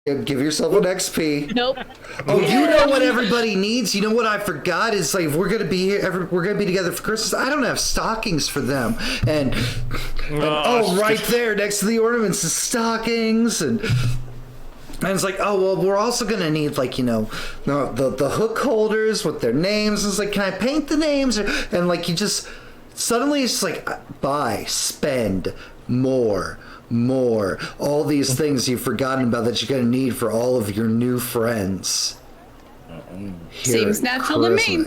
Give yourself an XP. Nope. Oh, you know what everybody needs? You know what I forgot is like if we're gonna be here, we're gonna be together for Christmas. I don't have stockings for them, and right there next to the ornaments is stockings, and it's like, oh well, we're also gonna need like the hook holders with their names. It's like, can I paint the names? And like you just suddenly it's like buy, spend more, all these things you've forgotten about that you're going to need for all of your new friends. Seems natural to me.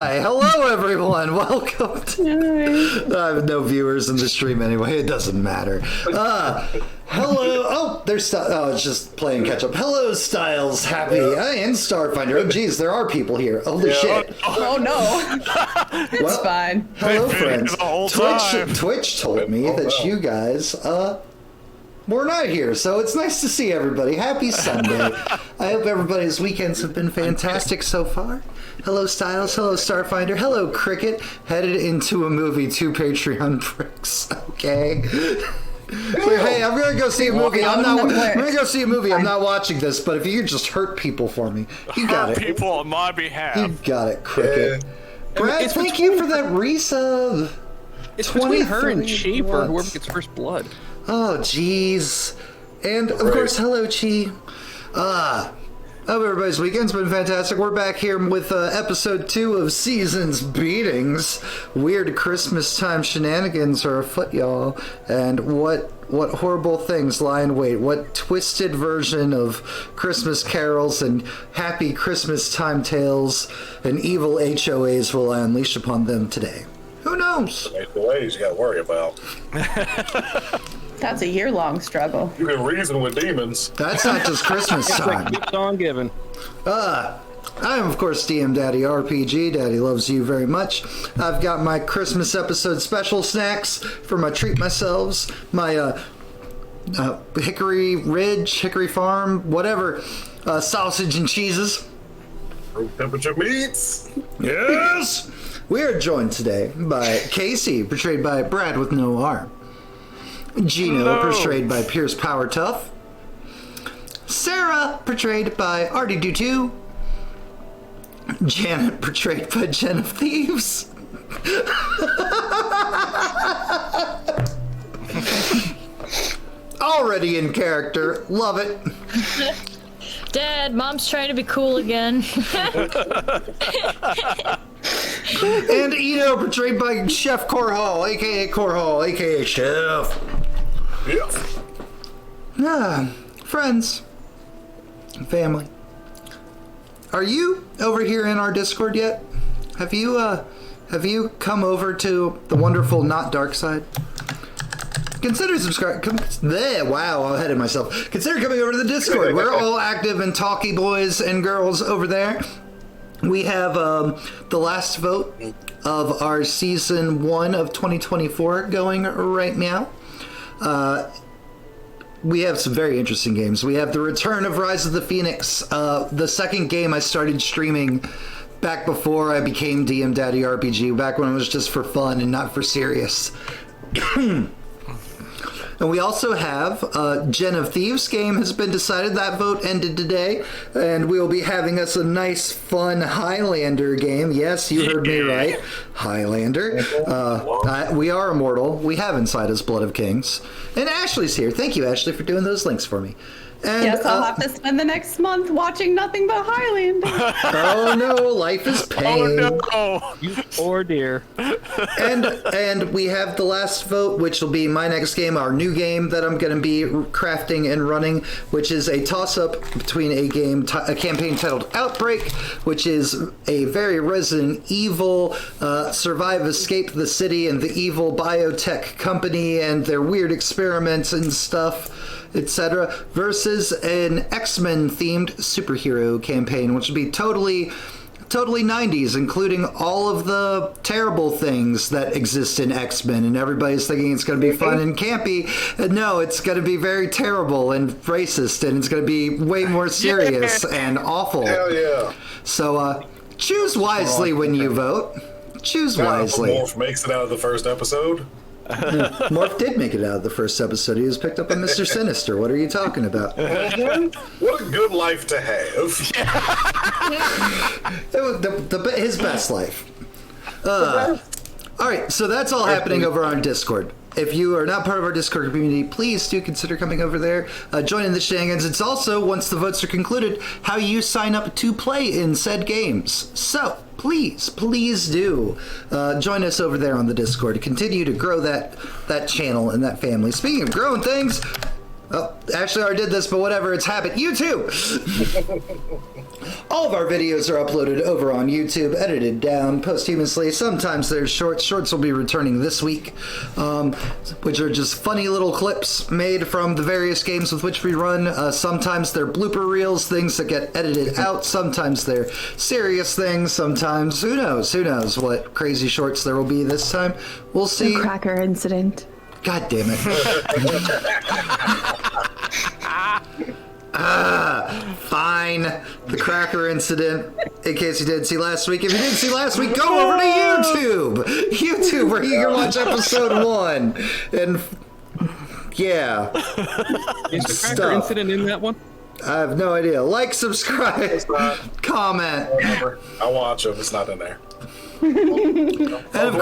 Hello, everyone. Welcome to... I have no viewers in the stream anyway. It doesn't matter. Hello. Oh, there's... Oh, it's just playing catch-up. Hello, Styles, Happy, and Starfinder. Oh, geez, there are people here. Holy shit. Oh, no. It's fine. Hello, friends. Twitch told me that you guys... we're not here, so it's nice to see everybody. Happy Sunday. I hope everybody's weekends have been fantastic so far. Hello, Styles. Hello, Starfinder. Hello, Cricket. Headed into a movie, 2 Patreon bricks. Okay. Hey, I'm gonna go see a movie. I'm gonna go see a movie. I'm not watching this, but if you could just hurt people for me, you got it. People on my behalf. You got it, Cricket. Brad, thank you for that resub. It's between her and Sheep or whoever gets first blood. Oh, jeez. And, of course, hello, Chi. Hope everybody's weekend's been fantastic. We're back here with episode 2 of Season's Beatings. Weird Christmas time shenanigans are afoot, y'all. And what horrible things lie in wait. What twisted version of Christmas carols and happy Christmas time tales and evil HOAs will I unleash upon them today? Who knows? The ladies you got to worry about. That's a year-long struggle. You can reason with demons. That's not just Christmas time. Keep on giving. I am, of course, DM Daddy RPG. Daddy loves you very much. I've got my Christmas episode special snacks for my treat myself, my Hickory Ridge, Hickory Farm, whatever, sausage and cheeses. Room temperature meats. Yes! We are joined today by Casey, portrayed by Brad with no R. Gino, portrayed by Pierce Power Tough. Sarah, portrayed by Artie Do2. Janet, portrayed by JenOfThieves. Already in character. Love it. Dad, Mom's trying to be cool again. And Ito, portrayed by Chef Corhall, aka Corhall, aka Chef. Yes. Friends, family, are you over here in our Discord yet? Have you come over to the wonderful not dark side? Consider subscribing. Wow, I'm ahead of myself. Consider coming over to the Discord. We're all active and talky boys and girls over there. We have the last vote of our season 1 of 2024 going right now. we have some very interesting games. We have the return of Rise of the Phoenix, the second game I started streaming back before I became DM Daddy RPG, back when it was just for fun and not for serious. And we also have JenOfThieves game has been decided. That vote ended today. And we will be having us a nice, fun Highlander game. Yes, you heard me right. Highlander. We are immortal. We have inside us Blood of Kings. And Ashley's here. Thank you, Ashley, for doing those links for me. And, yes, I'll have to spend the next month watching nothing but Highlander. Oh no, life is pain. Oh no, you poor dear. And we have the last vote, which will be my next game, our new game that I'm going to be crafting and running, which is a toss-up between a campaign titled Outbreak, which is a very Resident Evil survive, escape the city and the evil biotech company and their weird experiments and stuff, etc., versus an X-Men themed superhero campaign, which would be totally 90s, including all of the terrible things that exist in X-Men, and everybody's thinking it's going to be fun and campy. And no, it's going to be very terrible and racist, and it's going to be way more serious and awful. Hell yeah. So choose wisely when you vote. Choose wisely. Morph makes it out of the first episode. Morph did make it out of the first episode. He was picked up on Mr. Sinister. What are you talking about? What a good life to have. It was his best life. All right, so that's all happening over on Discord. If you are not part of our Discord community, please do consider coming over there, joining the shenanigans. It's also, once the votes are concluded, how you sign up to play in said games. So please do join us over there on the Discord to continue to grow that channel and that family. Speaking of growing things, oh, Ashley already did this, but whatever, it's habit. YouTube! All of our videos are uploaded over on YouTube, edited down posthumously. Sometimes there's shorts. Shorts will be returning this week, which are just funny little clips made from the various games with which we run. Sometimes they're blooper reels, things that get edited out. Sometimes they're serious things. Sometimes, who knows what crazy shorts there will be this time. We'll see. The cracker incident. God damn it. Fine. The cracker incident, in case you didn't see last week. If you didn't see last week, go over to YouTube where you can watch episode 1. And yeah. Is the cracker incident in that one? I have no idea. Like, subscribe, comment. Whatever. I watch them. It's not in there. And of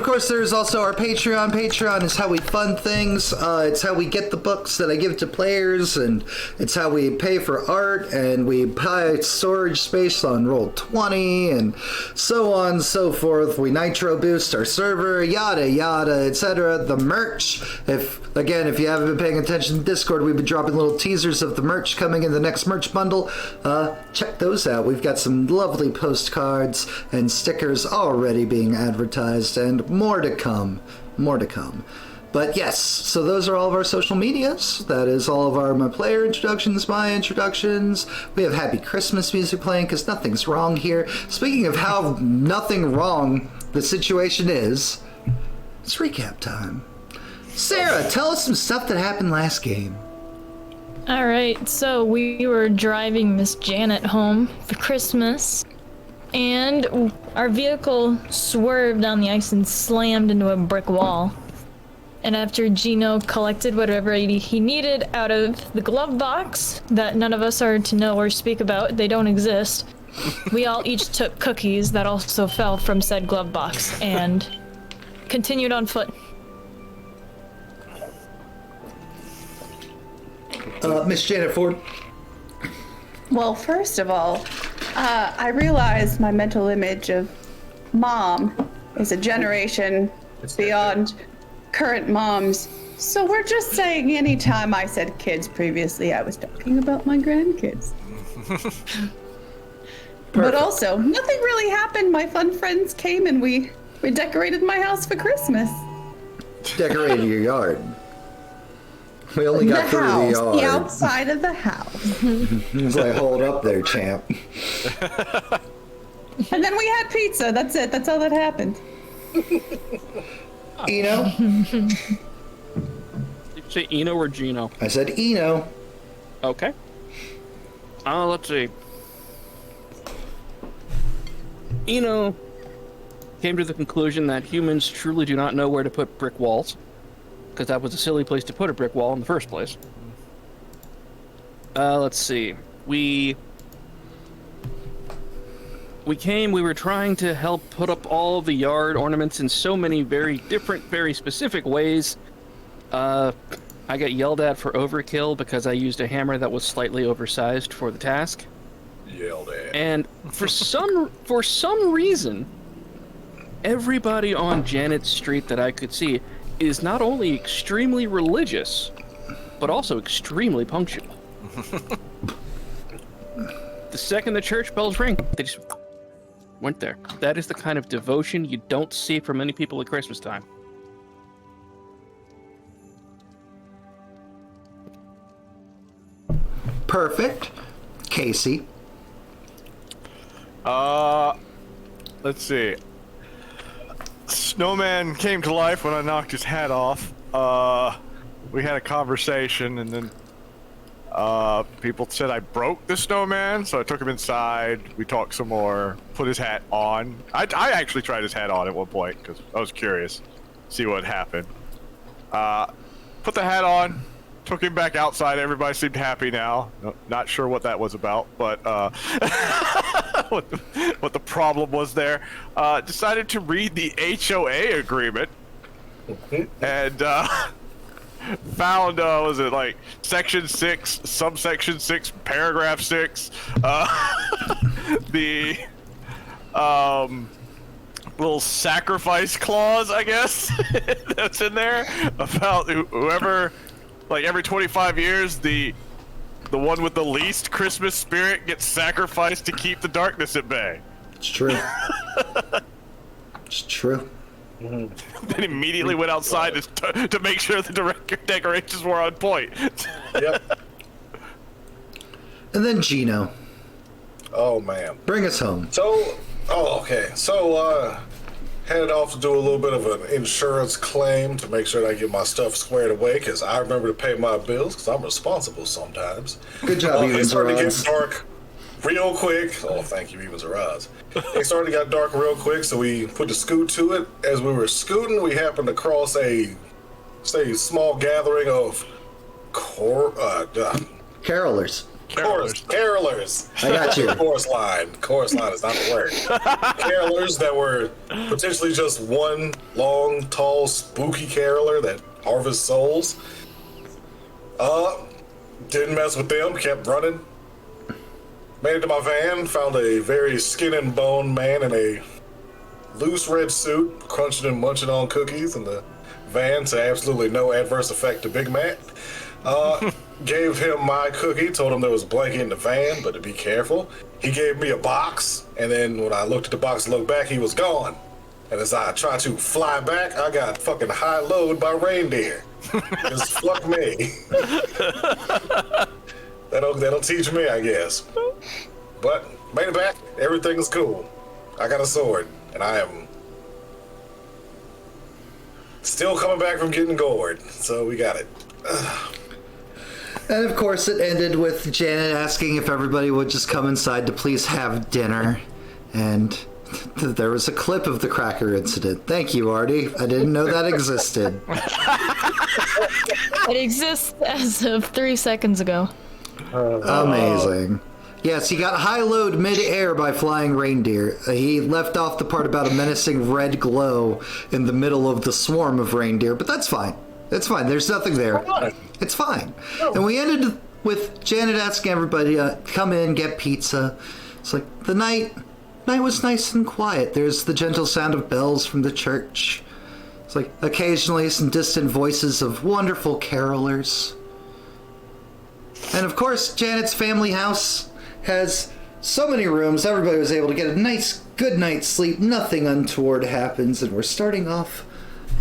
course, there's also our Patreon. Patreon is how we fund things. It's how we get the books that I give to players, and it's how we pay for art, and we buy storage space on Roll20, and so on and so forth. We nitro boost our server, yada yada, etc. The merch. If you haven't been paying attention to Discord, we've been dropping little teasers of the merch coming in the next merch bundle. Check those out. We've got some lovely postcards and stickers already being advertised, and more to come. But yes, so those are all of our social medias. That is all of my player introductions, my introductions. We have Happy Christmas music playing because nothing's wrong here. Speaking of how nothing wrong the situation is, it's recap time. Sarah, tell us some stuff that happened last game. Alright, so we were driving Miss Janet home for Christmas, and our vehicle swerved on the ice and slammed into a brick wall. And after Gino collected whatever he needed out of the glove box that none of us are to know or speak about, they don't exist, we all each took cookies that also fell from said glove box and continued on foot. Miss Janet Ford. Well, first of all, I realized my mental image of mom is a generation beyond current moms. So we're just saying anytime I said kids previously, I was talking about my grandkids. But also, nothing really happened. My fun friends came and we decorated my house for Christmas. Decorated your yard. We only got through the yard. The outside of the house. It's like, hold up there, champ. And then we had pizza. That's it. That's all that happened. You know? Say Eno or Gino? I said Eno. Okay. Let's see. Eno came to the conclusion that humans truly do not know where to put brick walls, because that was a silly place to put a brick wall in the first place. Let's see. We were trying to help put up all the yard ornaments in so many very different, very specific ways. I got yelled at for overkill because I used a hammer that was slightly oversized for the task. Yelled at. And for some reason, everybody on Janet Street that I could see is not only extremely religious, but also extremely punctual. The second the church bells ring, they just went there. That is the kind of devotion you don't see from many people at Christmas time. Perfect. Casey. Let's see. Snowman came to life when I knocked his hat off. We had a conversation, and then people said I broke the snowman, so I took him inside. We talked some more, put his hat on. I actually tried his hat on at one point because I was curious, see what happened. Put the hat on, took him back outside. Everybody seemed happy now. Not sure what that was about, but what the problem was there. Decided to read the HOA agreement, and found was it like section 6, subsection 6, paragraph 6, the little sacrifice clause, I guess, that's in there about whoever, like every 25 years, the one with the least Christmas spirit gets sacrificed to keep the darkness at bay. It's true. It's true. Then immediately went outside to make sure the decorations were on point. Yep. And then Gino. Oh, man. Bring us home. So, okay. So, headed off to do a little bit of an insurance claim to make sure that I get my stuff squared away, because I remember to pay my bills, because I'm responsible sometimes. Good job, It Evans started to Rods. get dark real quick. Oh, thank you, Evans Rods. It started to get dark real quick, so we put the scoot to it. As we were scooting, we happened to cross a small gathering of Carolers. carolers. I got you. Chorus line is not the word. Carolers that were potentially just one long, tall, spooky caroler that harvests souls. Didn't mess with them, kept running. Made it to my van, found a very skin and bone man in a loose red suit, crunching and munching on cookies in the van to absolutely no adverse effect to Big Mac. Gave him my cookie, told him there was a blanket in the van, but to be careful. He gave me a box, and then when I looked at the box and looked back, he was gone. And as I tried to fly back, I got fucking high-load by reindeer. Just fuck me. That'll teach me, I guess. But made it back. Everything's cool. I got a sword, and I am still coming back from getting gored. So we got it. And of course, it ended with Janet asking if everybody would just come inside to please have dinner. And there was a clip of the cracker incident. Thank you, Artie. I didn't know that existed. It exists as of 3 seconds ago. Amazing. Yes, he got high load mid-air by flying reindeer. He left off the part about a menacing red glow in the middle of the swarm of reindeer, but that's fine. It's fine. There's nothing there. It's fine. And we ended with Janet asking everybody to come in, get pizza. It's like the night was nice and quiet. There's the gentle sound of bells from the church. It's like occasionally some distant voices of wonderful carolers. And of course, Janet's family house has so many rooms. Everybody was able to get a nice, good night's sleep. Nothing untoward happens, and we're starting off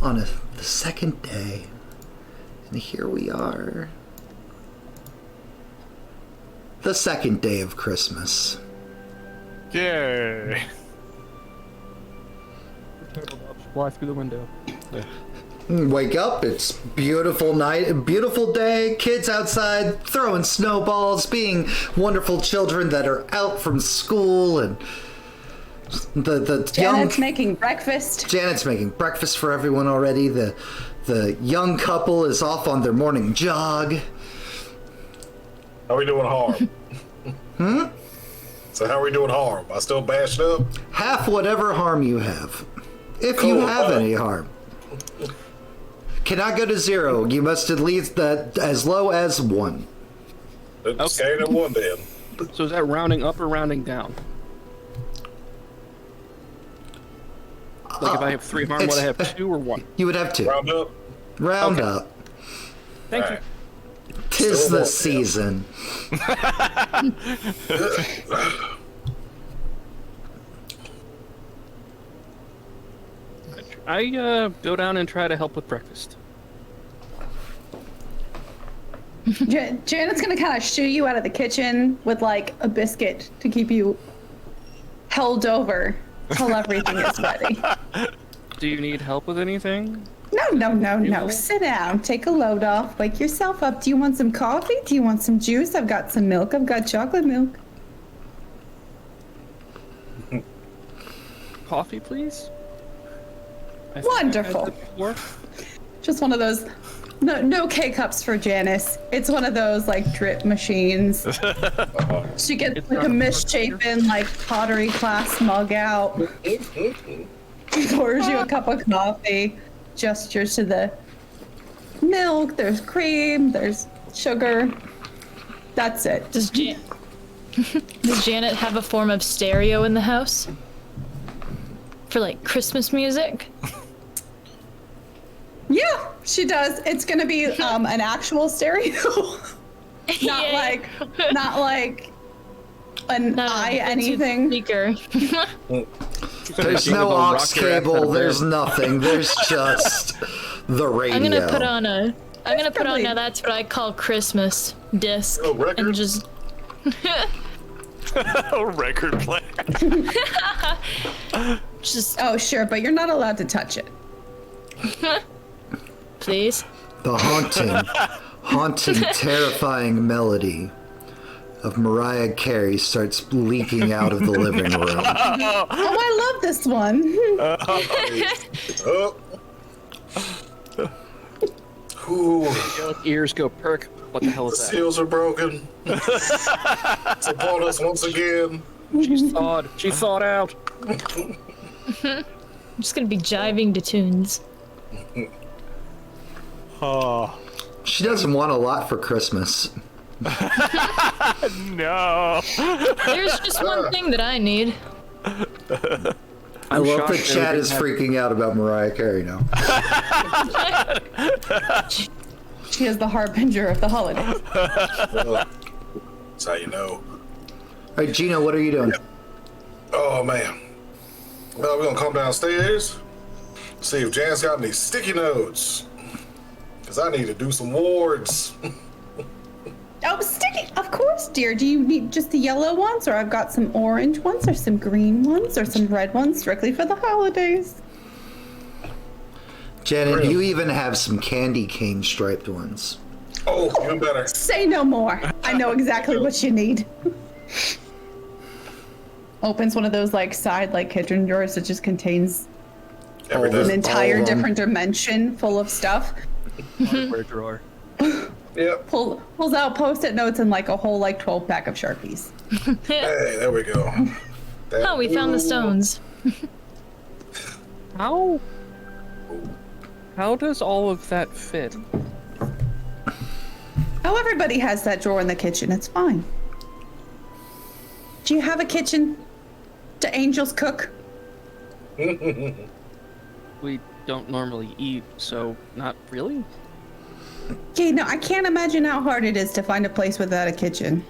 on the second day. And here we are. The second day of Christmas. Yay. Fly through the window. Wake up, it's beautiful night, beautiful day, kids outside throwing snowballs, being wonderful children that are out from school, and the Janet's young making breakfast. Janet's making breakfast for everyone already. The young couple is off on their morning jog. How are we doing harm? So how are we doing harm? I still bashed up? Half whatever harm you have. If Cool. you have any harm. Cannot go to 0. You must at least as low as 1. It's scared at one then. So is that rounding up or rounding down? Like if I have 3 harm, would I have 2 or 1? You would have 2. Round up. Round Okay. up. Thank Alright. Tis Still the one, season. I go down and try to help with breakfast. Janet's gonna kind of shoo you out of the kitchen with like a biscuit to keep you held over till everything is ready. Do you need help with anything? No. Sit down. Take a load off. Wake yourself up. Do you want some coffee? Do you want some juice? I've got some milk. I've got chocolate milk. Coffee, please? I think I had Wonderful. that before. Just one of those. No K-cups for Janice. It's one of those like drip machines. She gets It's like not a a misshapen like pottery class mug out. Pours you a cup of coffee. Gestures to the milk. There's cream. There's sugar. That's it. Does Janet have a form of stereo in the house? For like Christmas music? Yeah, she does. It's gonna be an actual stereo, not Yay. not like an Not a anything. speaker. There's no aux cable, there's nothing. There's just the radio. I'm gonna put on probably- now that's what I call Christmas disc. Oh, record? And just Record player. just Oh, sure, but you're not allowed to touch it. please. The haunting, terrifying melody of Mariah Carey starts leaking out of the living room. Oh, I love this one. Oh. Ooh, Ears go perk. What the hell the is that? seals are broken. It's upon us once again. She's thawed. She thawed out. I'm just gonna be jiving to tunes. Oh She doesn't want a lot for Christmas. no. There's just one thing that I need. I love that shocked chat they is didn't freaking out about Mariah Carey now. She is the harbinger of the holidays. That's how you know. All right, Gino, what are you doing? Oh man. Well, we're gonna come downstairs, see if Jan's got any sticky notes. Cause I need to do some wards. Oh, sticky! Of course, dear. Do you need just the yellow ones, or I've got some orange ones, or some green ones, or some red ones, strictly for the holidays? Janet, Really? you even have some candy cane striped ones. Oh, even better. Say no more. I know exactly what you need. Opens one of those like side like kitchen drawers that just contains an Everything. entire All of 'em. different dimension full of stuff. Hardware drawer. Yep. Pulls out post-it notes and like a whole like 12 pack of Sharpies. Hey, there we go. That- Oh, we found the stones. How does all of that fit? Oh, everybody has that drawer in the kitchen. It's fine. Do you have a kitchen? Do angels cook? We don't normally eat, so not really. Okay, no, I can't imagine how hard it is to find a place without a kitchen.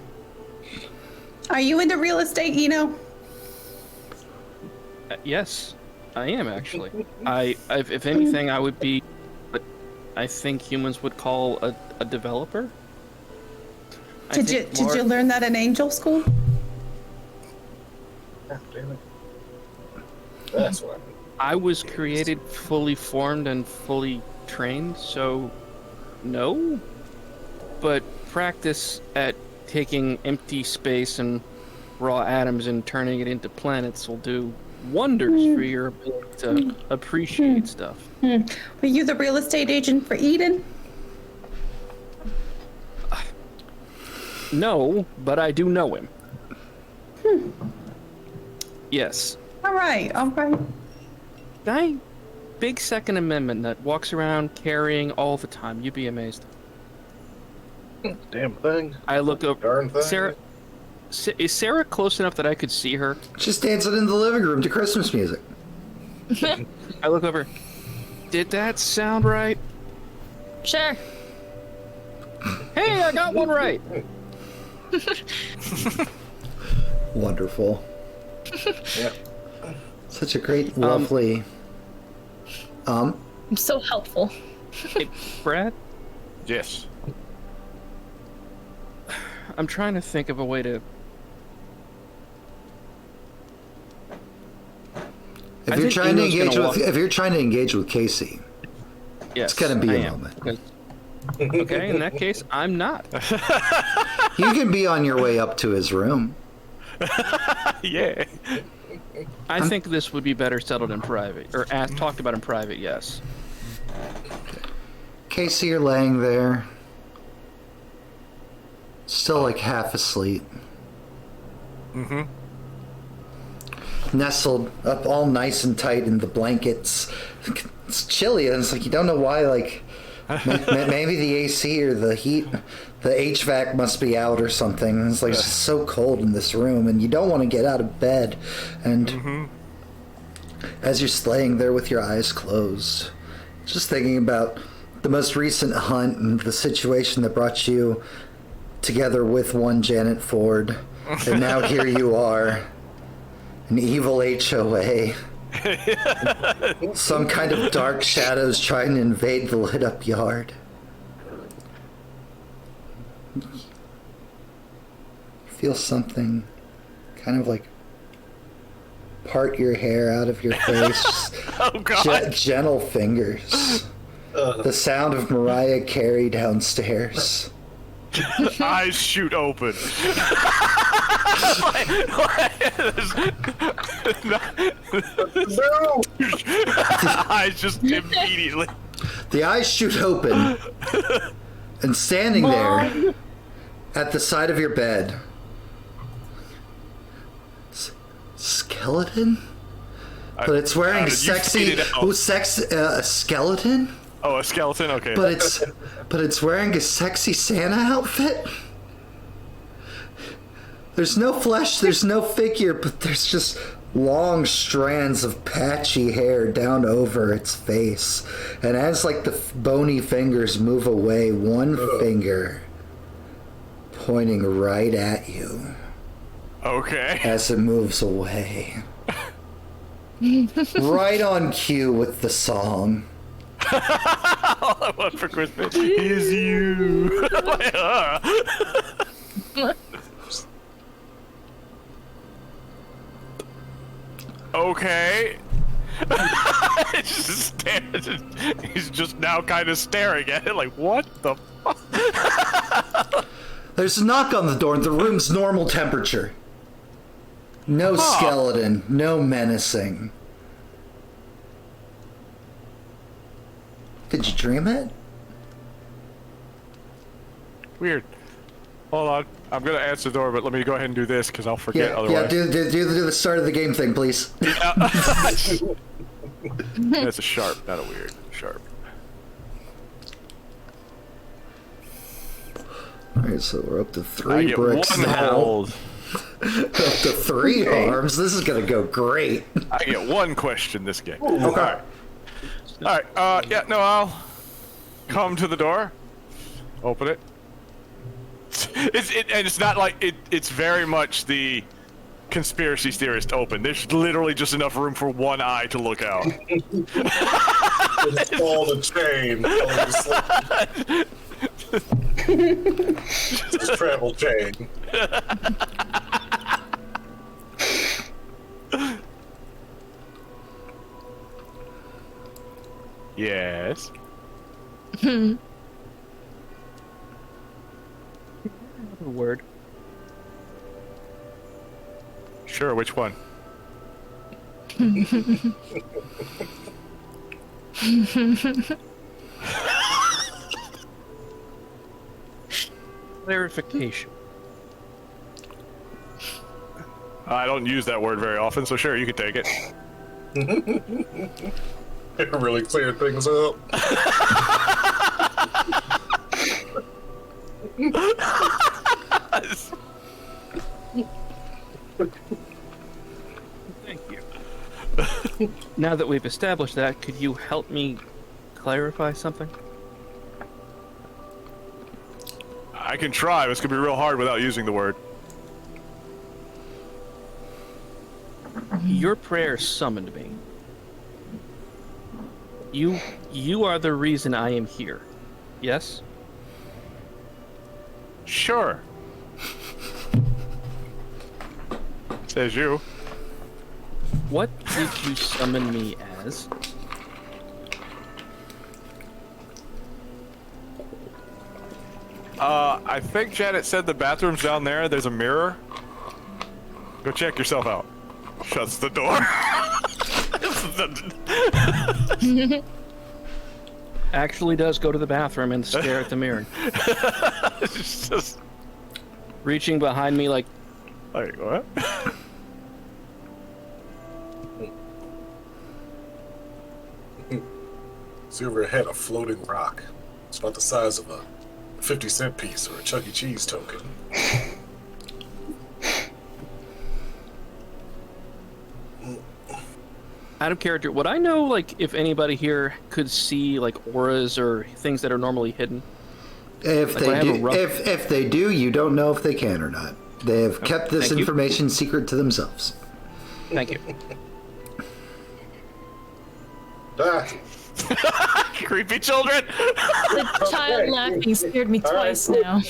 Are you into real estate, Eno? Yes, I am actually. If anything, I would be what I think humans would call a developer. I Did think you learn that in angel school? God damn it. That's what. I was created fully formed and fully trained, so no. But practice at taking empty space and raw atoms and turning it into planets will do wonders for your ability to appreciate stuff. Were you the real estate agent for Eden? No, but I do know him. Yes. All right. Guy, big Second Amendment that walks around carrying all the time. You'd be amazed. Damn thing. I look over. Darn thing. Sarah, is Sarah close enough that I could see her? She's dancing in the living room to Christmas music. I look over. Did that sound right? Sure. Hey, I got one right. Wonderful. Yeah. Such a great, lovely. I'm so helpful. Hey, Brad, Yes. I'm trying to think of a way to. If you're trying to engage with Casey, Yes, it's gonna be I a am. moment. Okay, in that case, I'm not. You can be on your way up to his room. Yeah. I think this would be better settled in private, or talked about in private. Yes. Casey, you're laying there, still like half asleep. Nestled up all nice and tight in the blankets. It's chilly, and it's like you don't know why. Like maybe the AC or the heat, the HVAC must be out or something. And it's like it's just so cold in this room, and you don't want to get out of bed. And as you're laying there with your eyes closed, just thinking about the most recent hunt and the situation that brought you together with one Janet Ford, and now here you are. An evil HOA. Some kind of dark shadows trying to invade the lit up yard. Feel something kind of like part your hair out of your face. Oh, God. Gentle fingers. The sound of Mariah Carey downstairs. Eyes shoot open. No! Eyes just immediately. The eyes shoot open, and standing there at the side of your bed, skeleton? But it's wearing a sexy, skeleton? Oh, a skeleton? Okay. But it's wearing a sexy Santa outfit? There's no flesh, there's no figure, but there's just long strands of patchy hair down over its face. And as like the bony fingers move away, one finger pointing right at you Okay. as it moves away. Right on cue with the song. All I want for Christmas is you. Okay. He's just now kind of staring at it like, what the fuck? There's a knock on the door and the room's normal temperature. No skeleton, no menacing. Did you dream it? Weird. Hold on. I'm gonna answer the door, but let me go ahead and do this because I'll forget otherwise. Do the start of the game thing, please. That's a sharp, not a weird. Sharp. Alright, so we're up to I 3 get bricks one now. hold. Up to 3 arms. This is gonna go great. I get one question this game. Okay. Alright, yeah, no, I'll come to the door. Open it. And it's not like it's very much the conspiracy theorist open. There's literally just enough room for one eye to look out. It's all the chain. It's a travel chain. Yes. Word. Sure, which one? Clarification. I don't use that word very often, so sure, you can take it. It really cleared things up. Thank you. Now that we've established that, could you help me clarify something? I can try, but it's gonna be real hard without using the word. Your prayer summoned me. You are the reason I am here. Yes? Sure. Says you. What did you summon me as? I think Janet said the bathroom's down there. There's a mirror. Go check yourself out. Shuts the door. Actually does go to the bathroom and stare at the mirror. It's just Reaching behind me like, like what? So you ever had a floating rock? It's about the size of a 50-cent piece or a Chuck E. Cheese token. out of character, would I know, like, if anybody here could see, like, auras or things that are normally hidden? If Like, they I have a do, rough- if they do, you don't know if they can or not. They have kept this thank you. information secret to themselves. Thank you. Ah, Creepy children. The child laughing scared me twice now.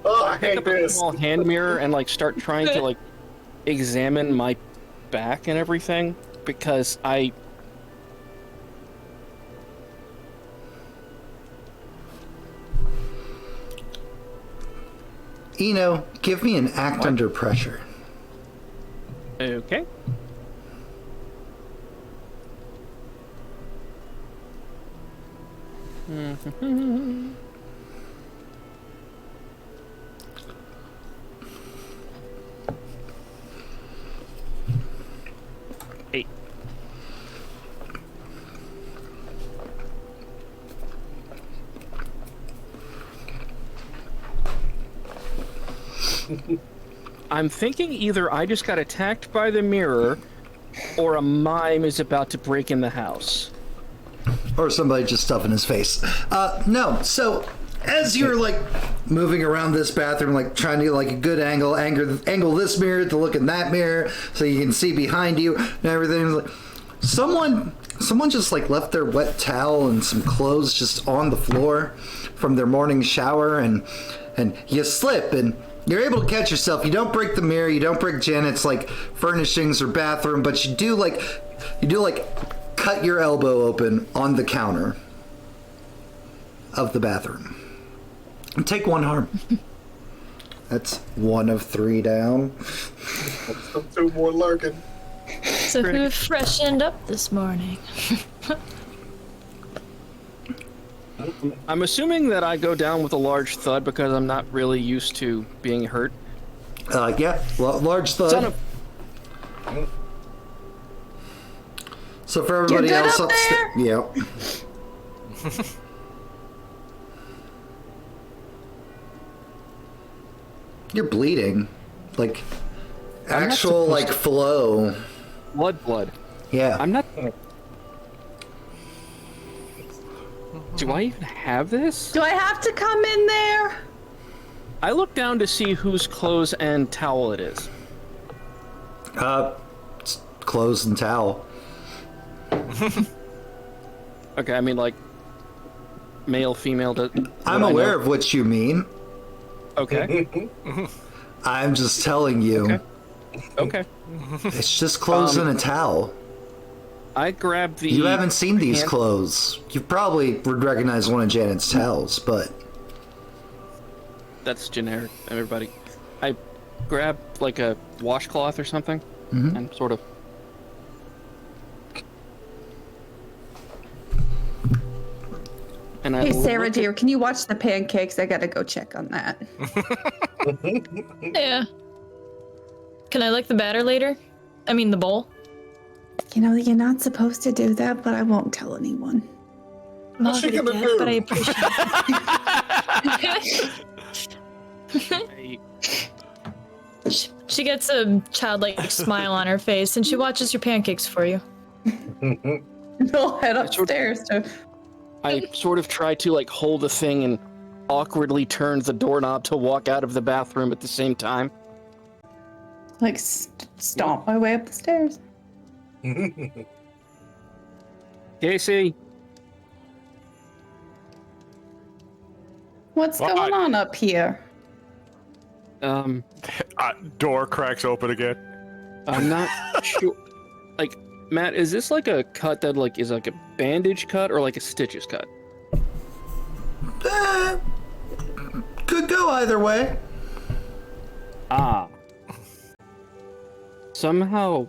oh, I Pick hate up a this. small hand mirror and, like, start trying to, like, examine my back and everything, because I... Eno, give me an act under pressure. Okay. Eight. I'm thinking either I just got attacked by the mirror, or a mime is about to break in the house. Or somebody just stuffing his face. No. So as you're like moving around this bathroom, like trying to get like a good angle this mirror to look in that mirror so you can see behind you and everything. Like, someone just like left their wet towel and some clothes just on the floor from their morning shower, and you slip and you're able to catch yourself. You don't break the mirror, you don't break Janet's like furnishings or bathroom, but you do like cut your elbow open on the counter of the bathroom. And take one harm. That's 1 of 3 down. 2 more lurking. So who freshened up this morning? I'm assuming that I go down with a large thud because I'm not really used to being hurt. Yeah, large thud. Son of... So for everybody You're good else up upstairs, yeah. You're bleeding, like I'm not actual supposed like to- flow. Blood. Yeah. I'm not... Do I even have this? Do I have to come in there? I look down to see whose clothes and towel it is. It's clothes and towel. Okay, I mean, like, male, female... I'm aware of what you mean. Okay, I'm just telling you. okay. It's just clothes and a towel. I grabbed the. You haven't seen these hand- clothes. You probably would recognize one of Janet's towels, but That's generic, everybody. I grabbed like a washcloth or something, and sort of. And I Hey, Sarah, looked dear, can you watch the pancakes? I gotta go check on that. Yeah. Can I lick the batter later? I mean, the bowl? You know, you're not supposed to do that, but I won't tell anyone. What's she gonna do? But I appreciate it. She gets a childlike smile on her face, and she watches your pancakes for you. We'll head upstairs to. I sort of tried to like hold the thing and awkwardly turned the doorknob to walk out of the bathroom at the same time. Like, stomp my way up the stairs. Casey, What's going on up here? Door cracks open again. I'm not sure. Like, Matt, is this like a cut that like is like a bandage cut or like a stitches cut? could go either way. Ah. Somehow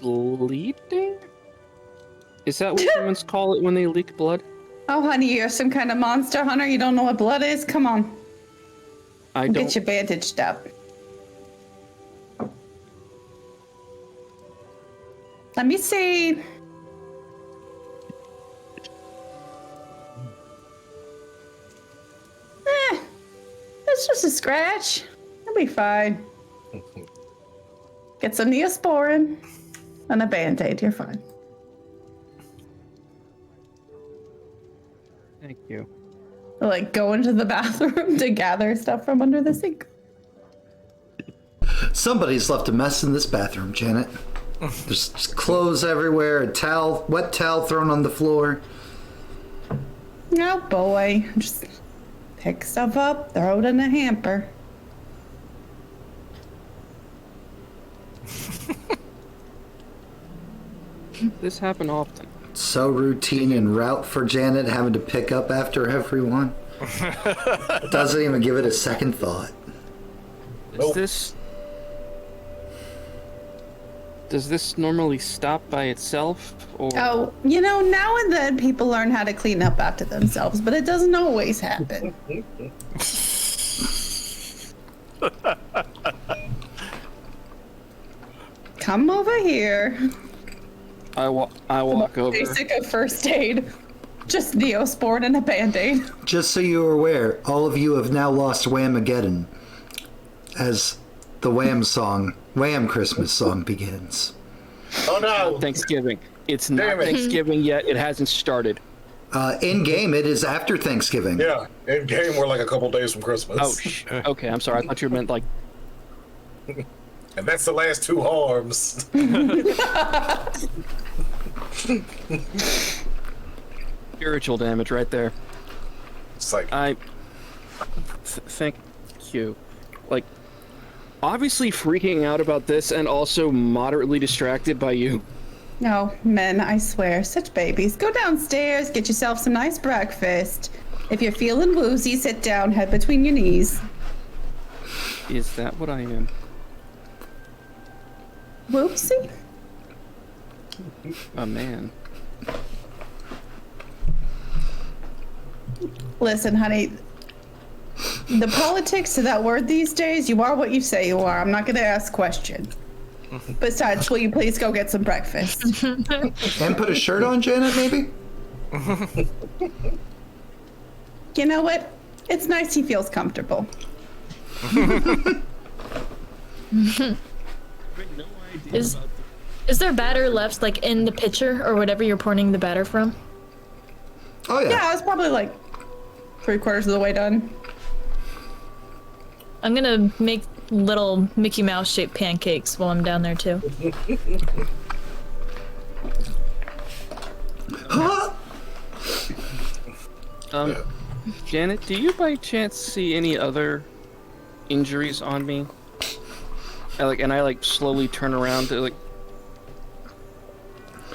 bleeding? Is that what humans call it when they leak blood? Oh, honey, you're some kind of monster hunter. You don't know what blood is? Come on. I I'll don't. get you bandaged up. Let me see. It's just a scratch. It'll be fine. Get some Neosporin and a Band-Aid. You're fine. Thank you. Like, go into the bathroom to gather stuff from under the sink. Somebody's left a mess in this bathroom, Janet. There's just clothes everywhere, a towel, wet towel thrown on the floor. Oh boy. Just pick stuff up, throw it in a hamper. This happen often. So routine and route for Janet having to pick up after everyone. Doesn't even give it a second thought. Nope. Does this normally stop by itself, or Oh, you know, now and then people learn how to clean up after themselves, but it doesn't always happen. Come over here. I walk over? Basic of first aid. Just Neosporin and a Band-Aid. Just so you are aware, all of you have now lost Whamageddon as the Wham Christmas song begins. Oh no! Thanksgiving. It's not Damn it. Thanksgiving yet. It hasn't started. In game, it is after Thanksgiving. Yeah, in game we're like a couple days from Christmas. Oh, okay. I'm sorry. I thought you meant like. And that's the last two harms. Spiritual damage right there. It's like Thank you. Like, obviously freaking out about this and also moderately distracted by you. No, men, I swear, such babies. Go downstairs, get yourself some nice breakfast. If you're feeling woozy, sit down, head between your knees. Is that what I am? Whoopsie. A man. Listen, honey, the politics of that word these days, you are what you say you are. I'm not going to ask questions. Besides, will you please go get some breakfast? And put a shirt on, Janet, maybe? You know what? It's nice he feels comfortable. Is there batter left, like, in the pitcher or whatever you're pouring the batter from? Oh, yeah. Yeah, I was probably like 3/4 of the way done. I'm gonna make little Mickey Mouse shaped pancakes while I'm down there too. Janet, do you by chance see any other injuries on me? I slowly turn around to like.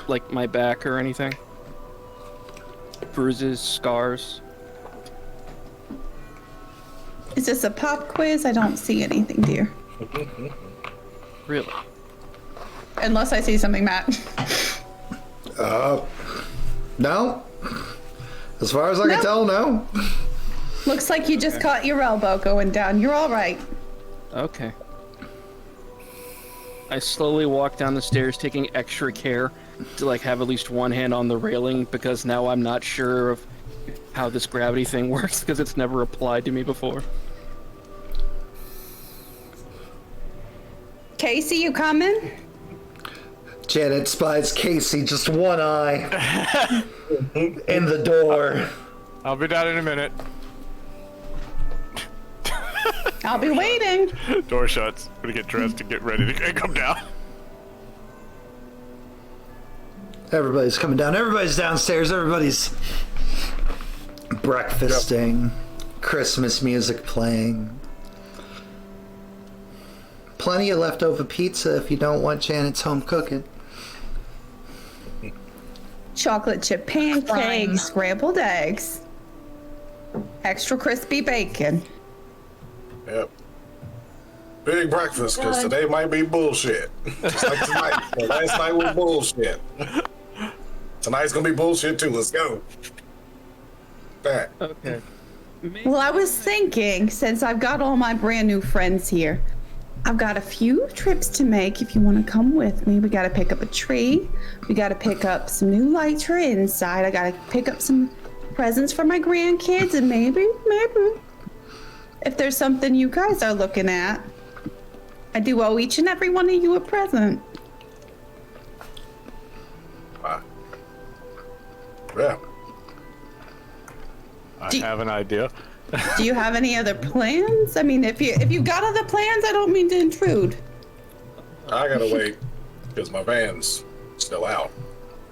like my back or anything? Bruises, scars? Is this a pop quiz? I don't see anything, dear. Really? Unless I see something, Matt. No. As far as I can Nope. tell, no. Looks like you just caught your elbow going down. You're all right. Okay. I slowly walk down the stairs, taking extra care to like have at least one hand on the railing because now I'm not sure of how this gravity thing works because it's never applied to me before. Casey, you coming? Janet spies Casey, just one eye in the door. I'll be down in a minute. I'll be waiting. Door shuts. I'm gonna get dressed and get ready to come down. Everybody's coming down. Everybody's downstairs. Everybody's breakfasting. Christmas music playing. Plenty of leftover pizza if you don't want Janet's home cooking. Chocolate chip Crime. pancakes, scrambled eggs, extra crispy bacon. Yep. Big breakfast, because today might be bullshit. Just like tonight. So last night was bullshit. Tonight's gonna be bullshit too. Let's go. Back. Okay. Well, I was thinking, since I've got all my brand new friends here, I've got a few trips to make if you want to come with me. We got to pick up a tree. We got to pick up some new lights for inside. I got to pick up some presents for my grandkids, and maybe, if there's something you guys are looking at, I do owe each and every one of you a present. Yeah. I have an idea. Do you have any other plans? I mean, if you've got other plans, I don't mean to intrude. I gotta wait, because my van's still out.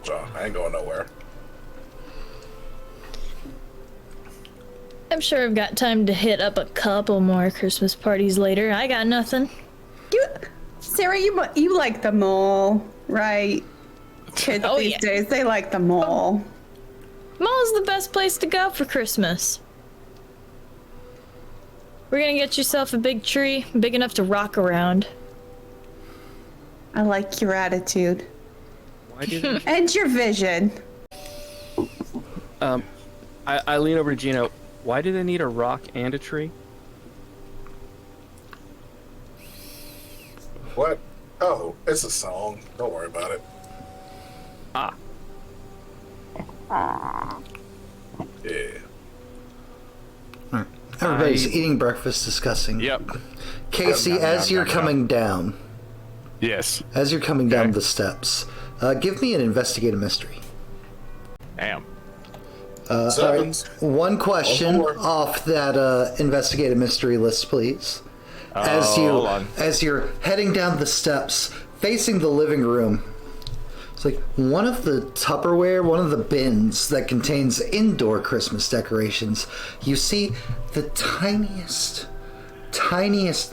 So I ain't going nowhere. I'm sure I've got time to hit up a couple more Christmas parties later. I got nothing. Sarah, you like the mall, right? Kids Oh, these yeah. days, they like the mall. Mall's the best place to go for Christmas. We're gonna get yourself a big tree, big enough to rock around. I like your attitude Why did and your vision. I lean over to Gino. Why do they need a rock and a tree? What? Oh, it's a song. Don't worry about it. Ah. Yeah. Everybody's eating breakfast, discussing. Yep. Casey, Yum, yum, as yum, you're yum, coming down, Yes. down the steps, give me an investigative mystery. Am. Sevens. One question One more. off that investigative mystery list, please. Hold on. As you're heading down the steps, facing the living room, it's like one of the Tupperware, one of the bins that contains indoor Christmas decorations. You see the tiniest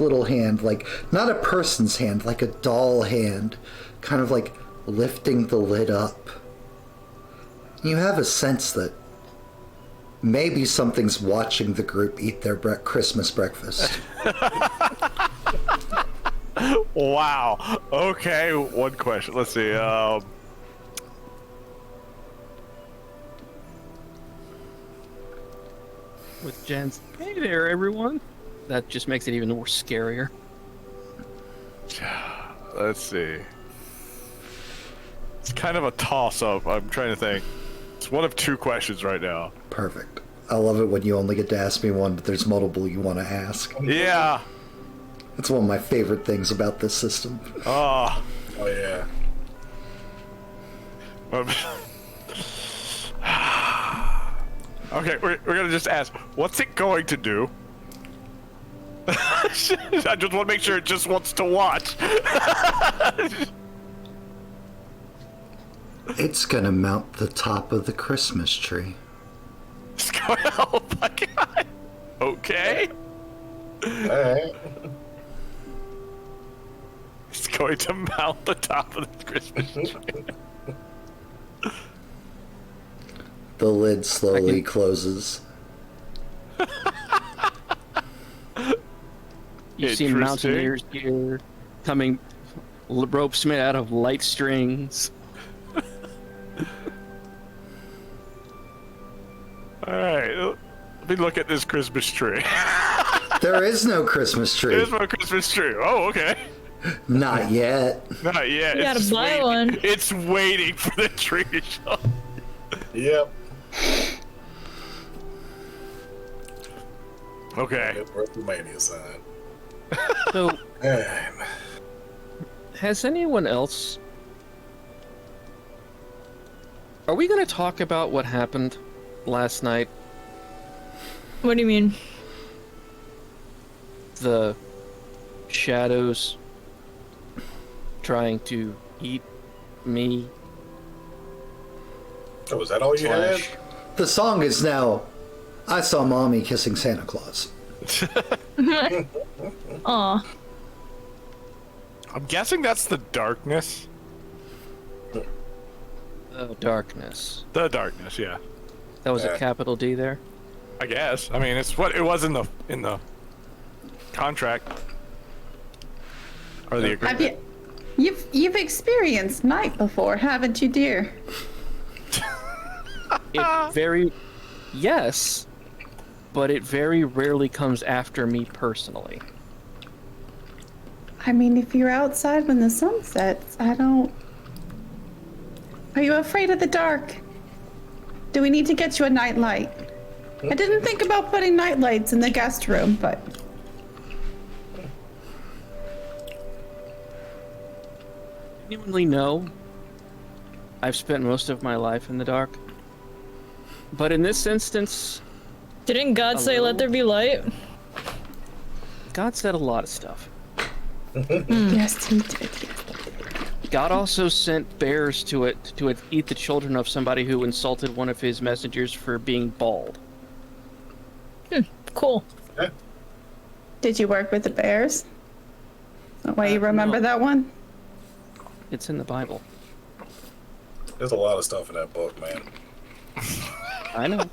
little hand, like not a person's hand, like a doll hand, kind of like lifting the lid up. You have a sense that maybe something's watching the group eat their Christmas breakfast. Wow. Okay, one question. Let's see. With Jen's, hey there, everyone. That just makes it even more scarier. Let's see. It's kind of a toss-up. I'm trying to think. It's one of two questions right now. Perfect. I love it when you only get to ask me one, but there's multiple you want to ask. Yeah. It's one of my favorite things about this system. Oh. Oh, yeah. Okay, we're gonna just ask, what's it going to do? I just want to make sure it just wants to watch. It's gonna mount the top of the Christmas tree. It's going, oh my god. Okay. Alright. It's going to mount the top of the Christmas tree. The lid slowly closes. You see mountaineers here coming, ropes made out of light strings. Alright, let me look at this Christmas tree. There is no Christmas tree. There's my Christmas tree. Oh, okay. Not yet. Not yet. You gotta It's buy waiting. one. It's waiting for the tree to show. Yep. Okay. Yep, WrestleMania sign. So, Man. has anyone else... Are we going to talk about what happened last night? What do you mean? The shadows trying to eat me. Oh, was that all you had? Slash. The song is now, I Saw Mommy Kissing Santa Claus. Aw. I'm guessing that's the darkness. Oh, darkness. The darkness, yeah. That was Yeah. a capital D there? I guess. I mean, it's what it was in the contract or the agreement. Have you've experienced night before, haven't you, dear? Yes, but it very rarely comes after me personally. I mean, if you're outside when the sun sets, I don't... Are you afraid of the dark? Do we need to get you a night light? I didn't think about putting night lights in the guest room, but... Genuinely no. I've spent most of my life in the dark. But in this instance, Didn't God say, Hello? let there be light? God said a lot of stuff. Yes, he did. God also sent bears to eat the children of somebody who insulted one of his messengers for being bald. Cool. Did you work with the bears? Is that why you remember no. that one? It's in the Bible. There's a lot of stuff in that book, man. I know.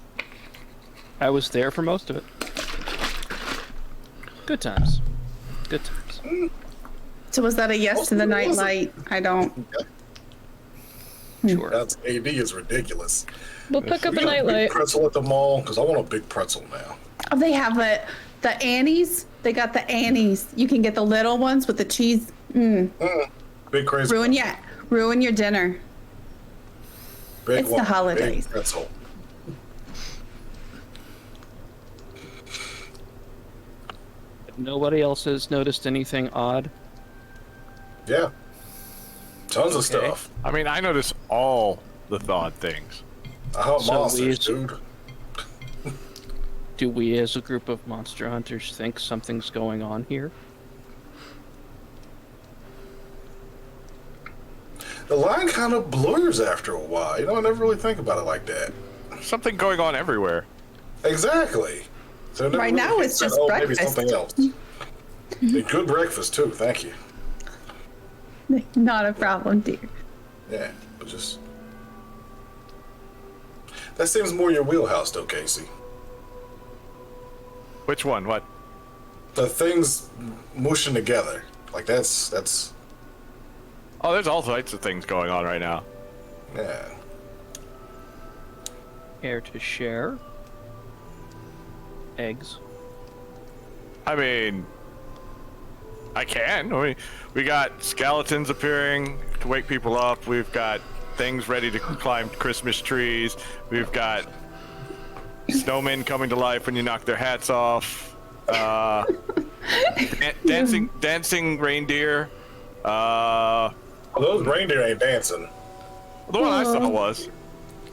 I was there for most of it. Good times. Good times. So was that a yes to the night light? I don't... Sure. That's AD is ridiculous. We'll pick up We a got a big nightlight. pretzel at the mall because I want a big pretzel now. Oh, they have the Annies. They got the Annies. You can get the little ones with the cheese. Big crazy. Ruin your dinner. Big it's the one, holidays. Big pretzel. Nobody else has noticed anything odd. Yeah. Tons of stuff. I mean, I notice all the thawed things. I hunt So monsters, dude. Do we as a group of monster hunters think something's going on here? The line kind of blurs after a while. You know, I never really think about it like that. Something going on everywhere. Exactly. So I never Right really now, think it's about, just maybe breakfast. something else. A good breakfast too. Thank you. Not a problem, dear. Yeah, but just that seems more your wheelhouse, though, Casey. Which one? What? The things mushing together, like that's Oh, there's all types of things going on right now. yeah. Care to share? Eggs. I mean, I can. We got skeletons appearing to wake people up. We've got things ready to climb Christmas trees. We've got snowmen coming to life when you knock their hats off. Dancing reindeer. Those reindeer ain't dancing. The one I saw was.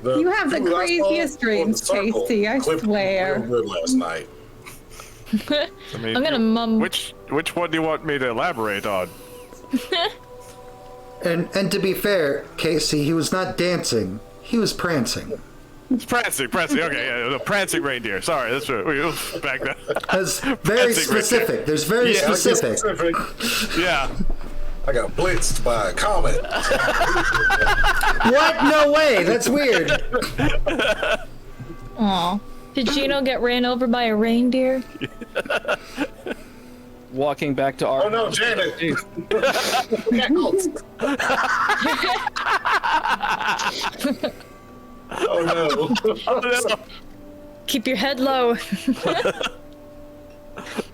You have the two I saw craziest on the dreams, circle Casey, I clipped swear. real good last night. I mean, I'm gonna mum. Which one do you want me to elaborate on? And to be fair, Casey, he was not dancing. He was prancing. It's prancing. Okay, yeah, the prancing reindeer. Sorry, that's right. We back that. That's very Prancing specific. reindeer. There's very Yeah, specific. Yeah. I got blitzed by a comet. What? No way. That's weird. Aw. Did Gino get ran over by a reindeer? Walking back to our. Oh no, Janet! Oh no. Oh, no. Keep your head low.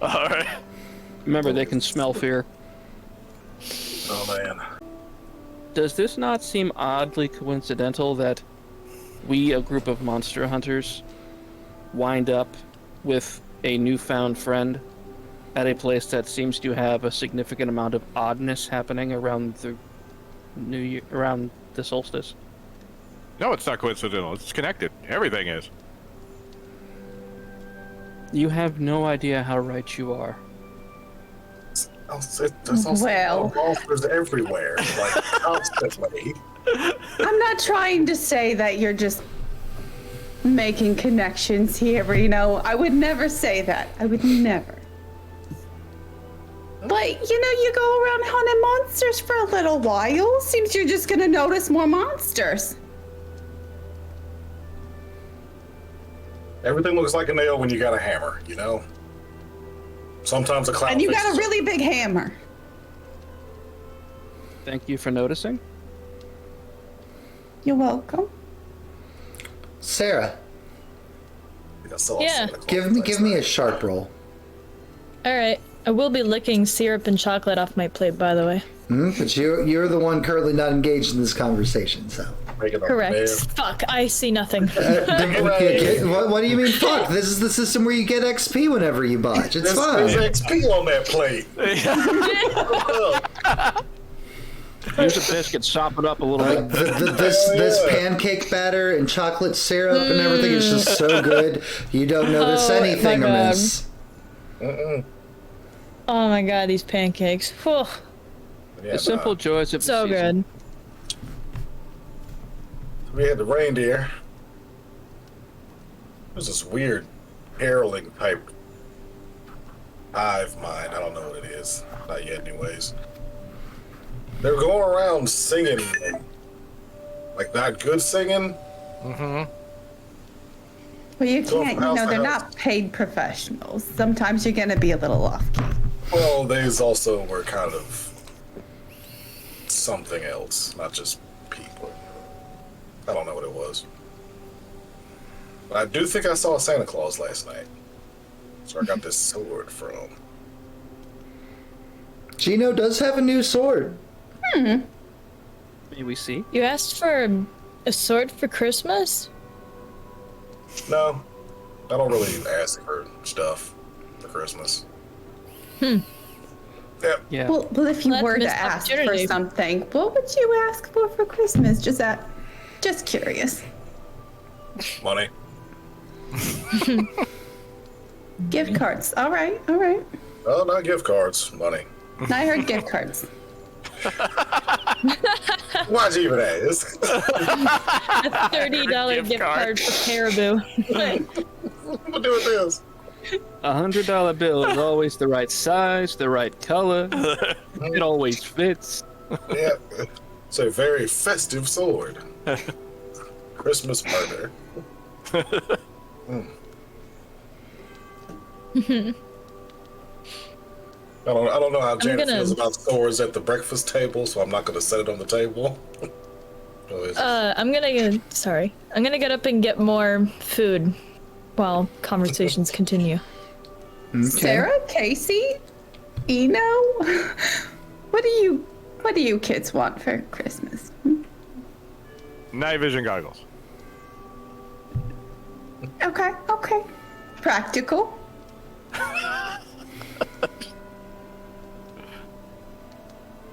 All right. Remember, they can smell fear. Oh man. Does this not seem oddly coincidental that we, a group of monster hunters, wind up with a newfound friend at a place that seems to have a significant amount of oddness happening around the New Year, around the solstice? No, it's not coincidental. It's connected. Everything is. You have no idea how right you are. There's also Well. monsters everywhere, like constantly. I'm not trying to say that you're just making connections here, Reno. I would never say that. I would never. But, you go around hunting monsters for a little while. Seems you're just gonna notice more monsters. Everything looks like a nail when you got a hammer, you know? Sometimes a clown And you got fixes a really big hammer. Thank you for noticing. You're welcome. Sarah, it. I saw Yeah. Santa Claus give me a last sharp roll. Alright. I will be licking syrup and chocolate off my plate, by the way. But you're the one currently not engaged in this conversation, so. night. Making a Correct. man. Fuck, I see nothing. What do you mean, fuck? This is the system where you get XP whenever you botch. It's There's fine. XP on that plate. Use a biscuit, sop it up a little bit. This pancake batter and chocolate syrup and everything is just so good. You don't notice Oh, anything my God. amiss. Oh my god, these pancakes. Whew. Yeah, The simple joys of the So season. good. We had the reindeer. There's this weird caroling type hive mind. I don't know what it is. Not yet, anyways. They're going around singing, like not good singing. Well, you Go can't, from house to they're house. not paid professionals. Sometimes you're gonna be a little off key. Well, these also were kind of something else, not just people. I don't know what it was. But I do think I saw Santa Claus last night. So I got this sword from. Gino does have a new sword. May we see? You asked for a sword for Christmas? No, I don't really ask for stuff for Christmas. Hmm. Yeah, Yeah. Well, if you That's a were to missed ask for opportunity. something, what would you ask for Christmas? Just curious. money. Gift cards. All right, all right. Oh, not gift cards, money. I heard gift cards. Why'd you even ask? $30 Gift gift card. card for Caribou. What do with this? $100 bill is always the right size, the right color. It always fits. Yeah, it's a very festive sword. Christmas murder. I don't know how Janet gonna- feels about swords at the breakfast table, so I'm not going to set it on the table. I'm gonna get up and get more food while conversations continue. Sarah, Casey, Eno, what do you kids want for Christmas? Night vision goggles. Okay. Practical.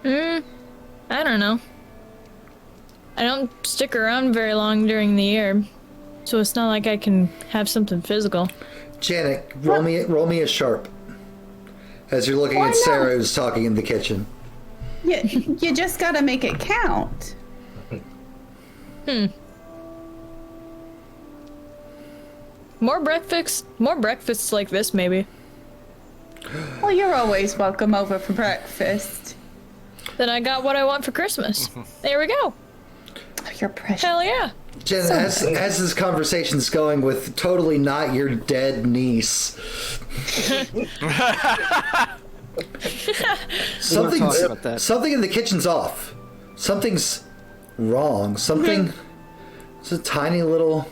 I don't know. I don't stick around very long during the year, so it's not like I can have something physical. Janet, roll me a sharp. As you're looking Why at not? Sarah who's talking in the kitchen. You just gotta make it count. More breakfasts like this, maybe. Well, you're always welcome over for breakfast. Then I got what I want for Christmas. There we go. You're precious. Hell yeah. Jen, as this conversation's going with totally not your dead niece. talk about that. Something in the kitchen's off. Something's wrong. Something. It's a tiny little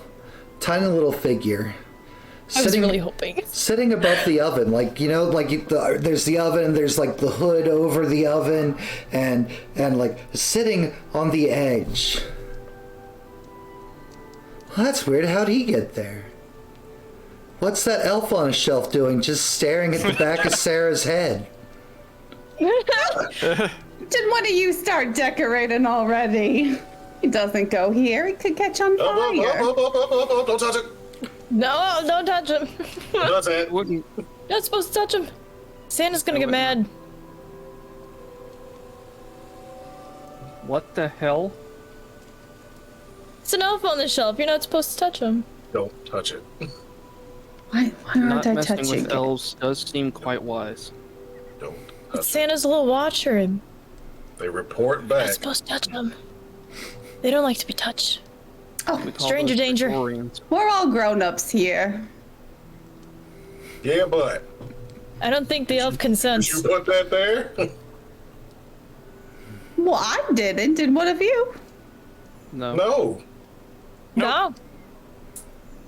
figure. I was really hoping. Sitting above the oven, like, you know, like there's the oven, and there's like the hood over the oven, and like sitting on the edge. Well, that's weird. How'd he get there? What's that elf on a shelf doing, just staring at the back of Sarah's head? Did one of you start decorating already? He doesn't go here. He could catch on fire. Don't touch it. No, don't touch him. That's it. Wouldn't. You're not supposed to touch him. Santa's gonna get mad. What the hell? It's an elf on the shelf. You're not supposed to touch him. Don't touch it. Why Not aren't I messing touching with it? elves does seem quite wise. Don't touch it. Santa's a little watcher. You're They report not back. supposed to touch them. They don't like to be touched. Oh, We call Stranger those danger. Praetorians. we're all grown-ups here. Yeah, but I don't think the elf did consents. you put that there? Well, I didn't. Did one of you? No. No. No.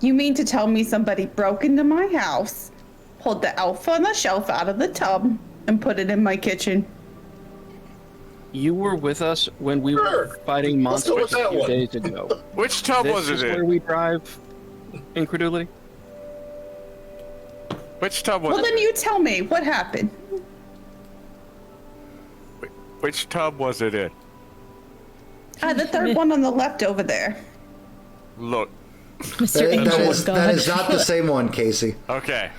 You mean to tell me somebody broke into my house, pulled the elf on the shelf out of the tub, and put it in my kitchen? You were with us when we Sure. were fighting Let's go monsters with a that few one. days ago. Which tub This was is it where in? we drive incredulity. Which tub was Well, it then in? you tell me what happened. Which tub was it in? The third one on the left over there. Look. Mr. Angel of God. That is not the same one, Casey. Okay.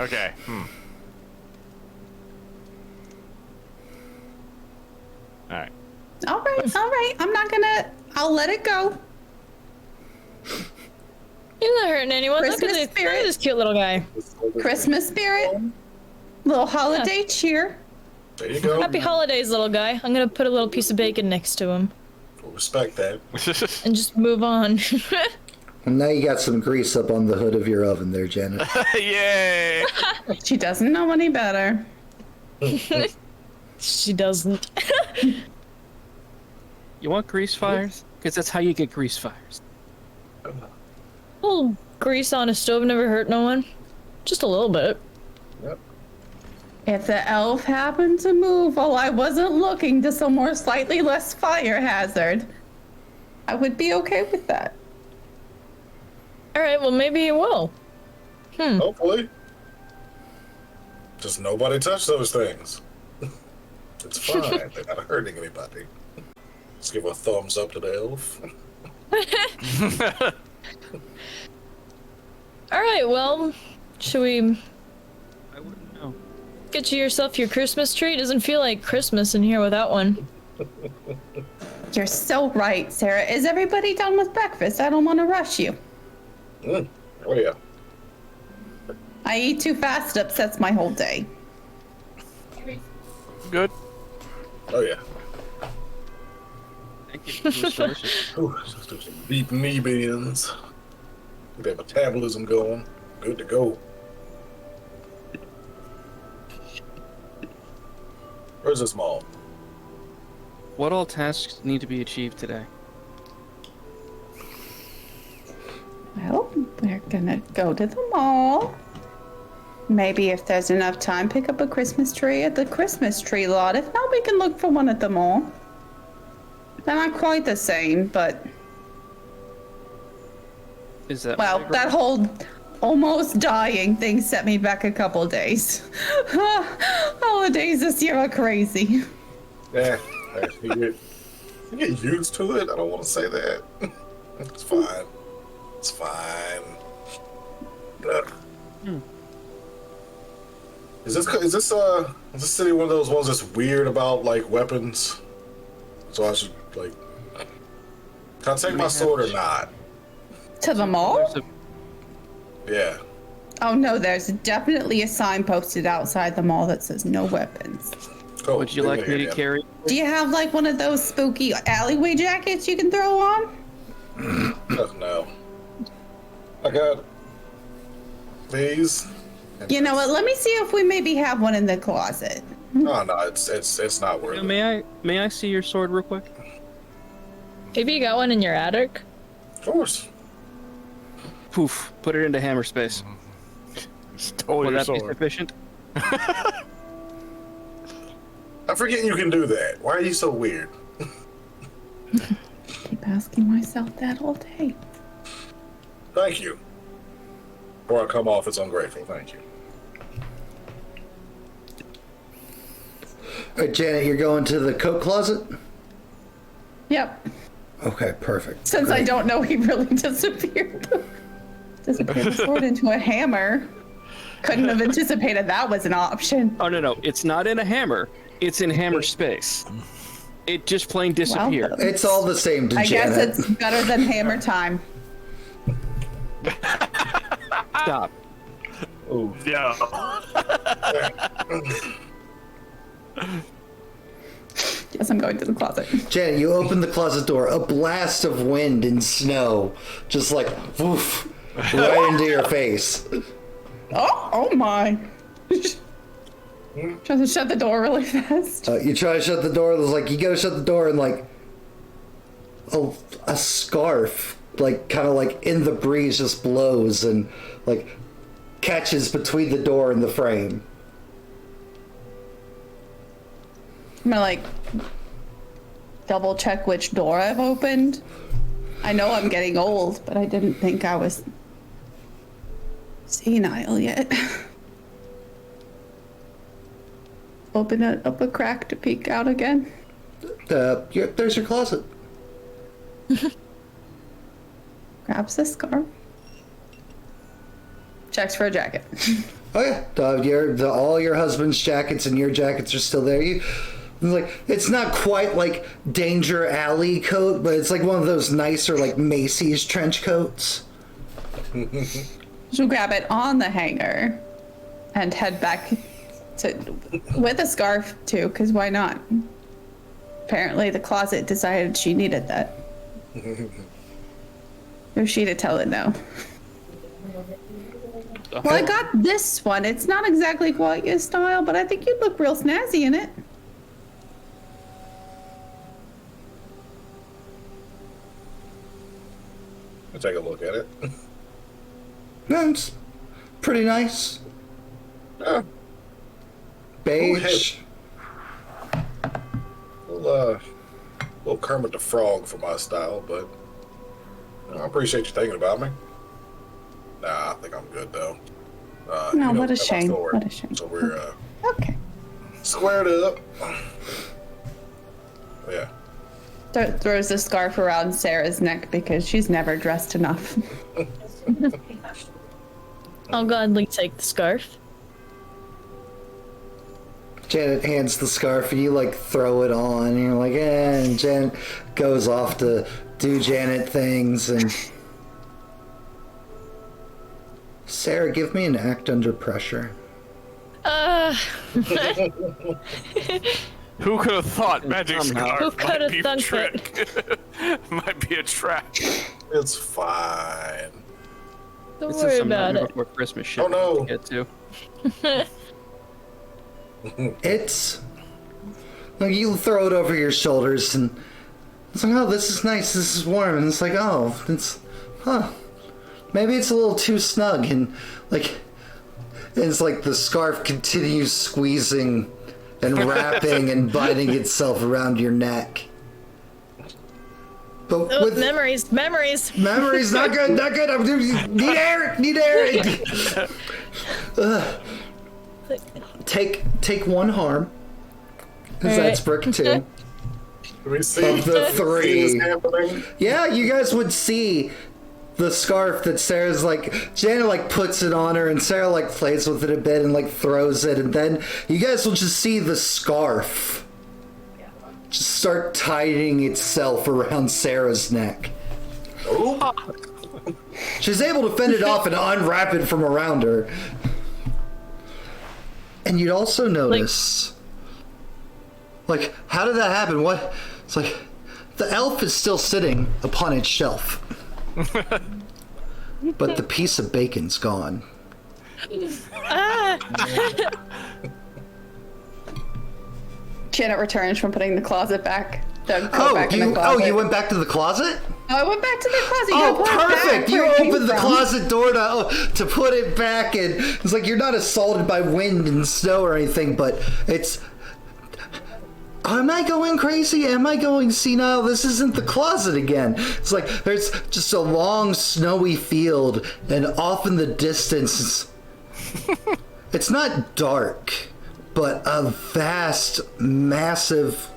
All right. All right. I'll let it go. He's not hurting anyone. Look Christmas at spirit. this cute little guy. Christmas spirit. Little holiday cheer. There you go. Happy holidays, little guy. I'm gonna put a little piece of bacon next to him Respect that. and just move on. And now you got some grease up on the hood of your oven there, Janet. Yay! She doesn't know any better. She doesn't. You want grease fires? Because that's how you get grease fires. little grease on a stove never hurt no one. Just a little bit. Yep. If the elf happened to move while I wasn't looking to somewhere slightly less fire hazard, I would be okay with that. All right, well maybe it will. Hopefully. Just nobody touch those things. It's fine. They're not hurting anybody. Let's give a thumbs up to the elf. All right, well, should we I wouldn't know. get you yourself your Christmas tree? It doesn't feel like Christmas in here without one. You're so right, Sarah. Is everybody done with breakfast? I don't want to rush you. Oh yeah. I eat too fast, it upsets my whole day. Good. Oh yeah. Thank you. It was delicious. Ooh, let's do some beef knee beans. Get that metabolism going. Good to go. Where's this mall? What all tasks need to be achieved today? Well, we're gonna go to the mall. Maybe if there's enough time, pick up a Christmas tree at the Christmas tree lot. If not, we can look for one at the mall. They're not quite the same, but, Is that well, that whole almost dying thing set me back a couple days. Holidays this year are crazy. Yeah, you get used to it. I don't want to say that. It's fine. It's fine. Ugh. Is this city one of those ones that's weird about like weapons? So I should like, can I take my sword or not? To the mall? There's a- Yeah. Oh no, there's definitely a sign posted outside the mall that says no weapons. Cool. Would you like me to carry? Do you have like one of those spooky alleyway jackets you can throw on? No. I got these. You know what? Let me see if we maybe have one in the closet. Oh no, it's not worth it. May I see your sword real quick? Maybe you got one in your attic? Of course. Poof. Put it into hammer space. Stole Will your that be sword. sufficient? I forget you can do that. Why are you so weird? Keep asking myself that all day. Thank you. Before I come off as ungrateful, thank you. All right, Janet, you're going to the coat closet? Yep. Okay, perfect. Since I Great. don't know, he really disappeared. Disappeared the sword into a hammer. Couldn't have anticipated that was an option. Oh no, it's not in a hammer. It's in hammer space. It just plain disappeared. It's all the same to I Janet. guess it's better than hammer time. Stop. Ooh. Yeah. Yes, I'm going to the closet. Janet, you open the closet door. A blast of wind and snow, just like woof, right into your face. Oh my. Trying to shut the door really fast. You try to shut the door. There's like you gotta shut the door, and like a scarf, like kind of like in the breeze, just blows and like catches between the door and the frame. I'm gonna like double check which door I've opened. I know I'm getting old, but I didn't think I was senile yet. Open it up a crack to peek out again. There's your closet. Grabs the scarf. Checks for a jacket. Oh yeah, all your husband's jackets and your jackets are still there. It's not quite like Danger Alley coat, but it's like one of those nicer like Macy's trench coats. She'll grab it on the hanger and head back to with a scarf too, because why not? Apparently the closet decided she needed that. Who's she to tell it no? Well, I got this one. It's not exactly quite your style, but I think you'd look real snazzy in it. I'll take a look at it. That's pretty nice. Yeah. Beige. Little Kermit the Frog for my style, but I appreciate you thinking about me. Nah, I think I'm good though. No, what a got my shame. sword, What a shame. So we're Okay. squared up. Yeah. Throws the scarf around Sarah's neck because she's never dressed enough. I'll gladly take the scarf. Janet hands the scarf and you like throw it on and you're like, and Janet goes off to do Janet things. And Sarah, give me an act under pressure. Who could have thought magic Who scarf could might have be a thunk trick? Might be a trap. It's fine. Don't This is worry some about Nightmare it. Before Christmas shit Oh, no. to get to. It's like you throw it over your shoulders and it's like, oh, this is nice, this is warm, and it's like, oh, maybe it's a little too snug, and like it's like the scarf continues squeezing and wrapping and binding itself around your neck. But Oh, with memories. memories, not good. Need air. Take one harm, because that's brick 2. Do we see, Of the see three. this happening? Yeah, you guys would see the scarf that Sarah's like, Janet like puts it on her and Sarah like plays with it a bit and like throws it, and then you guys will just see the scarf just start tightening itself around Sarah's neck. Oh, She's able to fend it off and unwrap it from around her. And you'd also notice Like, how did that happen? What? It's like, the elf is still sitting upon its shelf. But the piece of bacon's gone. Janet returns from putting the closet back. The coat Oh, back in the closet. you went back to the closet? I went back to the closet. You Oh, gotta put it back perfect! You where it came opened the from. closet door to put it back, and it's like you're not assaulted by wind and snow or anything, but it's. Am I going crazy? Am I going senile? This isn't the closet again. It's like there's just a long snowy field, and off in the distance, it's not dark, but a vast, massive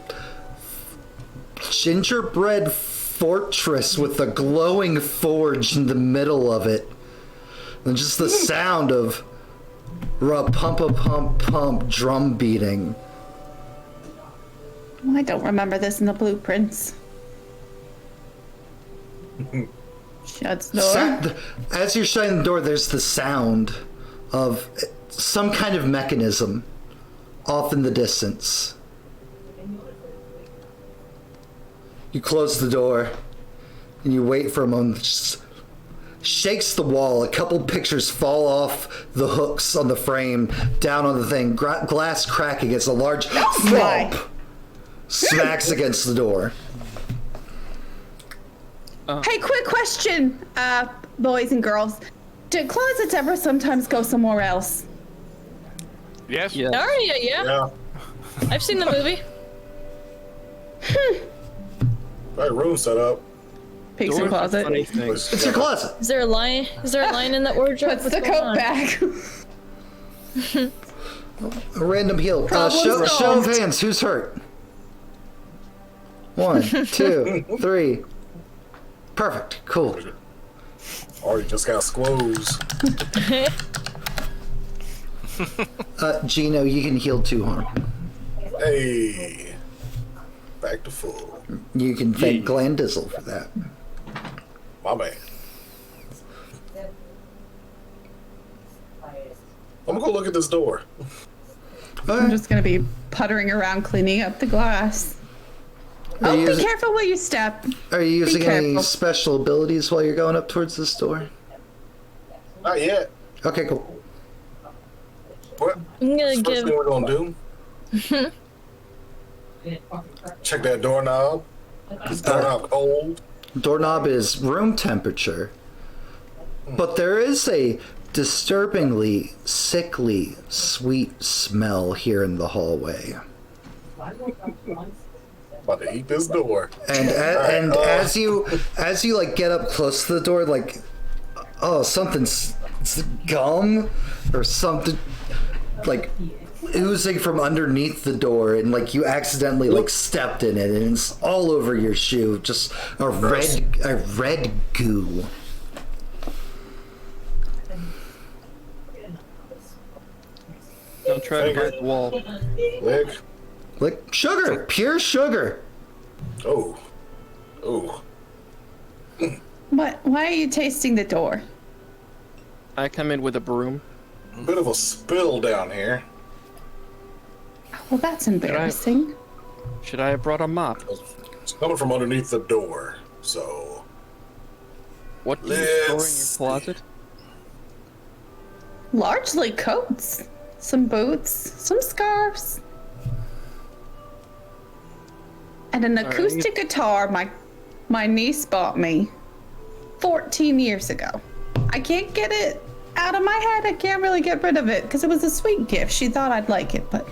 gingerbread fortress with a glowing forge in the middle of it. And just the sound of pump drum beating. I don't remember this in the blueprints. Shuts door. As you're shutting the door, there's the sound of some kind of mechanism off in the distance. You close the door and you wait for a moment. It just shakes the wall. A couple pictures fall off the hooks on the frame, down on the thing. Glass cracking as a large thump smacks against the door. Hey, quick question, boys and girls. Do closets ever sometimes go somewhere else? Yes? Yeah. Oh, yeah. Yeah. I've seen the movie. Right, room set up. Peeks in Doors are closet. funny things. It's your closet. Is there a line? Is there a line in that wardrobe? Puts What's the going coat on? back. A random heal. Problem Show of solved. hands. Who's hurt? 1, 2, 3. Perfect. Cool. Or you just got squoze. Gino, you can heal 2 harm. Hey. Back to full. You can thank Glandizzle for that. My man. I'm gonna go look at this door. I'm just gonna be puttering around cleaning up the glass. Are Oh, you be using- careful where you step. Are you using any careful. special abilities while you're going up towards this door? Not yet. Okay, cool. What? I'm gonna First give. thing we're gonna do? Check that doorknob. Is doorknob cold? Doorknob is room temperature, but there is a disturbingly sickly sweet smell here in the hallway. About to eat this door. And as you like get up close to the door, like, oh, something's it's gum or something like oozing from underneath the door, and like you accidentally like stepped in it, and it's all over your shoe, just a red goo. Don't try to break the wall. Lick. Like sugar, pure sugar. Oh. Oh. What? Why are you tasting the door? I come in with a broom. Bit of a spill down here. Well, that's embarrassing. Should I have brought a mop? It's coming from underneath the door, so. What do you store in your Let's closet? Largely coats, some boots, some scarves, and an acoustic guitar my niece bought me 14 years ago. I can't get it out of my head. I can't really get rid of it because it was a sweet gift. She thought I'd like it, but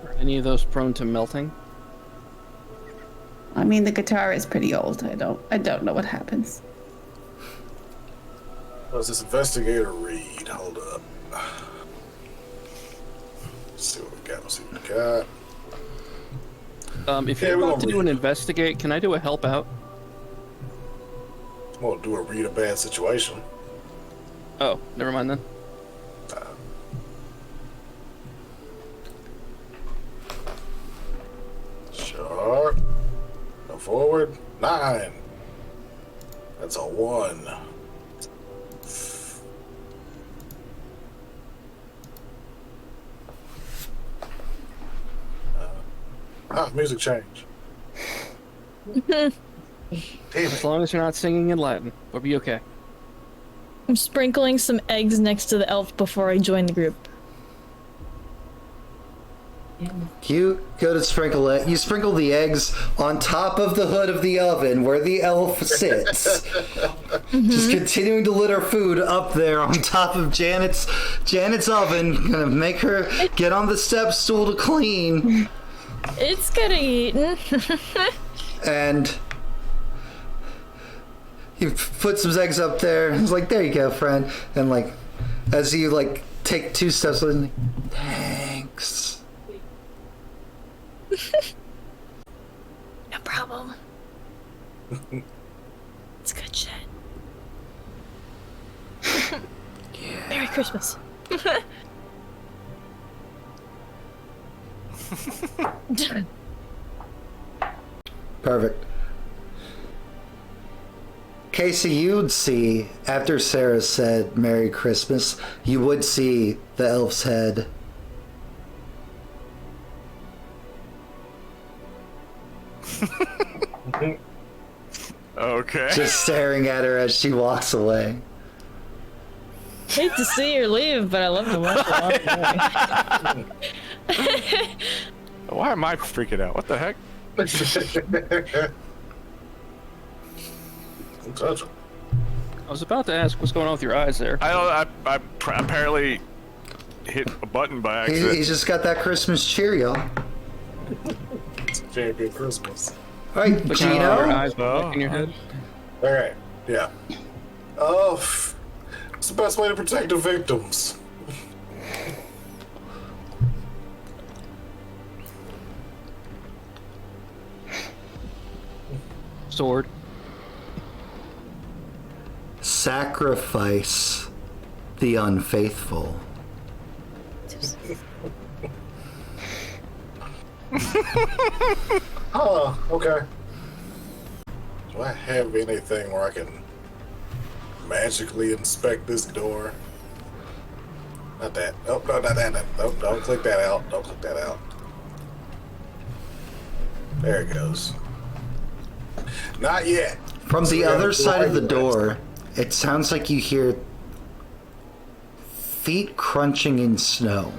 Are any of those prone to melting? I mean the guitar is pretty old. I don't know what happens. What does this investigator read? Hold up. Let's see what we got. Let's see what we got. If Yeah, you're we about won't to do read an it. investigate, can I do a help out? I'm gonna do a read a bad situation. Oh, never mind then. Sharp. Go forward. 9. That's a 1. Music change. Damn As it. long as you're not singing in Latin, we'll be okay. I'm sprinkling some eggs next to the elf before I join the group. You go to sprinkle it. You sprinkle the eggs on top of the hood of the oven where the elf sits. Just continuing to litter food up there on top of Janet's oven. Gonna make her get on the step stool to clean. It's getting eaten. And you put some eggs up there. It's like, there you go, friend. And like, as you like take 2 steps, like, thanks. No problem. It's good shit. Yeah. Merry Christmas. Perfect. Casey, you'd see, after Sarah said Merry Christmas, you would see the elf's head. Okay. Just staring at her as she walks away. Hate to see her leave, but I love to watch her walk away. Why am I freaking out? What the heck? Don't touch him. I was about to ask what's going on with your eyes there. I apparently hit a button by accident. He's just got that Christmas cheer, y'all. It's a champion Christmas. All right, Your Gino. eyes No. in your head. All right. Yeah. Oh, what's the best way to protect the victims? Sword. Sacrifice the unfaithful. Oh, okay. Do I have anything where I can magically inspect this door? Not that. Oh, no, not that. Nope, don't click that out. Don't click that out. There it goes. Not yet. From So the we gotta other go side of the right door, it sounds like you hear feet crunching in snow,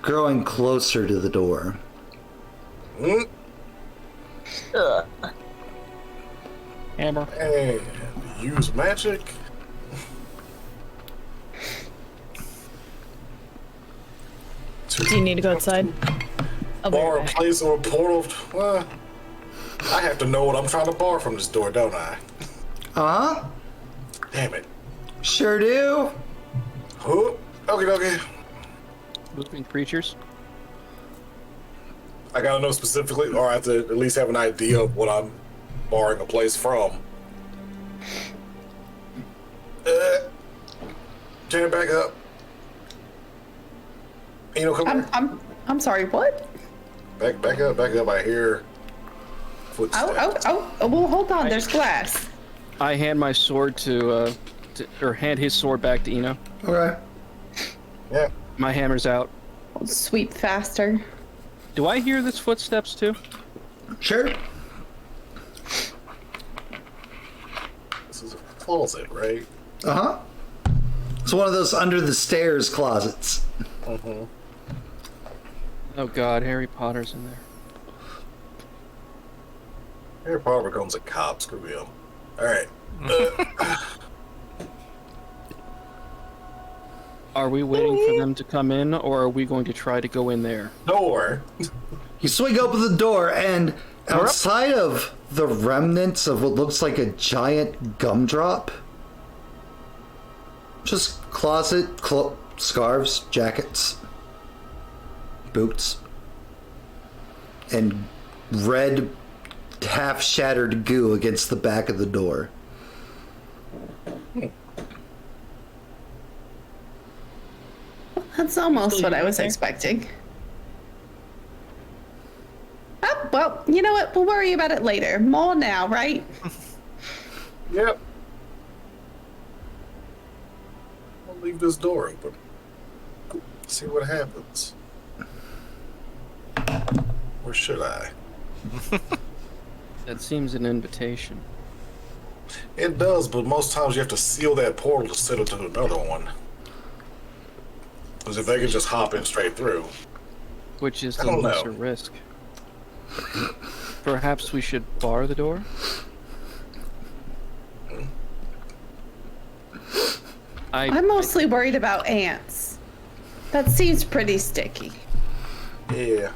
growing closer to the door. Hammer. And use magic. Do you need to go outside? I'll be Bar right a back. place or a portal. Well, I have to know what I'm trying to bar from this door, don't I? Uh-huh. Damn it. Sure do. Huh? Okay. Moving creatures. I gotta know specifically, or I have to at least have an idea of what I'm borrowing a place from. Janet, back up. You know, come here. I'm sorry, what? Back up. I hear footsteps. Well, hold on, there's glass. I hand my sword or hand his sword back to Eno. Okay. Yeah. My hammer's out. Sweep faster. Do I hear this footsteps too? Sure. This is a closet, right? Uh-huh. It's one of those under the stairs closets. Mm-hmm. Oh God, Harry Potter's in there. Harry Potter becomes a cop. Screw him. All right. Are we waiting for them to come in, or are we going to try to go in there? Door. You swing open the door, and outside of the remnants of what looks like a giant gumdrop, just closet, scarves, jackets, boots, and red, half-shattered goo against the back of the door. That's almost what I was expecting. Oh, well, you know what? We'll worry about it later. More now, right? Yep. I'll leave this door open. See what happens. Or should I? That seems an invitation. It does, but most times you have to seal that portal to send it to another one. Because if they could just hop in straight through. Which is I the don't know. lesser risk. Perhaps we should bar the door? I'm mostly worried about ants. That seems pretty sticky. Yeah.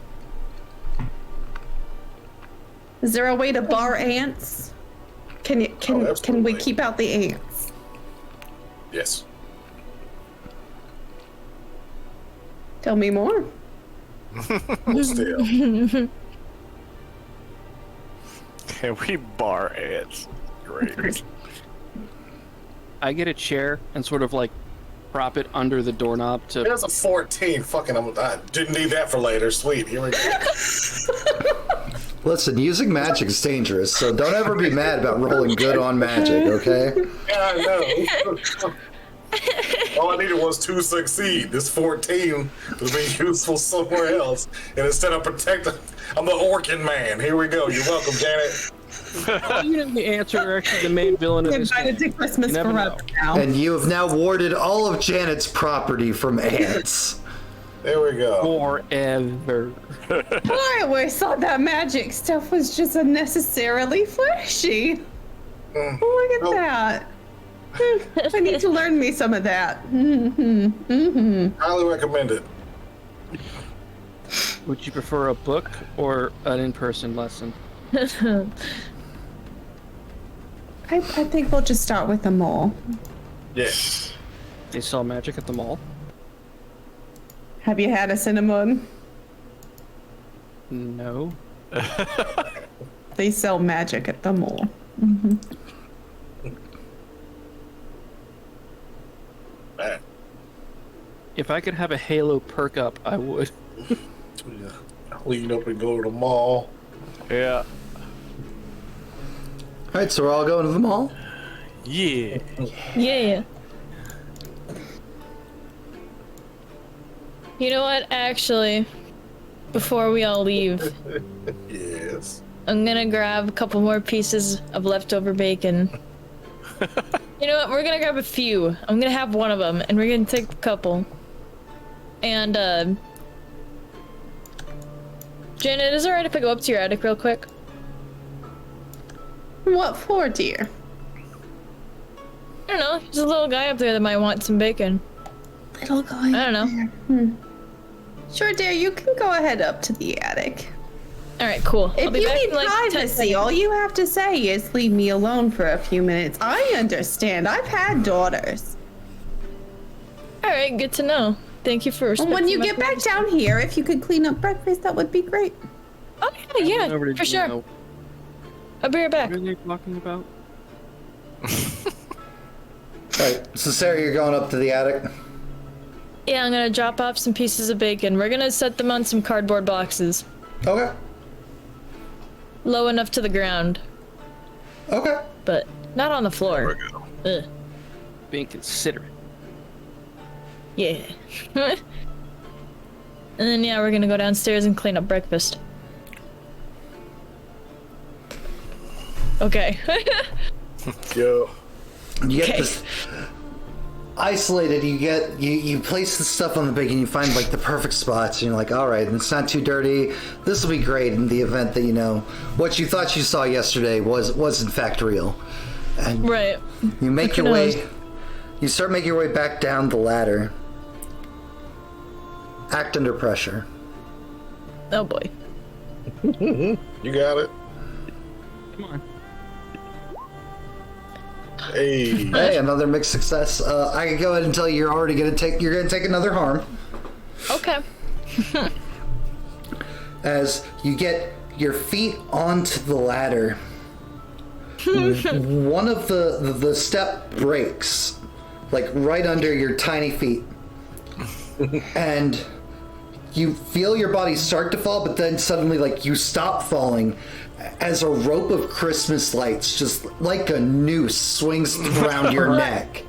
Is there a way to bar ants? Can we absolutely. keep out the ants? Yes. Tell me more. Still. Can we bar ants? Great. I get a chair and sort of like prop it under the doorknob to. There's a 14. Fucking, I didn't need that for later. Sweet. Here we go. Listen, using magic is dangerous, so don't ever be mad about rolling good on magic, okay? Yeah, I know. All I needed was to succeed. This 14 would be useful somewhere else. And instead of protecting, I'm the Orkin man. Here we go. You're welcome, Janet. You know the answer are actually the main villain of this Invited to game. Christmas You never forever know. now. And you have now warded all of Janet's property from ants. There we go. Forever. I always thought that magic stuff was just unnecessarily flashy. Look at that. I need to learn me some of that. Highly recommended. Would you prefer a book or an in-person lesson? I think we'll just start with the mole. Yes. They sell magic at the mall? Have you had a cinnamon? No. They sell magic at the mall. Man. If I could have a Halo perk up, I would. Lean up and go to the mall. Yeah. Alright, so we're all going to the mall? Yeah. Yeah. You know what? Actually, before we all leave, Yes. I'm gonna grab a couple more pieces of leftover bacon. You know what? We're gonna grab a few. I'm gonna have one of them, and we're gonna take a couple. And, Janet, is it alright if I go up to your attic real quick? What for, dear? I don't know. There's a little guy up there that might want some bacon. Little guy. I don't know. Sure, dear, you can go ahead up to the attic. Alright, cool. I'll If be you back need in like 10 privacy, seconds. all you have to say is leave me alone for a few minutes. I understand. I've had daughters. Alright, good to know. Thank you for And when respecting you my get back privacy. down here, if you could clean up breakfast, that would be great. Oh, yeah, Over to for sure. Gino. I'll be right back. What are they talking about? Alright, so Sarah, you're going up to the attic? Yeah, I'm gonna drop off some pieces of bacon. We're gonna set them on some cardboard boxes. Okay. Low enough to the ground, Okay. but not on the floor. Ugh. Being considerate. Yeah. And then, yeah, we're gonna go downstairs and clean up breakfast. Okay. Yo. You get Okay. this isolated, you place the stuff on the bacon, you find like the perfect spots, and you're like, alright, it's not too dirty. This will be great in the event that, you know, what you thought you saw yesterday was in fact real. And Right. you make Who your way, knows? you start making your way back down the ladder. Act under pressure. Oh boy. You got it. Come on. Hey. Hey, another mixed success. I can go ahead and tell you you're gonna take another harm. Okay. As you get your feet onto the ladder, one of the step breaks, like right under your tiny feet, and you feel your body start to fall, but then suddenly, like, you stop falling as a rope of Christmas lights, just like a noose, swings around your neck.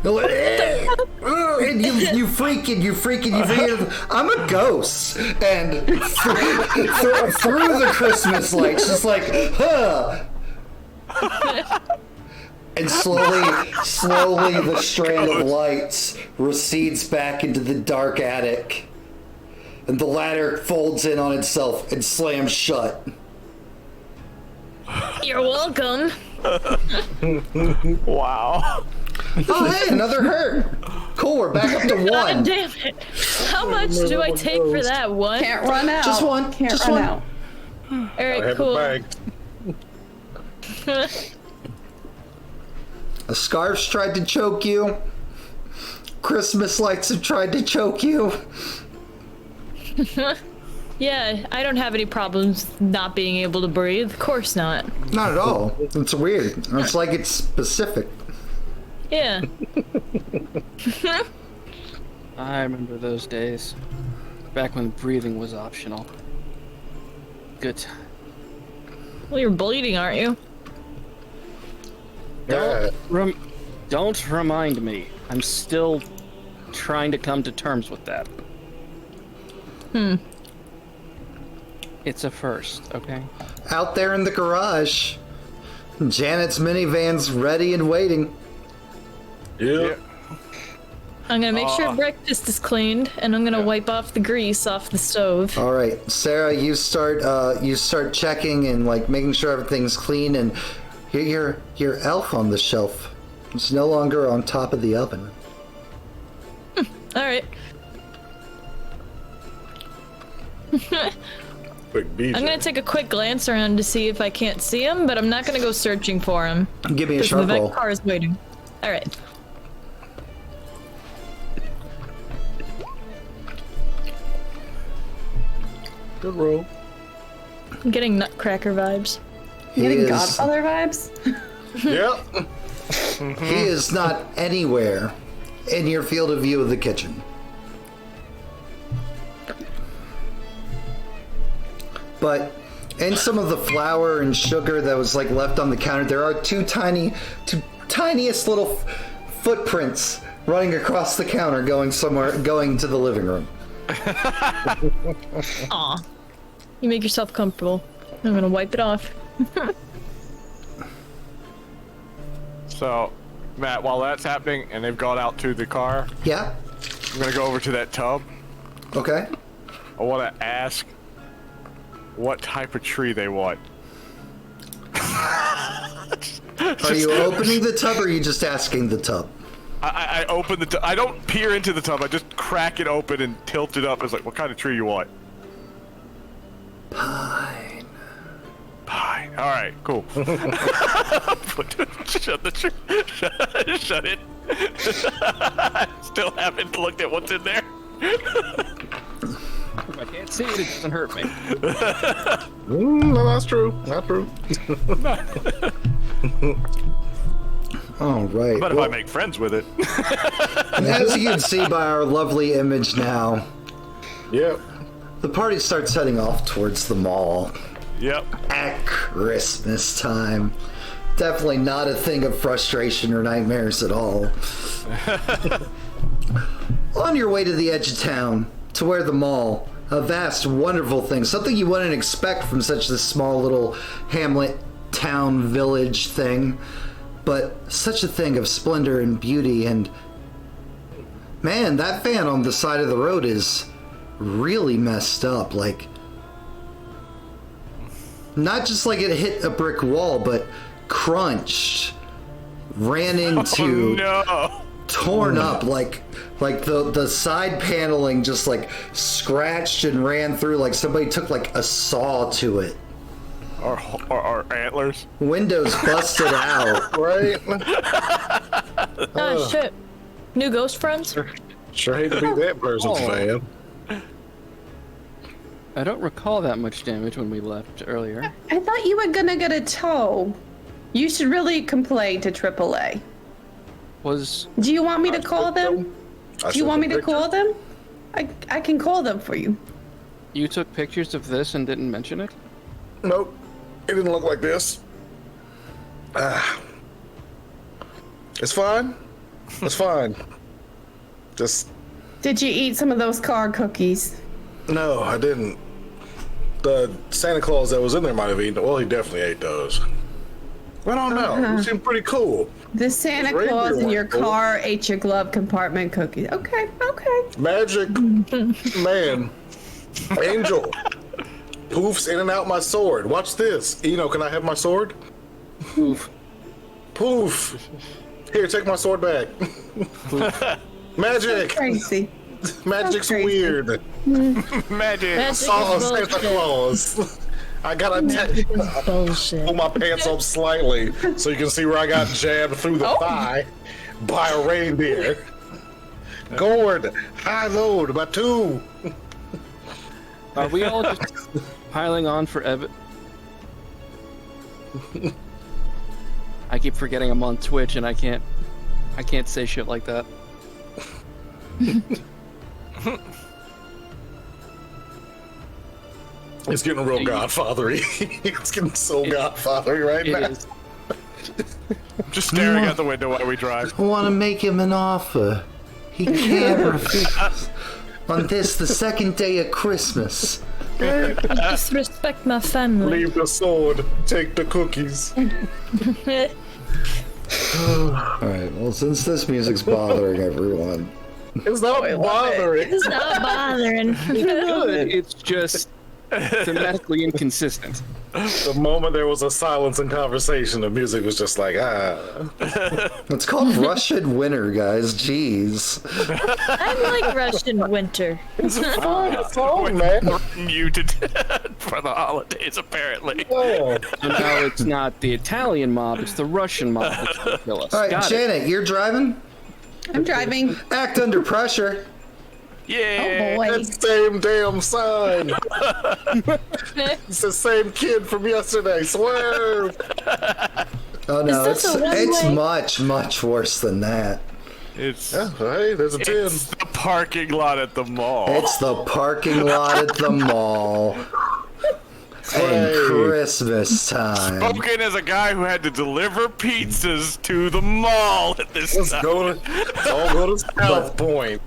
And you freaking, I'm a ghost. And through the Christmas lights, just like, huh. And slowly the strand of lights recedes back into the dark attic. And the ladder folds in on itself and slams shut. You're welcome. Wow. Oh, hey, another hurt. Cool, we're back up to God one. damn it. How much do I take for that? One? Can't run out. Just one. Can't Just run one. out. I Alright, have cool. a bag. A scarf's tried to choke you. Christmas lights have tried to choke you. Yeah, I don't have any problems not being able to breathe. Of course not. Not at all. It's weird. It's like it's specific. Yeah. I remember those days. Back when breathing was optional. Good time. Well, you're bleeding, aren't you? Yeah. Don't remind me. I'm still trying to come to terms with that. It's a first, okay? Out there in the garage, Janet's minivan's ready and waiting. Yeah. I'm gonna make sure breakfast is cleaned, and I'm gonna wipe off the grease off the stove. All right, Sarah, you start checking and like making sure everything's clean, and your elf on the shelf. It's no longer on top of the oven. All right. Quick BJ. I'm gonna take a quick glance around to see if I can't see him, but I'm not gonna go searching for him. Give me a Because the sharp vet roll. car is waiting. All right. Good roll. I'm getting Nutcracker vibes. He Getting is, Godfather vibes? Yep. he is not anywhere in your field of view of the kitchen. But in some of the flour and sugar that was like left on the counter, there are two tiniest little footprints running across the counter, going to the living room. Aw. You make yourself comfortable. I'm gonna wipe it off. So, Matt, while that's happening and they've gone out to the car, Yeah. I'm gonna go over to that tub. Okay. I want to ask what type of tree they want. Are you opening the tub, or are you just asking the tub? I open the tub. I don't peer into the tub. I just crack it open and tilt it up. It's like, what kind of tree you want? Pine. Pine. All right, cool. Shut the tree. Shut it. Still haven't looked at what's in there. If I can't see it, it doesn't hurt me. No, that's true. Not true. All right. But if Well, I make friends with it. as you can see by our lovely image now, Yep. the party starts heading off towards the mall Yep. at Christmas time. Definitely not a thing of frustration or nightmares at all. On your way to the edge of town, to where the mall, a vast, wonderful thing, something you wouldn't expect from such a small little hamlet, town, village thing, but such a thing of splendor and beauty. And man, that van on the side of the road is really messed up. Like, not just like it hit a brick wall, but crunched, ran into, No. torn up, like the side paneling just like scratched and ran through, like somebody took like a saw to it. Our antlers. Windows busted out. Right. Oh shit. New ghost friends? Sure hate to be that person's fan. I don't recall that much damage when we left earlier. I thought you were gonna get a tow. You should really complain to AAA. Was Do you want me to call them? Do you want me to call them? I can call them for you. you took pictures of this and didn't mention it? Nope. It didn't look like this. It's fine. It's fine. Just Did you eat some of those car cookies? no, I didn't. The Santa Claus that was in there might have eaten. Well, he definitely ate those. I don't know. It seemed pretty cool. The Santa Those Claus reindeer in your weren't cool. car ate your glove compartment cookies. Okay. Magic man, angel, poofs in and out my sword. Watch this. Can I have my sword? Oof. Poof. Here, take my sword back. Magic. Crazy. Magic's crazy. weird. Magic. Magic Oh, is Santa bullshit. Claus. I gotta Magic is bullshit. pull my pants up slightly so you can see where I got jabbed through the thigh by a reindeer. Gourd, high load, about 2. Are we all just piling on for Evan? I keep forgetting I'm on Twitch and I can't say shit like that. It's getting real godfathery. It's getting so godfathery right It now. is. Just staring out the window while we drive. I want to make him an offer. He can't refuse. On this, the second day of Christmas. You disrespect my family. Leave the sword, take the cookies. Alright, well, since this music's bothering everyone. It's not bothering. It's not bothering. Good. It's just thematically inconsistent. The moment there was a silence in conversation, the music was just like, It's called Russian Winter, guys. Jeez. I like Russian winter. Oh, man. Muted for the holidays, apparently. Oh. So now it's not the Italian mob, it's the Russian mob that's gonna kill us. Alright, Got it. Janet, you're driving? I'm driving. Act under pressure. Yeah. Oh boy. That same damn sign. It's the same kid from yesterday. Swerve. Oh no, Is this a it's one-way? much, much worse than that. It's Yeah, hey, there's a 10. it's the parking lot at the mall. It's the parking lot at the mall. And Hey. Christmas time. Spoken as a guy who had to deliver pizzas to the mall at this Let's time. let's all go to South Point.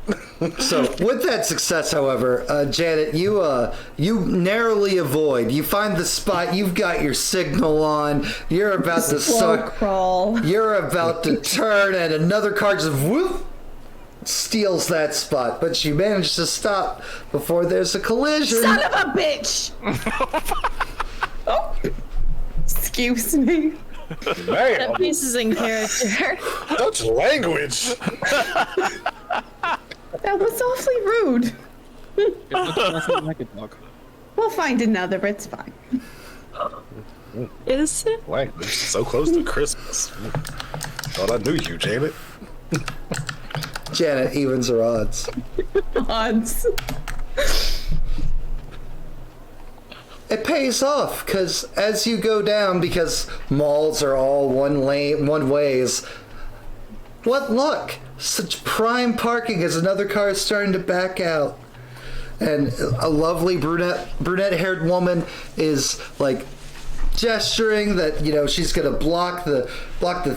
So with that success, however, Janet, you narrowly avoid. You find the spot. You've got your signal on. You're about to Slow suck. crawl. You're about to turn, and another car just whoop steals that spot. But she managed to stop before there's a collision. Son of a bitch! Oh. Excuse me. Man, That piece is in character. such language. That was awfully rude. It looks nothing like a dog. We'll find another, it's fine. Is it? Language so close to Christmas. Thought I knew you, Janet. Janet evens her odds. Odds. It pays off because as you go down, because malls are all one ways. What luck! Such prime parking as another car is starting to back out, and a lovely brunette-haired woman is like gesturing that she's gonna block the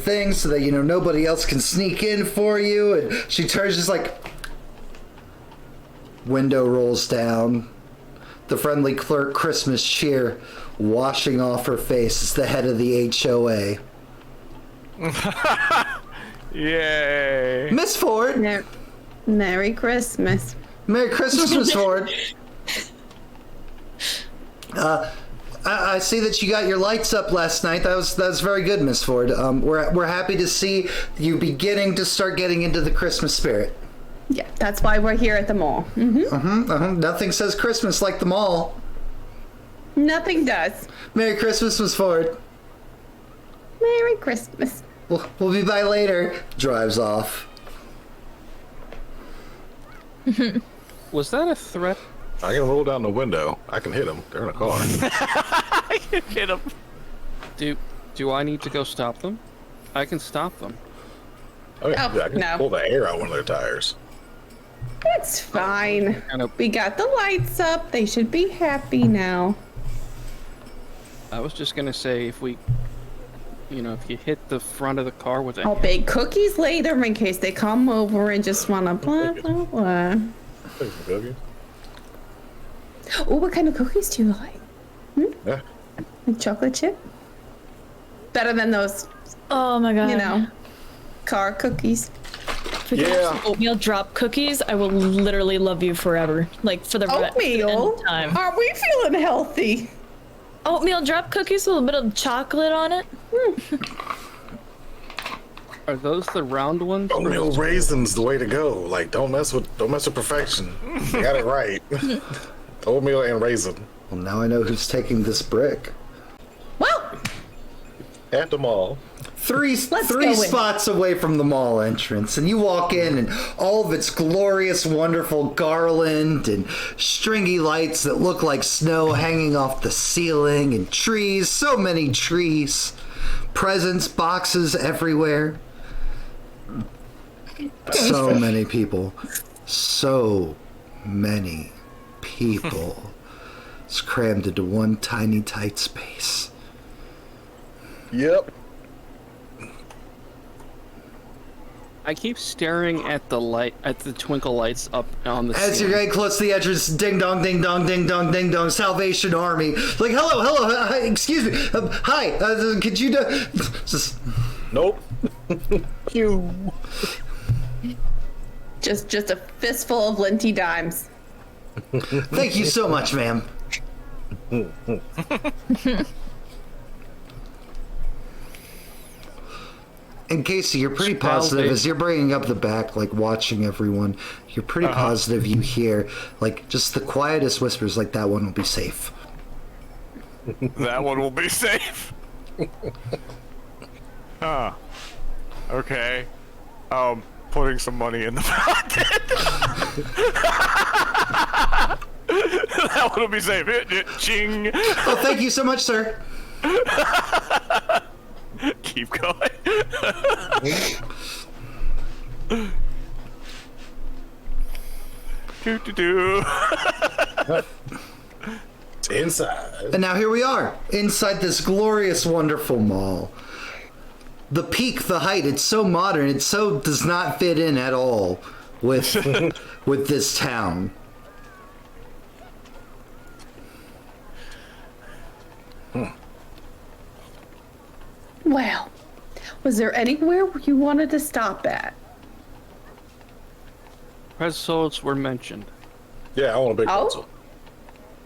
thing so that nobody else can sneak in for you, and she turns just like window rolls down. The friendly clerk Christmas cheer washing off her face as the head of the HOA. Yay. Miss Ford! Merry Christmas. Merry Christmas, Miss Ford. I see that you got your lights up last night. That was very good, Miss Ford. We're happy to see you beginning to start getting into the Christmas spirit. Yeah, that's why we're here at the mall. Nothing says Christmas like the mall. Nothing does. Merry Christmas, Miss Ford. Merry Christmas. We'll be by later. Drives off. Was that a threat? I can roll down the window. I can hit them. They're in a car. Hit him. Do I need to go stop them? I can stop them. Oh, yeah, Oh, I can no. pull the air out one of their tires. It's fine. Kind of. We got the lights up. They should be happy now. I was just gonna say if we if you hit the front of the car with a I'll bake cookies later in case they come over and just wanna blah blah blah. Thanks, cookie. Oh, what kind of cookies do you like? Yeah. Like chocolate chip? Better than those, Oh my god. car cookies. If we could have some oatmeal drop cookies, I will literally love you forever. Like for the for the end Oatmeal? of time. Are we feeling healthy? Oatmeal drop cookies with a little bit of chocolate on it. Are those the round ones? Oatmeal raisins the way to go. Like, don't mess with perfection. You got it right. Oatmeal and raisin. Well, now I know who's taking this brick. Well, At the mall. Three go in. spots away from the mall entrance, and you walk in, and all of its glorious, wonderful garland and stringy lights that look like snow hanging off the ceiling, and trees, so many trees, presents, boxes everywhere. So many people. So many people. It's crammed into one tiny, tight space. Yep. I keep staring at the twinkle lights up on the As you're ceiling. getting close to the entrance, ding dong, ding dong, ding dong, ding dong, Salvation Army. Like, hello, hi, excuse me, hi, could you do? Just, Nope. You. just a fistful of linty dimes. thank you so much, ma'am. And Casey, you're pretty positive as you're bringing up the back, like watching everyone. You're pretty positive you hear like just the quietest whispers, like that one will be safe. That one will be safe. Huh. Okay. Putting some money in the pocket. That one will be safe. Ching. Oh, thank you so much, sir. Keep going. Do. It's inside. And now here we are inside this glorious, wonderful mall. The peak, the height, it's so modern. It so does not fit in at all with with this town. Well, was there anywhere you wanted to stop at? Pretzels were mentioned. Yeah, I want a big Oh? pretzel.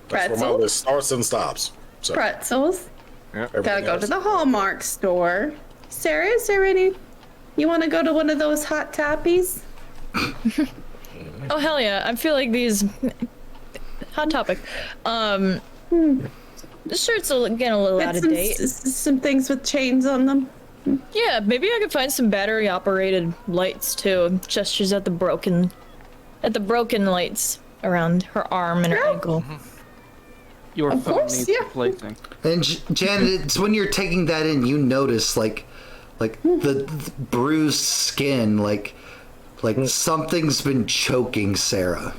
That's where my Pretzels? list starts and stops. So, Pretzels. Gotta everything go else. to the Hallmark store. Sarah, is there any? You want to go to one of those Hot Toppies? Oh hell yeah! I feel like these hot topic. The shirts are getting a little out of date. Some things with chains on them. Yeah, maybe I could find some battery operated lights too. Gestures at the broken lights around her arm and her ankle. Your Of phone course, needs yeah. And replacing. Janet, it's when you're taking that in, you notice like the bruised skin, like something's been choking Sarah.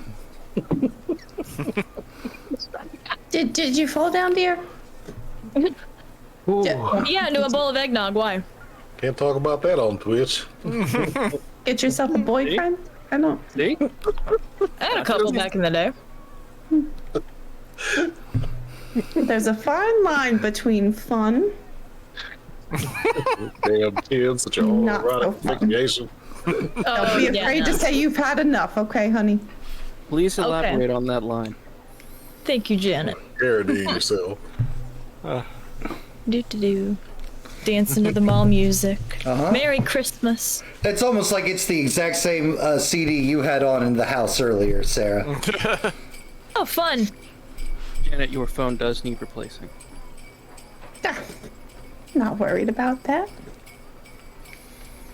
Did you fall down, dear? Yeah, into a bowl of eggnog. Why? Can't talk about that on Twitch. Get yourself a boyfriend? I don't. See? I had a couple back in the day. There's a fine line between fun. Damn kids, such a Not so erotic fun. recreation. Don't be afraid to say you've had enough, okay, honey? Please elaborate on that line. Thank you, Janet. Parody yourself. Do. Dancing to the mall music. Uh-huh. Merry Christmas. It's almost like it's the exact same CD you had on in the house earlier, Sarah. Oh, fun. Janet, your phone does need replacing. Not worried about that.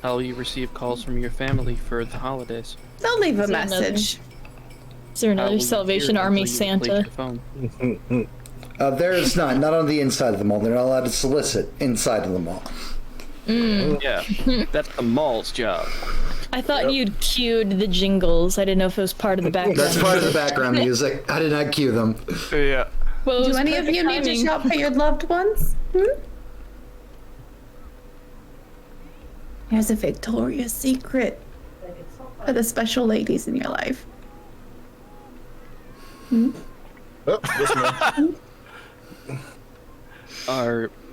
How will you receive calls from your family for the holidays? They'll leave a there another? message. Is there How will another you Salvation hear Army until you replace Santa? your phone? There is not on the inside of the mall. They're not allowed to solicit inside of the mall. Yeah, that's the mall's job. I thought you'd cued the jingles. I didn't know if it was part of the background. That's part of the background music. I did not cue them. Yeah. Well, it Do was any of perfect you need to timing. shop for your loved ones? Here's a Victoria's Secret for the special ladies in your life. Oh, this man.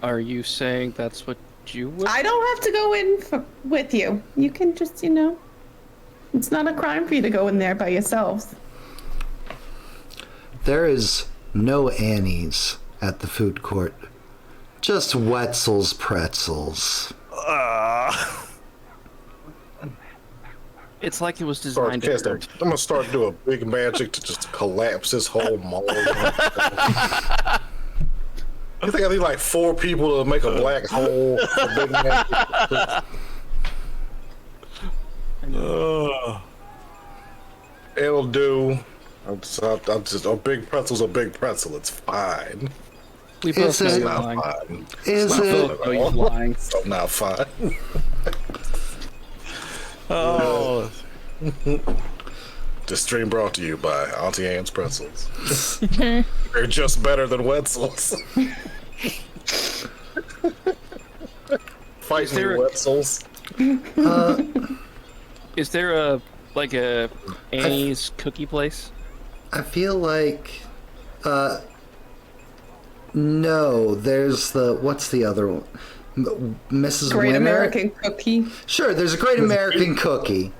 Are you saying that's what you would? I don't have to go in with you. You can just, it's not a crime for you to go in there by yourselves. There is no Annie's at the food court. Just Wetzel's pretzels. It's like it was Start designed to casting. hurt. I'm gonna start doing big magic to just collapse this whole mall. You think I need like 4 people to make a black hole for big magic? It'll do. I'm just a big pretzel's a big pretzel. It's fine. We both know it- you're Not lying. fine. Is Not it? fun Oh, at you're all. lying. So not fine. Oh. This stream brought to you by Auntie Anne's Pretzels. They're just better than Wetzel's. Fight me, there a- Wetzel's. Is there a Annie's cookie place? I feel like, no, there's what's the other one? Mrs. Great Winter? American Cookie. Sure, there's a Great American Cookie.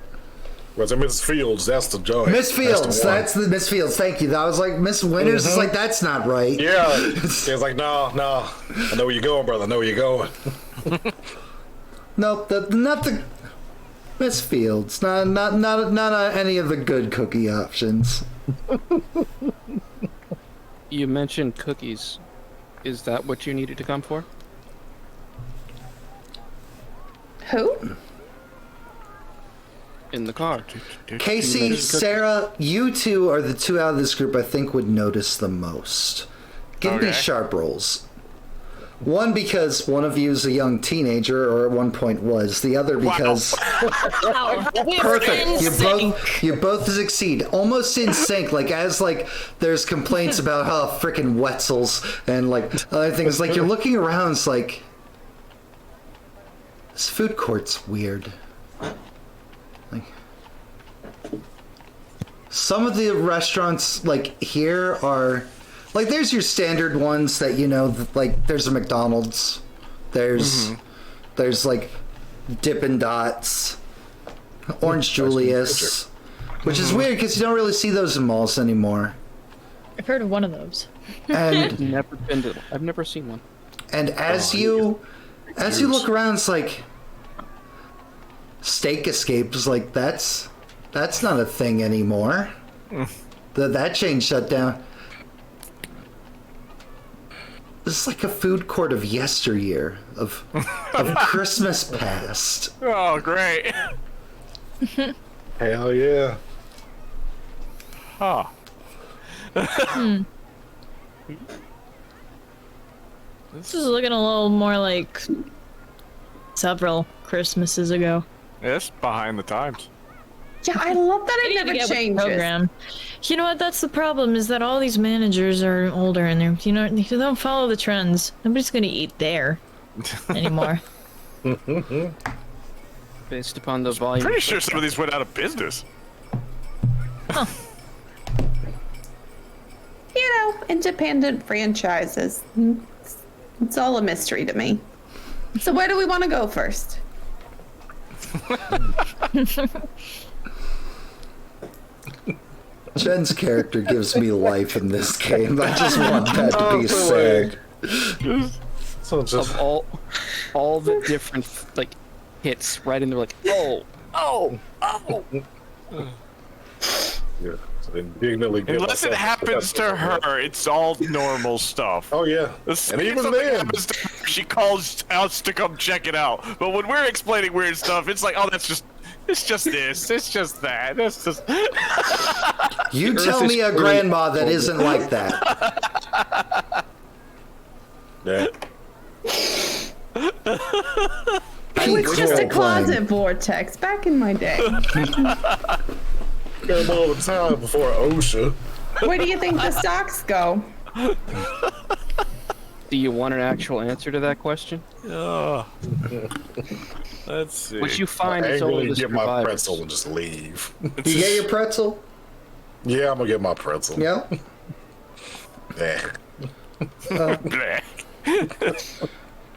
Was it Miss Fields? That's the joint. Miss Fields, the one. that's the Miss Fields, thank you. I was like, Miss Winters is like, that's not right. Yeah. It's like, no. I know where you're going, brother. I know where you're going. Nope, not the Miss Fields. Not any of the good cookie options. You mentioned cookies. Is that what you needed to come for? Who? In the car. Casey, Sarah, you two are the two out of this group I think would notice the most. Give me Okay. sharp rolls. One because one of you is a young teenager, or at one point was. The other because Wow. We're perfect. in sync. You both succeed, almost in sync. Like as there's complaints about frickin' Wetzels and other things. Like you're looking around, it's like this food court's weird. Like some of the restaurants here are. There's your standard ones that there's a McDonald's, there's Dippin' Dots, Orange Julius, which is weird because you don't really see those in malls anymore. I've heard of one of those. And I've never seen one. and as you look around, it's like Steak Escape is that's not a thing anymore. That chain shut down. This is like a food court of yesteryear, of Christmas past. Oh, great. Hell yeah. Huh. This is looking a little more like several Christmases ago. It's behind the times. Yeah, I love that They it need to never get with the changes. program. You know what? That's the problem. Is that all these managers are older and they don't follow the trends. Nobody's gonna eat there anymore. Based upon the volume. Pretty sure some of these went out of business. Independent franchises. It's all a mystery to me. So where do we want to go first? Jen's character gives me life in this game. I just want that to be said. So just Of all the different hits right in there, oh. yeah, so indignantly give Unless it myself- happens to her, it's all normal stuff. Oh yeah, And even something then, happens to her, she calls us to come check it out. But when we're explaining weird stuff, it's like, oh, it's just this, it's just that, it's just. You tell me a grandma that isn't like that. yeah. It was just a role-playing. closet vortex back in my day. Got them all the time before OSHA. Where do you think the socks go? Do you want an actual answer to that question? Let's see. What you find is only Angrily the get my survivors. pretzel and just leave. You get your pretzel? Yeah, I'm gonna get my pretzel. Yeah. Yeah.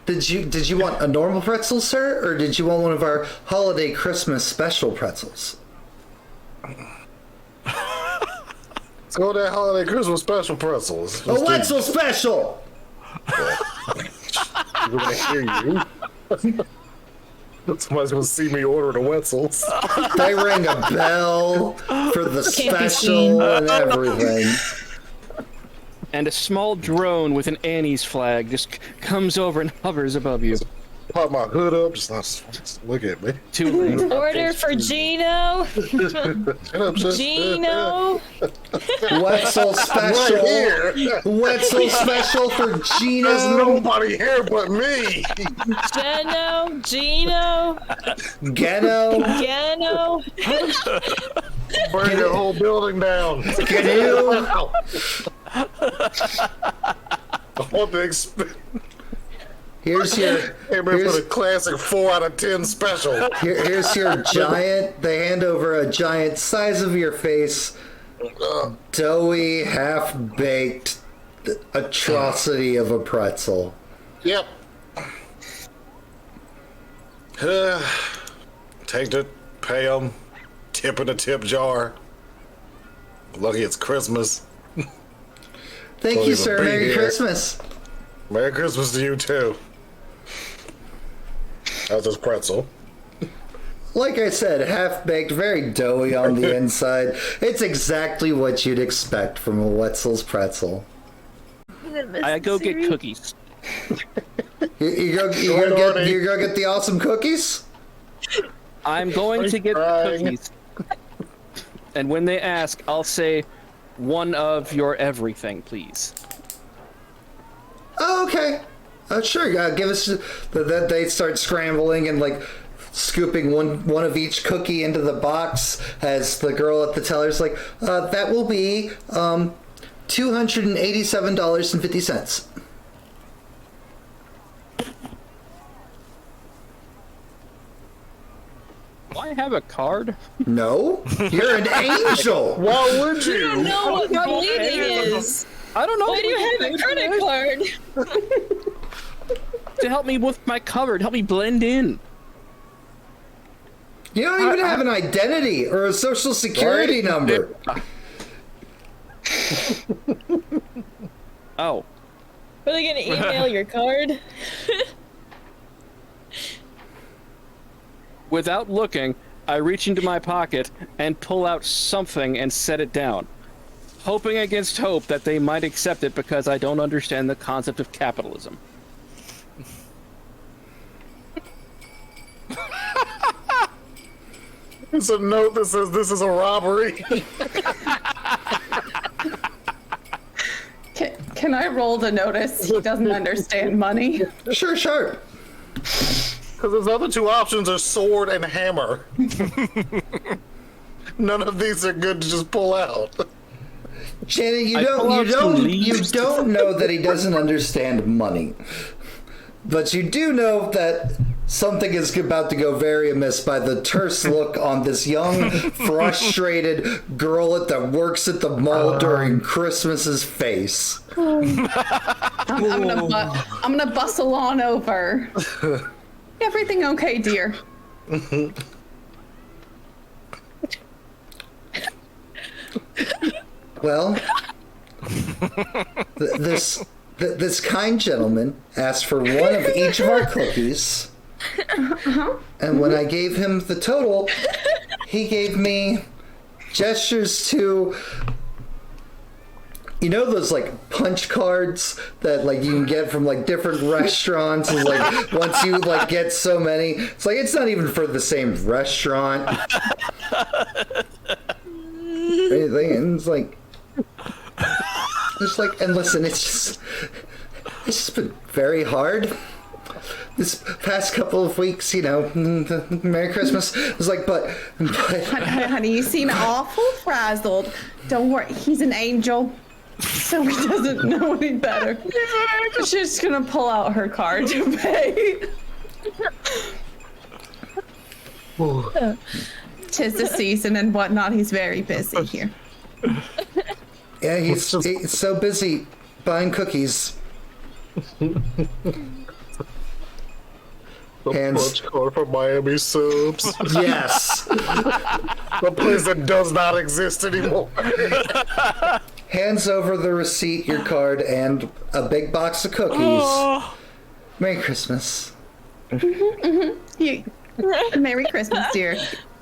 Did you want a normal pretzel, sir, or did you want one of our holiday Christmas special pretzels? Let's go to that holiday Christmas special pretzels. A Wetzel special! We're gonna hear you. Somebody's gonna see me order the Wetzels. They ring a bell for the Can't be special seen. and everything. And a small drone with an Annie's flag just comes over and hovers above you. Pop my hood up, just look at me. Too late. Order for Gino. Gino. Wetzel special. Right here. Wetzel special for There's Gino. nobody here but me. Geno. Gino. Geno. Geno. Burn the whole building down. Geno. I want to Here's your. everybody Here's, put a classic 4 out of 10 special. here's your giant. They hand over a giant, size of your face, doughy, half-baked atrocity of a pretzel. Yep. Take it, pay them, tip in the tip jar. Lucky it's Christmas. Thank Don't you, even sir. be Merry here. Christmas. Merry Christmas to you too. How's this pretzel? Like I said, half-baked, very doughy on the inside. It's exactly what you'd expect from a Wetzel's pretzel. I go get cookies. You go get the awesome cookies? I'm going to get the crying. cookies. And when they ask, I'll say, one of your everything, please. Oh, okay. Sure. Give us. That they start scrambling and like scooping one of each cookie into the box. As the girl at the teller's like, that will be $287.50. Do I have a card? No, you're an angel. Why would You don't you? know what bleeding is. I don't know. Why do you have a credit card? To help me with my cover, help me blend in. You don't even have an identity or a social security number. Oh. Are they gonna email your card? Without looking, I reach into my pocket and pull out something and set it down, hoping against hope that they might accept it because I don't understand the concept of capitalism. It's a note that says this is a robbery. Can I roll the notice? He doesn't understand money. Sure, sure. Because his other two options are sword and hammer. None of these are good to just pull out. Janet, you pull out some leaves. don't know that he doesn't understand money. But you do know that something is about to go very amiss by the terse look on this young, frustrated girl that works at the mall during Christmas's face. I'm gonna bustle on over. Everything okay, dear? Well, this kind gentleman asked for one of each of our cookies, and when I gave him the total, he gave me gestures to, you know, those like punch cards that like you can get from like different restaurants. And, like once you like get so many, it's like it's not even for the same restaurant. Anything, and it's like. It's like, and listen, it's just been very hard this past couple of weeks, you know. Merry Christmas. It was like, but Honey, you seem awful frazzled. Don't worry, he's an angel. So he doesn't know any better. She's just gonna pull out her card to pay. Tis the season and whatnot. He's very busy here. Yeah, he's so busy buying cookies. The Hands- punch card for Miami subs. Yes. The place that does not exist anymore. Hands over the receipt, your card, and a big box of cookies. Merry Christmas. Merry Christmas, dear.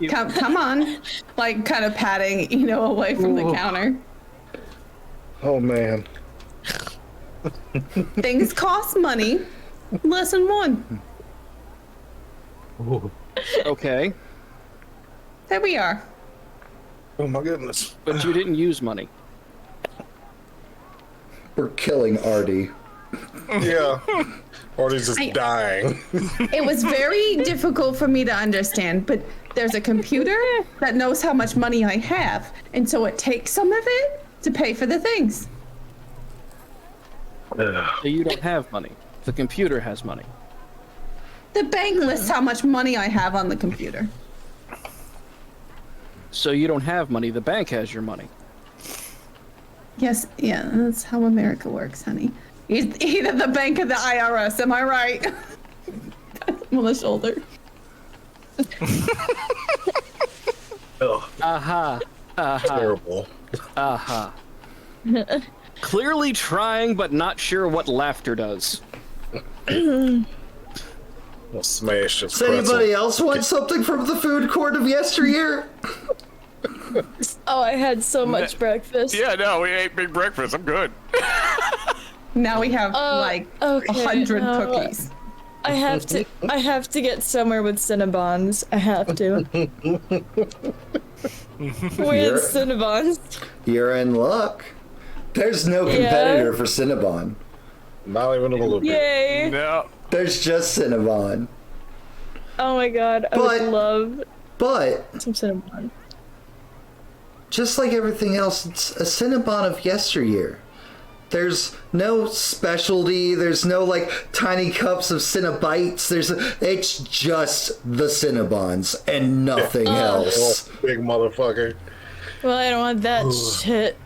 Come on. Like, kind of patting, away from the counter. Oh, man. Things cost money. Lesson 1. Okay, There we are. Oh, my goodness. but you didn't use money. We're killing Artie. Yeah. Artie's just I- dying. It was very difficult for me to understand, but there's a computer that knows how much money I have, and so it takes some of it to pay for the things. So you don't have money. The computer has money. The bank lists how much money I have on the computer. So you don't have money. The bank has your money. Yes, yeah, that's how America works, honey. Either the bank or the IRS, am I right? On the shoulder. Ugh, Aha. terrible. Aha. Clearly trying, but not sure what laughter does. I'll smash this Does anybody pretzel. else want something from the food court of yesteryear? Oh, I had so much breakfast. Yeah, no, we ate big breakfast. I'm good. Now we have okay, 100 no. cookies. I have to get somewhere with Cinnabons. I have to. With Cinnabons. You're in luck. There's no competitor for Cinnabon. Not even a little bit. Yay! No. There's just Cinnabon. Oh my god, I But- would love But some Cinnabon. just like everything else, it's a Cinnabon of yesteryear. There's no specialty. There's no like tiny cups of Cinnabites. It's just the Cinnabons and nothing else. Oh, big motherfucker. Well, I don't want that shit.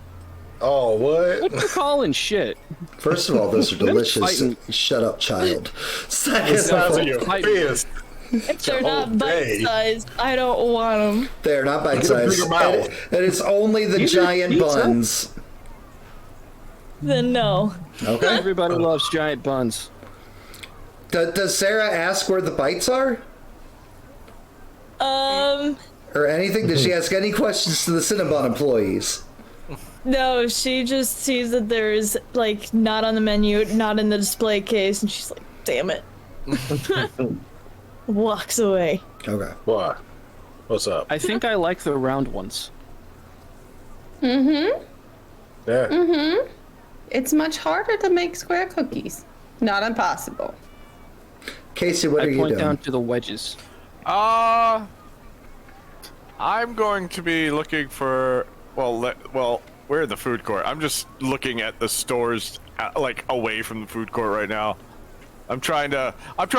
Oh, what? What you calling shit? First of all, those are delicious. Fighting. Shut up, child. The Second size of of all, your Fight. fist. If they're whole not day. bite-sized, I don't want them. they're not bite Get a sized. bigger mouth. And it's only the These are giant pizza. buns. Then no. Okay. Everybody loves giant buns. Does Sarah ask where the bites are? Or anything? Does she ask any questions to the Cinnabon employees? No, she just sees that there's, like, not on the menu, not in the display case, and she's like, damn it. Walks away. Okay. What? What's up? I think I like the round ones. Yeah. It's much harder to make square cookies. Not impossible. Casey, what I are you point doing? down to the wedges. I'm going to be looking for we're in the food court. I'm just looking at the stores like away from the food court right now. I'm trying to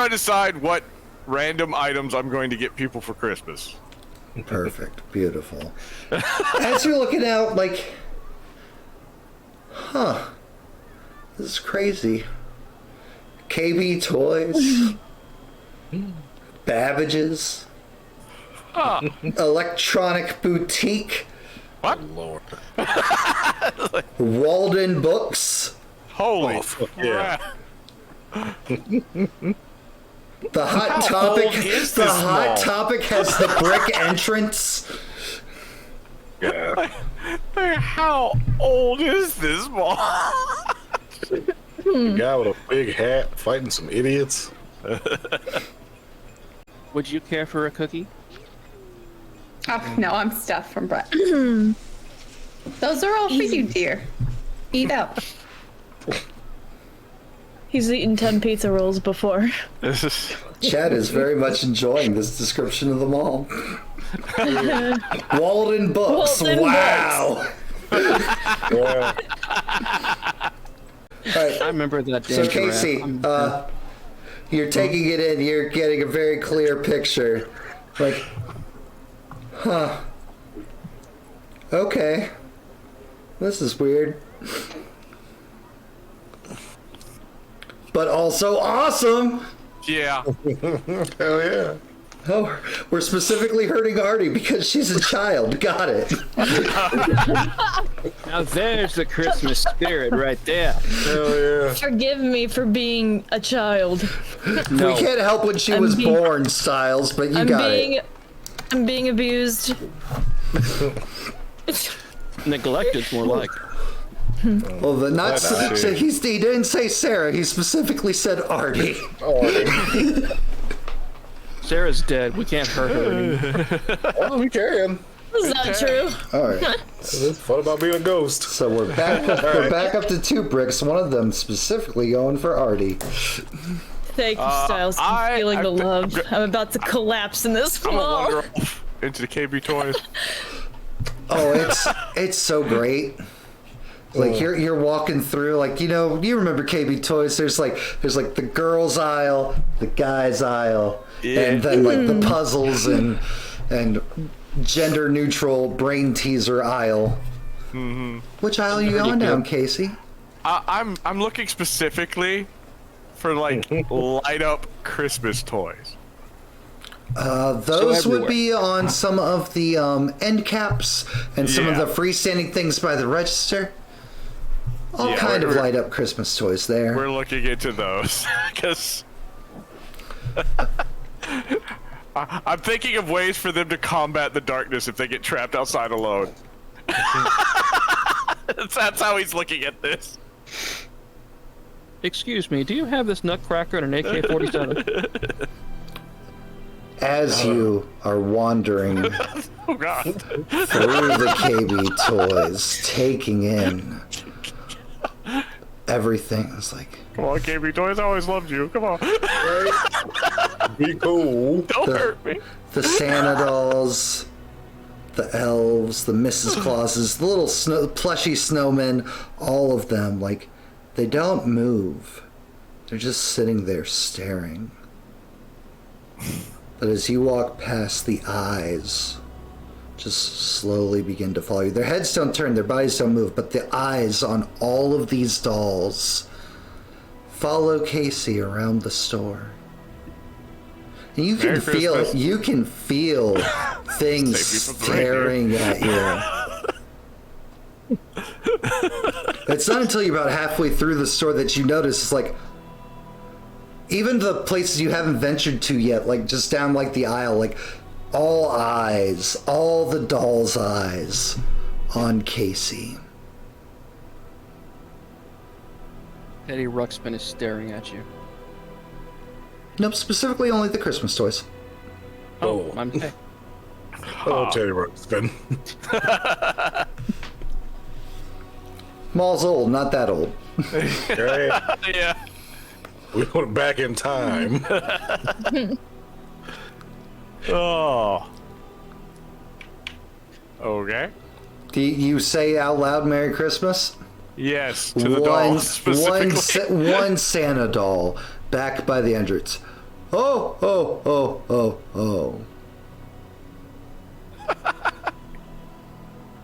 decide what random items I'm going to get people for Christmas. Perfect. Beautiful. As you're looking out, like, this is crazy. KB Toys, Babbage's, Electronic Boutique, What? Lord. Walden Books, Holy Oh, fuck yeah. crap. The Hot How Topic. old is The this Hot mall? Topic has the brick entrance. Yeah. How old is this mall? A guy with a big hat fighting some idiots. Would you care for a cookie? Oh, no, I'm stuffed from bread. Those are all for you, dear. Eat up. He's eaten 10 pizza rolls before. This is Chad is very much enjoying this description of the mall. Walden Books. Walden Wow. Yeah. right. I remember that day. So Casey, you're taking it in. You're getting a very clear picture. Like, huh? Okay. This is weird. But also awesome. Yeah. Hell yeah. Oh, we're specifically hurting Artie because she's a child. Got it. Now there's the Christmas spirit right there. Hell yeah. Forgive me for being a child. No. We can't help when she was born, Styles, but you got it. I'm being abused. Neglected's more like. Well, he didn't say Sarah. He specifically said Artie. Sarah's dead. We can't hurt her anymore. Oh, we can. Is that true? All right. It's fun about being a ghost. So we're back. We're back up to 2 bricks. One of them specifically going for Artie. Thank you, Styles. I'm feeling the love. I'm about to collapse in this I'm gonna wall. wander off into the KB toys. Oh, it's so great. Like you're walking through, like, you remember KB Toys. There's like the girls aisle, the guys aisle, and then like the puzzles and gender neutral brain teaser aisle. Mm-hmm. Which aisle are you on down, Casey? I'm looking specifically for like light up Christmas toys. Those would be on some of the end caps and some of the freestanding things by the register. All kind of light up Christmas toys there. We're looking into those because I'm thinking of ways for them to combat the darkness if they get trapped outside alone. That's how he's looking at this. Excuse me, do you have this nutcracker and an AK-47? As you are wandering Oh God! through the KB Toys, taking in everything, it's like, Come on, KB Toys. I always loved you. Come on. Be cool. Don't hurt me. the Santa dolls, the elves, the Mrs. Clauses, the little plushy snowmen, all of them, like, they don't move. They're just sitting there staring. But as you walk past, the eyes just slowly begin to follow you. Their heads don't turn, their bodies don't move, but the eyes on all of these dolls follow Casey around the store. And you can feel things staring at you. It's not until you're about halfway through the store that you notice, it's like, even the places you haven't ventured to yet, like just down like the aisle, like all eyes, all the dolls' eyes on Casey. Eddie Ruxpin is staring at you. Nope, specifically only the Christmas toys. Oh, I'm hey. I'll tell you what it's been. Maul's old, not that old. Right? Yeah. We went back in time. Oh. Okay. Do you say out loud Merry Christmas? Yes, to the doll specifically. One Santa doll back by the entrance. Oh, oh, oh, oh, oh.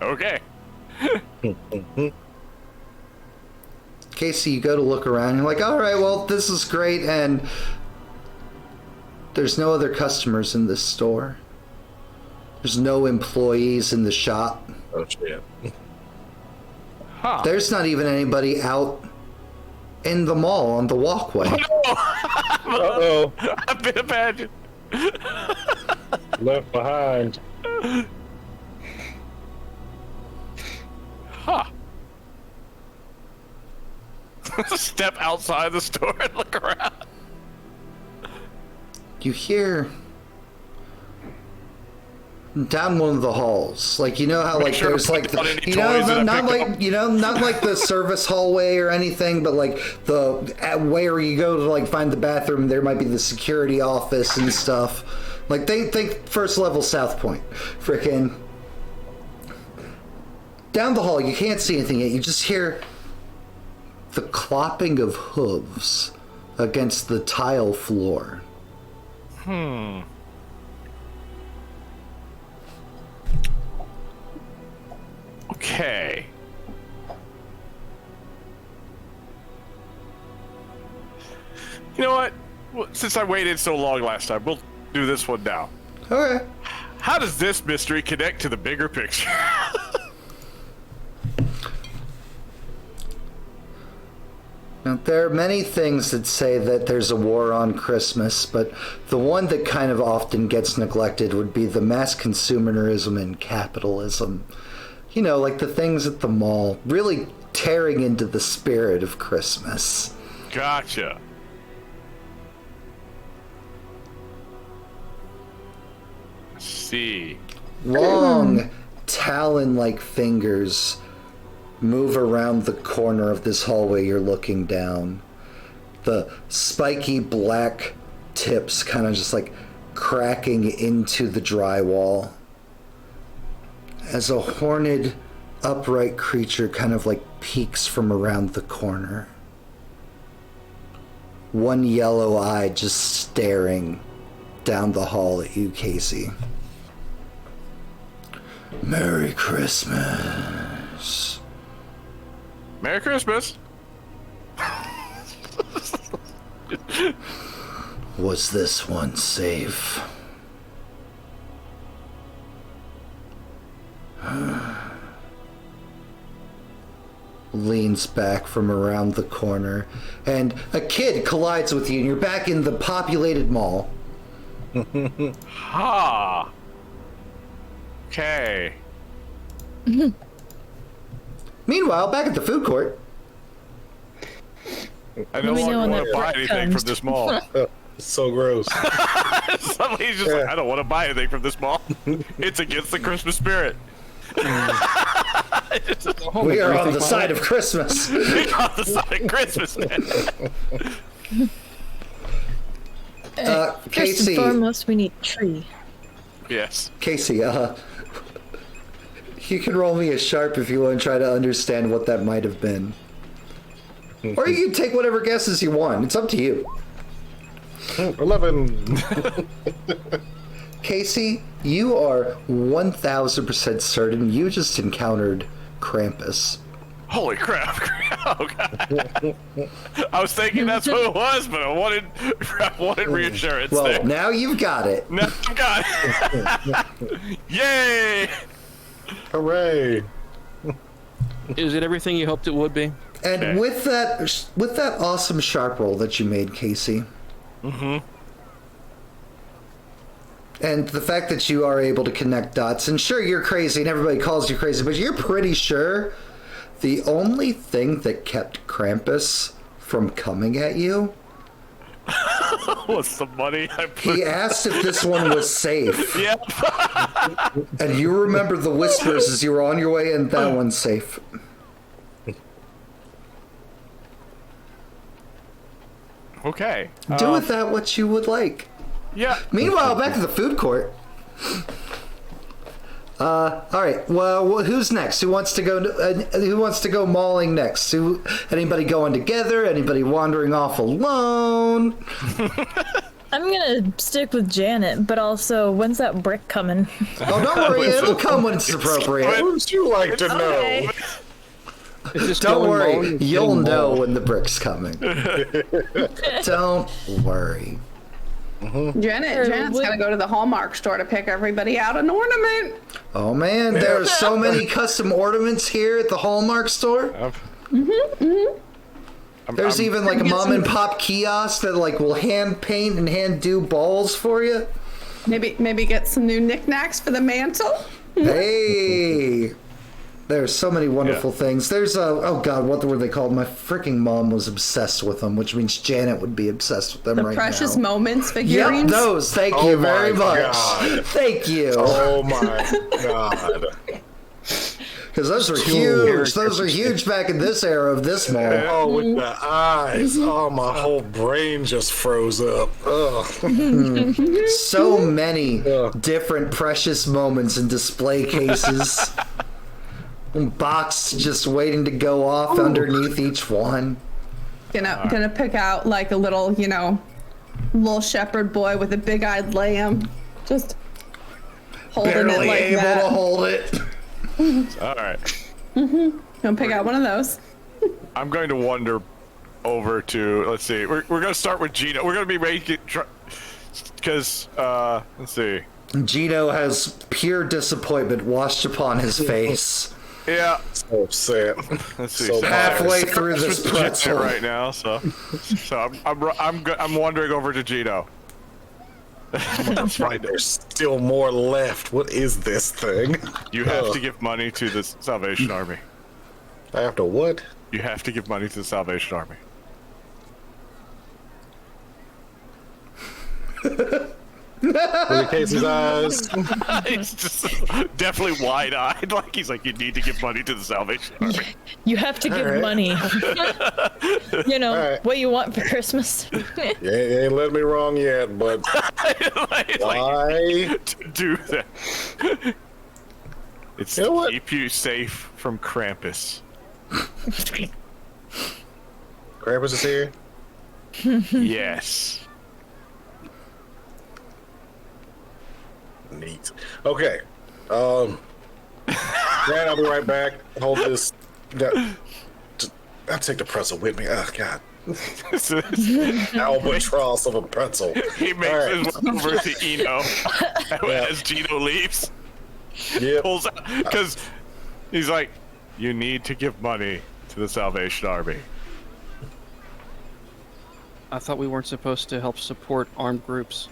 Okay. Casey, you go to look around, you're like, all right, well, this is great, and there's no other customers in this store. There's no employees in the shop. Oh, shit. Huh. There's not even anybody out in the mall on the walkway. Uh-oh. I've been abandoned. Left behind. Huh. Step outside the store and look around. You hear down one of the halls, like, you know how like there's like the, you know, not like, you know, not like the service hallway or anything, but like the where you go to like find the bathroom, there might be the security office and stuff. Like think first level South Point, frickin' down the hall. You can't see anything yet. You just hear the clopping of hooves against the tile floor. Okay. You know what? Well, since I waited so long last time, we'll do this one now. Okay. How does this mystery connect to the bigger picture? Now, there are many things that say that there's a war on Christmas, but the one that kind of often gets neglected would be the mass consumerism and capitalism. You know, like the things at the mall, really tearing into the spirit of Christmas. Gotcha. Let's see. Long, talon-like fingers move around the corner of this hallway you're looking down. The spiky black tips kind of just like cracking into the drywall as a horned, upright creature kind of like peeks from around the corner. One yellow eye just staring down the hall at you, Casey. Merry Christmas. Merry Christmas. Was this one safe? Leans back from around the corner, and a kid collides with you, and you're back in the populated mall. Ha. Okay. Meanwhile, back at the food court. I no We know longer when want to that buy break anything comes. from this mall. It's so gross. Suddenly he's just like, I don't want to buy anything from this mall. It's against the Christmas spirit. We are on the side of Christmas. We got the side of Christmas, man. First Casey, and foremost, we need a tree. Yes. Casey, you can roll me a sharp if you want to try to understand what that might have been. Or you can take whatever guesses you want. It's up to you. 11. Casey, you are 1000% certain you just encountered Krampus. Holy crap. Oh, God. I was thinking that's what it was, but I wanted reassurance Well, there. now you've got it. Now I got it. Yay! Hooray. Is it everything you hoped it would be? And Okay. with that awesome sharp roll that you made, Casey. And the fact that you are able to connect dots, and sure, you're crazy and everybody calls you crazy, but you're pretty sure the only thing that kept Krampus from coming at you, What's the money I put? he asked if this one was safe. Yep. And you remember the whispers as you were on your way, and that one's safe. Okay. Do with that what you would like. Yeah. Meanwhile, back to the food court. All right. Well, who's next? Who wants to go? Who wants to go mauling next? Anybody going together? Anybody wandering off alone? I'm gonna stick with Janet, but also, when's that brick coming? Oh, don't worry. It'll come when it's appropriate. Wouldn't you like to know? Okay. Is this Don't going worry. mowing? You'll know when the brick's coming. Don't worry. Janet's would- gotta go to the Hallmark store to pick everybody out an ornament. Oh man, there are so many custom ornaments here at the Hallmark store. There's even like a mom and pop kiosk that like will hand paint and hand do balls for you. Maybe get some new knickknacks for the mantle. Hey, there's so many wonderful things. There's oh god, what were they called? My freaking mom was obsessed with them, which means Janet would be obsessed with them The right Precious now. Moments Yep, figurines. those. Thank Oh you very my much. God. Thank you. Oh my god. Because those were huge. Those were huge back in this era of this mall. Oh, with the eyes. Oh, my whole brain just froze up. Ugh. So many different precious moments in display cases. box just waiting to go off underneath each one. Gonna pick out like a little, little shepherd boy with a big-eyed lamb, just holding Barely it like able that. to hold it. All right. Gonna pick out one of those. I'm going to wander over to. Let's see. We're going to start with Gino. We're going to be making because let's see. Gino has pure disappointment washed upon his face. Yeah. So upset. Let's see. So Halfway bad. through this With pretzel. right now, so I'm wandering over to Gino. That's right. There's still more left. What is this thing? You have to give money to the Salvation Army. I have to what? You have to give money to the Salvation Army. Look at Casey's eyes. He's just definitely wide-eyed. Like he's like, you need to give money to the Salvation Army. You have to give right. money. right. What you want for Christmas. You ain't led me wrong yet, but why? To do that? It's You know to what? keep you safe from Krampus. Krampus is here. Yes. Neat. Okay. Dad, I'll be right back. Hold this. I'll take the pretzel with me. Oh, God. Albatross of a pretzel. He makes All right. his way over to Eno as Gino leaves. Yep. Pulls out because he's like, you need to give money to the Salvation Army. I thought we weren't supposed to help support armed groups.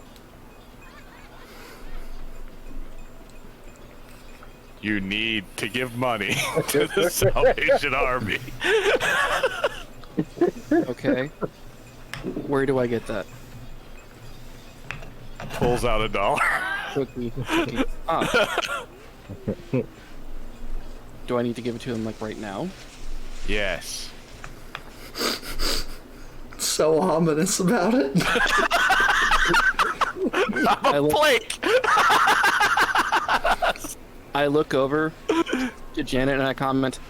You need to give money to the Salvation Army. Okay. Where do I get that? Pulls out $1. Cookie. Ah. Do I need to give it to him like right now? Yes. So ominous about it. Blake! I look over to Janet and I comment,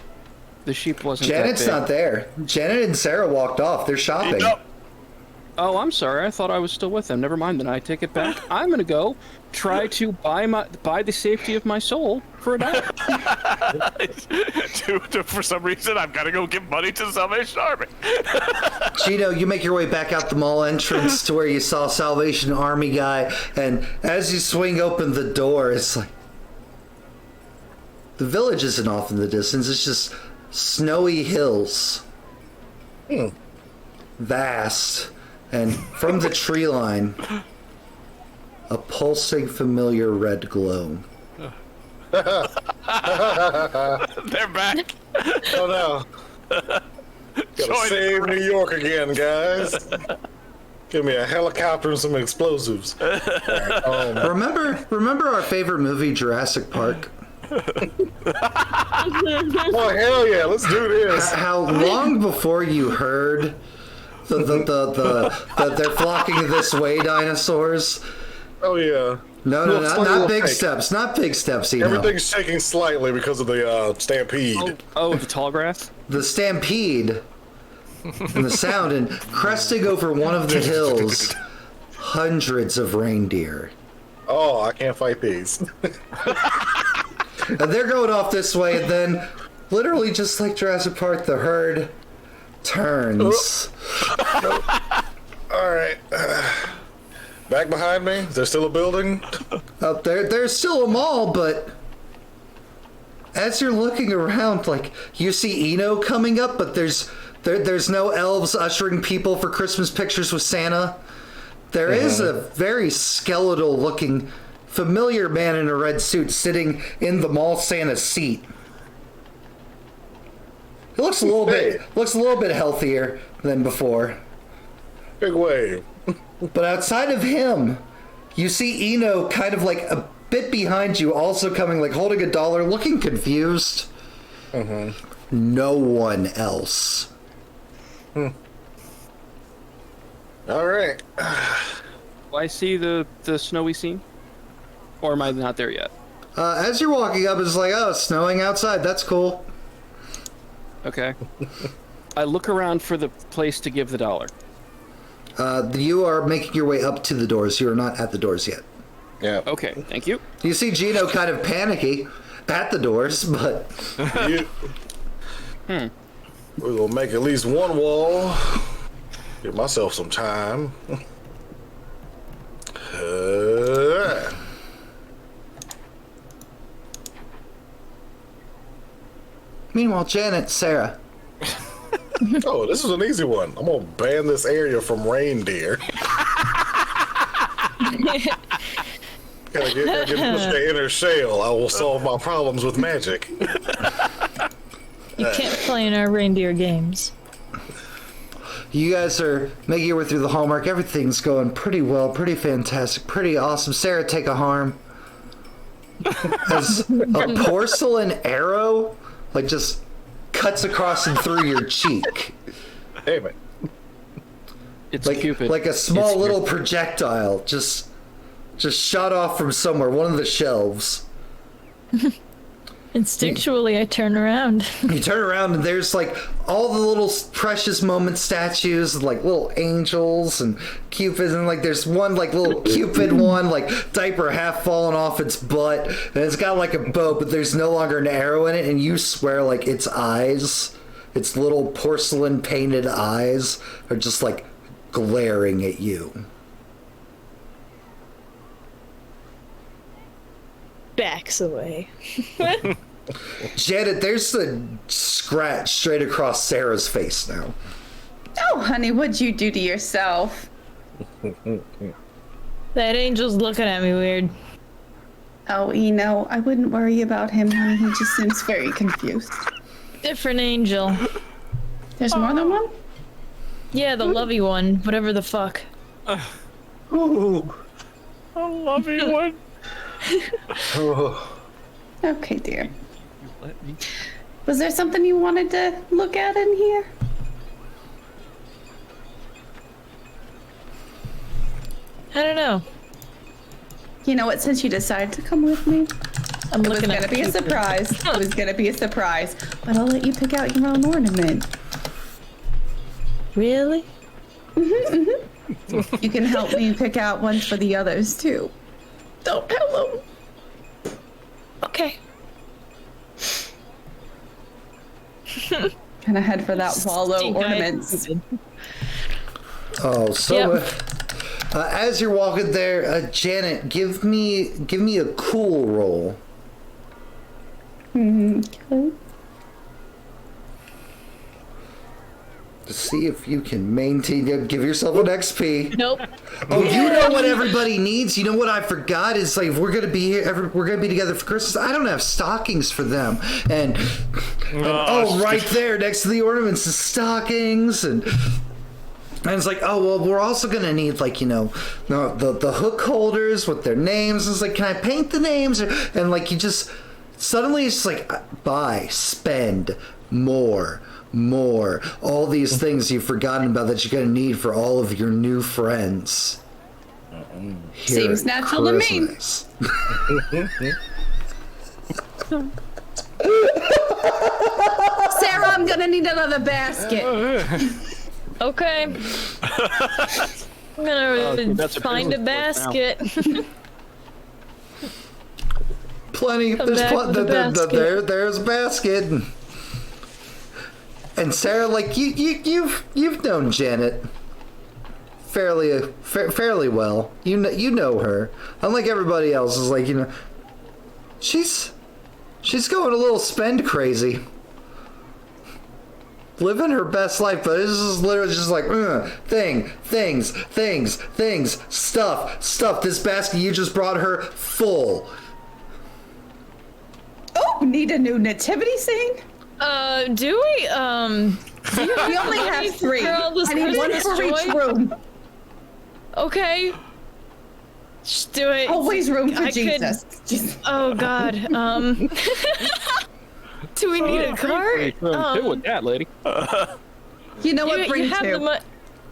the sheep wasn't Janet's that big. not there. Janet and Sarah walked off. They're shopping. Nope. Oh, I'm sorry. I thought I was still with them. Never mind. Then I take it back. I'm gonna go try to buy the safety of my soul for $1. For some reason, I've got to go give money to the Salvation Army. Gino, you make your way back out the mall entrance to where you saw Salvation Army guy, and as you swing open the door, it's like the village isn't off in the distance. It's just snowy hills, vast, and from the tree line, a pulsing familiar red glow. They're back. Oh, no. Gotta Join save the New York again, guys. Give me a helicopter and some explosives. All right, Remember our favorite movie, Jurassic Park? oh, hell yeah, let's do this. How long before you heard the they're flocking this way dinosaurs? Oh, yeah. No, not big steps. Not big steps, you know. Everything's shaking slightly because of the stampede. Oh, the tall grass? The stampede and the sound, and cresting over one of the hills, hundreds of reindeer. Oh, I can't fight these. And they're going off this way, and then, literally just like Jurassic Park, the herd turns. All right. Back behind me, is there still a building? Up there, there's still a mall, but as you're looking around, like, you see Eno coming up, but there's no elves ushering people for Christmas pictures with Santa. There is a very skeletal-looking, familiar man in a red suit sitting in the mall Santa's seat. He looks a little bit healthier than before. Big wave. But outside of him, you see Eno kind of like a bit behind you, also coming, like holding $1, looking confused. No one else. All right. Do I see the snowy scene? Or am I not there yet? As you're walking up, it's like, oh, it's snowing outside. That's cool. Okay. I look around for the place to give the dollar. You are making your way up to the doors. You are not at the doors yet. Yeah. Okay, thank you. You see Gino kind of panicky at the doors, but... We're gonna make at least one wall. Give myself some time. Meanwhile, Janet, Sarah. Oh, this is an easy one. I'm gonna ban this area from reindeer. Gotta get pushed to inner shell. I will solve my problems with magic. You can't play in our reindeer games. You guys are making your way through the hallmark. Everything's going pretty well, pretty fantastic, pretty awesome. Sarah, take a harm. As a porcelain arrow, like, just cuts across and through your cheek. Damn it. It's Like, Cupid. like a small It's little projectile just shot off from somewhere, one of the shelves. Instinctually, I turn around. You turn around and there's like all the little precious moment statues, like little angels and cupids, and like there's one like little cupid one, like diaper half falling off its butt, and it's got like a bow, but there's no longer an arrow in it, and you swear like its eyes, its little porcelain painted eyes, are just like glaring at you. Backs away. Janet, there's a scratch straight across Sarah's face now. Oh, honey, what'd you do to yourself? That angel's looking at me weird. Oh, I wouldn't worry about him, honey. He just seems very confused. Different angel. There's more than one? Yeah, the lovey one. Whatever the fuck. Ooh. A lovey one. Okay, dear. Let me... Was there something you wanted to look at in here? I don't know. You know what, since you decided to come with me, I'm it was looking gonna at be a Cupid. surprise. It was gonna be a surprise. But I'll let you pick out your own ornament. Really? You can help me pick out ones for the others, too. Don't tell them. Okay. Gonna head for that wallow Stink-eyed ornaments. Cupid. Oh, so Yep. as you're walking there, Janet, give me a cool roll. Okay. To see if you can maintain. Give yourself an XP. Nope. Oh, you know what everybody needs. You know what I forgot is like if we're gonna be here. We're gonna be together for Christmas. I don't have stockings for them. And right there next to the ornaments, the stockings and. And it's like, oh, well, we're also going to need, like, the hook holders with their names. It's like, can I paint the names? And, like, you just, suddenly it's like, buy, spend, more. All these things you've forgotten about that you're going to need for all of your new friends. Here Seems at natural to me. Christmas. Sarah, I'm gonna need another basket. Okay. I'm gonna that's a find a business for basket. Plenty. Come There's back with a basket. there's a basket. And Sarah, like you've known Janet fairly well. You know her. Unlike everybody else, is like she's going a little spend crazy. Living her best life, but it's just literally just like things, stuff. This basket you just brought her full. Oh, need a new nativity scene? Do we? Do you We only have 3. for all this I need one Christmas for each joy? room. Okay. Just do it. Always room for I could- Jesus. Just- Oh God. Do we need a cart? Two with that, lady. You know what? You Bring have 2. the money.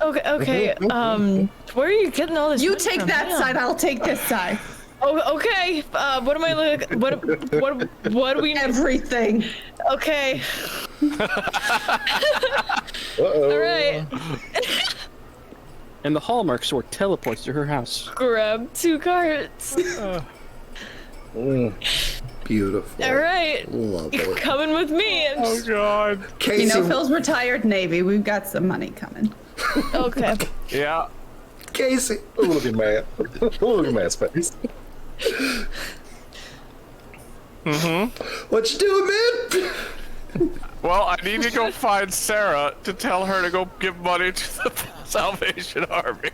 Okay. Where are you getting all this? You money take from? that Damn. side, I'll take this side. Oh, okay. What am I look? What do we? Everything. Okay. Uh-oh. All right. And the Hallmark store teleports to her house. Grab 2 cards. Beautiful. All right. Love You're it. coming with me. Oh God. Casey, You know, Phil's retired Navy. We've got some money coming. Okay. Yeah. Casey. Look at Matt. Look at Matt's face. What you doing, man? Well, I need to go find Sarah to tell her to go give money to the Salvation Army.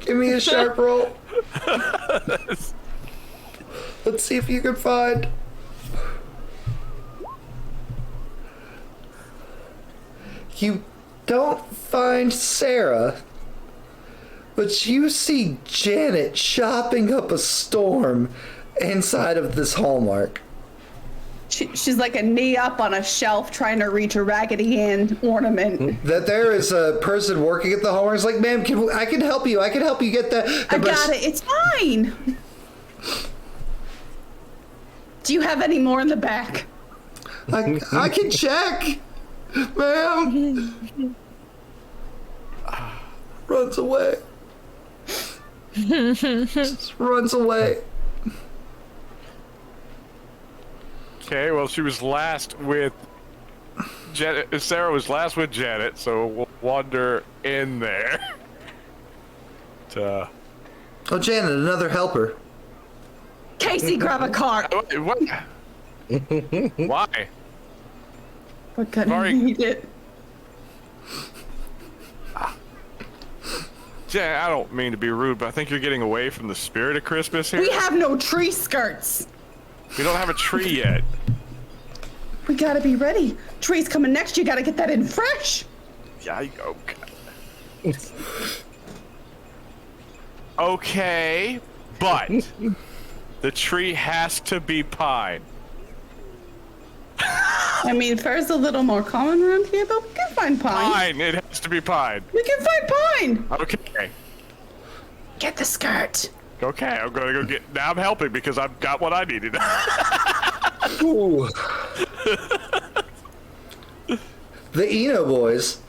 Give me a sharp roll. Let's see if you can find. You don't find Sarah, but you see Janet chopping up a storm inside of this Hallmark. She's like a knee up on a shelf trying to reach a Raggedy Ann ornament. That there is a person working at the Hallmark. It's like, ma'am, I can help you. I can help you get that. I got it. It's fine. Do you have any more in the back? I can check, ma'am. Runs away. Just runs away. Okay, well, she was last with Janet. Sarah was last with Janet, so we'll wander in there. Oh, Janet, another helper. Casey, grab a card. What? Why? We're gonna Sorry. need it. Janet, I don't mean to be rude, but I think you're getting away from the spirit of Christmas here. We have no tree skirts. We don't have a tree yet. We gotta be ready. Tree's coming next. You gotta get that in fresh. Yeah, okay. Okay, but the tree has to be pine. I mean, firs a little more common around here, but we can find pine. Pine, it has to be pine. We can find pine. Okay. Get the skirt. Okay, I'm gonna go get. Now I'm helping because I've got what I needed. Ooh. The Eno boys.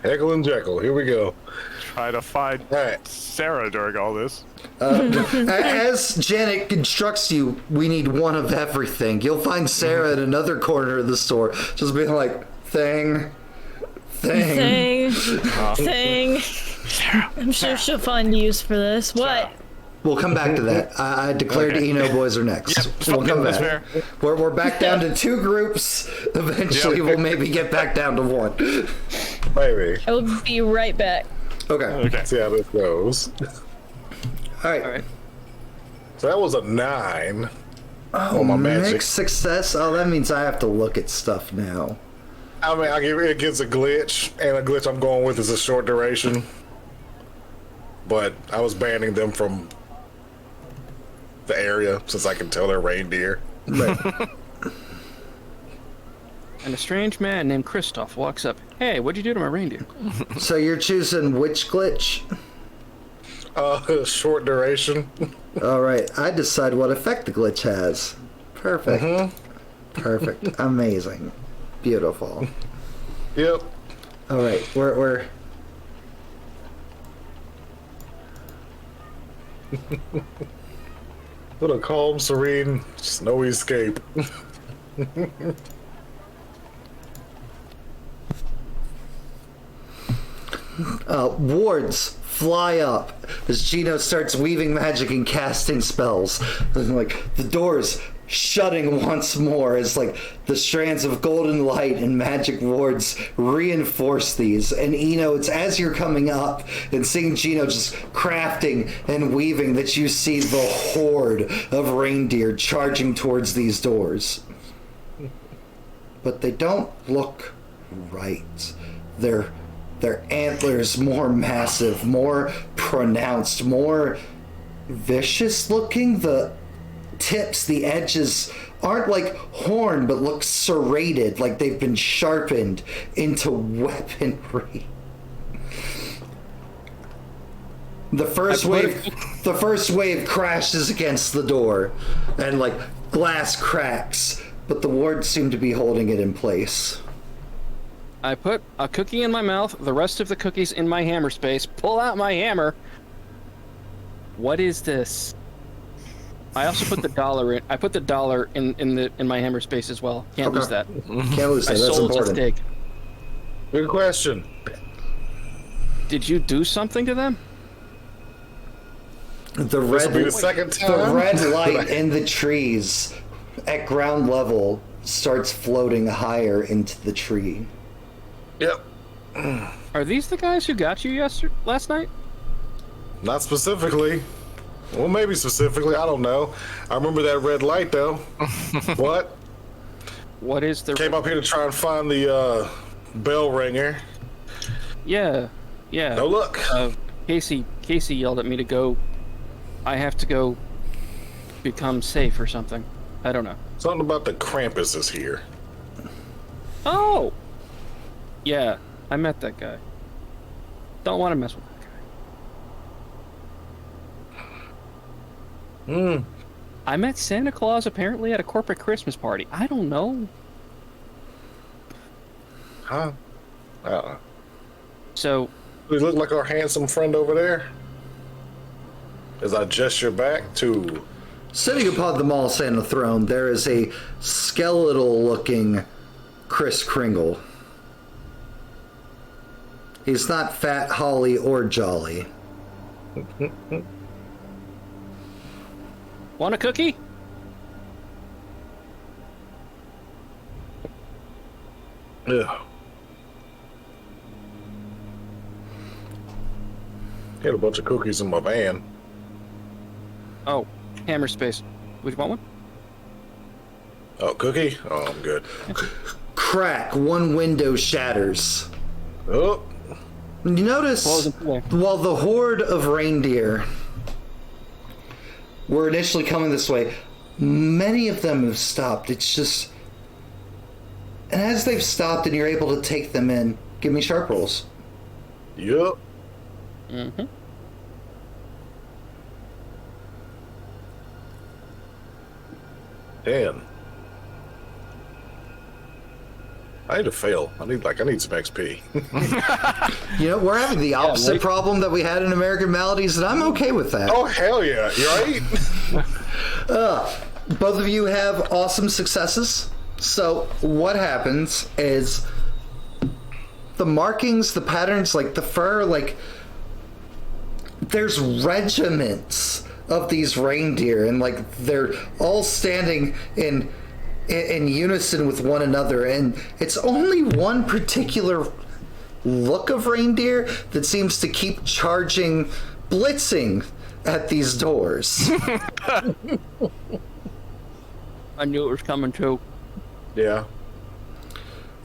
Heckle and Jekyll. Here we go. Try to find All right. Sarah during all this. As Janet instructs you, we need one of everything. You'll find Sarah in another corner of the store, just being like, thing. Thing. I'm sure she'll find use for this. What? We'll come back to that. I declared Okay. Eno boys are next. Yep, We'll come that's back. fair. We're back down to 2 groups. Eventually, Yep. we'll maybe get back down to 1. Maybe. I will be right back. Okay. Okay. See how this goes. All right. All right. So that was a 9. Oh, on my magic. mixed success. Oh, that means I have to look at stuff now. I mean, it gets a glitch, and a glitch I'm going with is a short duration. But I was banning them from the area since I can tell they're reindeer. Right. And a strange man named Kristoff walks up. Hey, what'd you do to my reindeer? So you're choosing which glitch? Short duration. All right. I decide what effect the glitch has. Perfect. Perfect. Amazing. Beautiful. Yep. All right. We're What a calm, serene, snowy escape. wards fly up as Gino starts weaving magic and casting spells. And, like, the doors shutting once more as, like, the strands of golden light and magic wards reinforce these. And Eno, it's as you're coming up and seeing Gino just crafting and weaving that you see the horde of reindeer charging towards these doors. But they don't look right. Their antlers more massive, more pronounced, more vicious looking. The tips, the edges aren't like horn, but look serrated, like they've been sharpened into weaponry. The first wave crashes against the door, and like glass cracks, but the wards seem to be holding it in place. I put a cookie in my mouth, the rest of the cookies in my hammer space, pull out my hammer. What is this? I also put the dollar in. I put the dollar in my hammer space as well. Can't lose that. Can't lose that. I That's sold important. a steak. Good question. Did you do something to them? The This red, will be the second the time. red light in the trees at ground level starts floating higher into the tree. Yep. Are these the guys who got you last night? Not specifically. Well, maybe specifically. I don't know. I remember that red light though. What? What is the? Came up here to try and find the bell ringer. Yeah. No luck. Casey yelled at me to go. I have to go become safe or something. I don't know. Something about the Krampus is here. Oh! Yeah, I met that guy. Don't want to mess with that guy. I met Santa Claus apparently at a corporate Christmas party. I don't know. Huh? I don't know. So, Does he look like our handsome friend over there? As I gesture back to... Sitting upon the mall Santa throne, there is a skeletal-looking Kris Kringle. He's not fat, holly, or jolly. want a cookie? Yeah. Had a bunch of cookies in my van. Oh, hammer space. Would you want one? Oh, cookie? Oh, I'm good. Crack, one window shatters. Oh, You notice, while the horde of reindeer were initially coming this way, many of them have stopped. It's just... And as they've stopped and you're able to take them in, give me sharp rolls. yep. Mm-hmm. Damn. I need to fail. I need some XP. You know, we're having the opposite right? problem that we had in American Maladies, and I'm okay with that. Oh, hell yeah. You right? Both of you have awesome successes. So what happens is the markings, the patterns, like the fur, like there's regiments of these reindeer, and like they're all standing in unison with one another, and it's only one particular look of reindeer that seems to keep blitzing at these doors. I knew it was coming too. Yeah.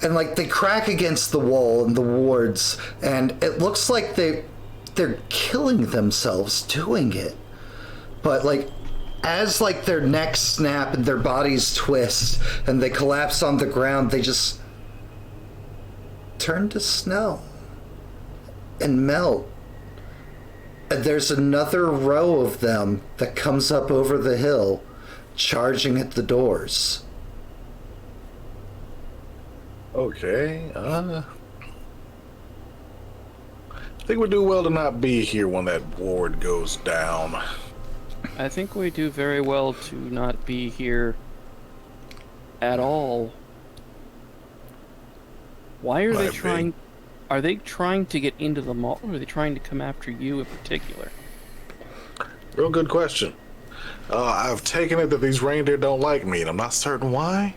And like they crack against the wall in the wards, and it looks like they're killing themselves doing it. But like as like their necks snap and their bodies twist and they collapse on the ground, they just turn to snow and melt. And there's another row of them that comes up over the hill, charging at the doors. Okay. I think we do well to not be here when that ward goes down. I think we do very well to not be here at all. Why are they Might be. trying? Are they trying to get into the mall, or are they trying to come after you in particular? Real good question. I've taken it that these reindeer don't like me, and I'm not certain why.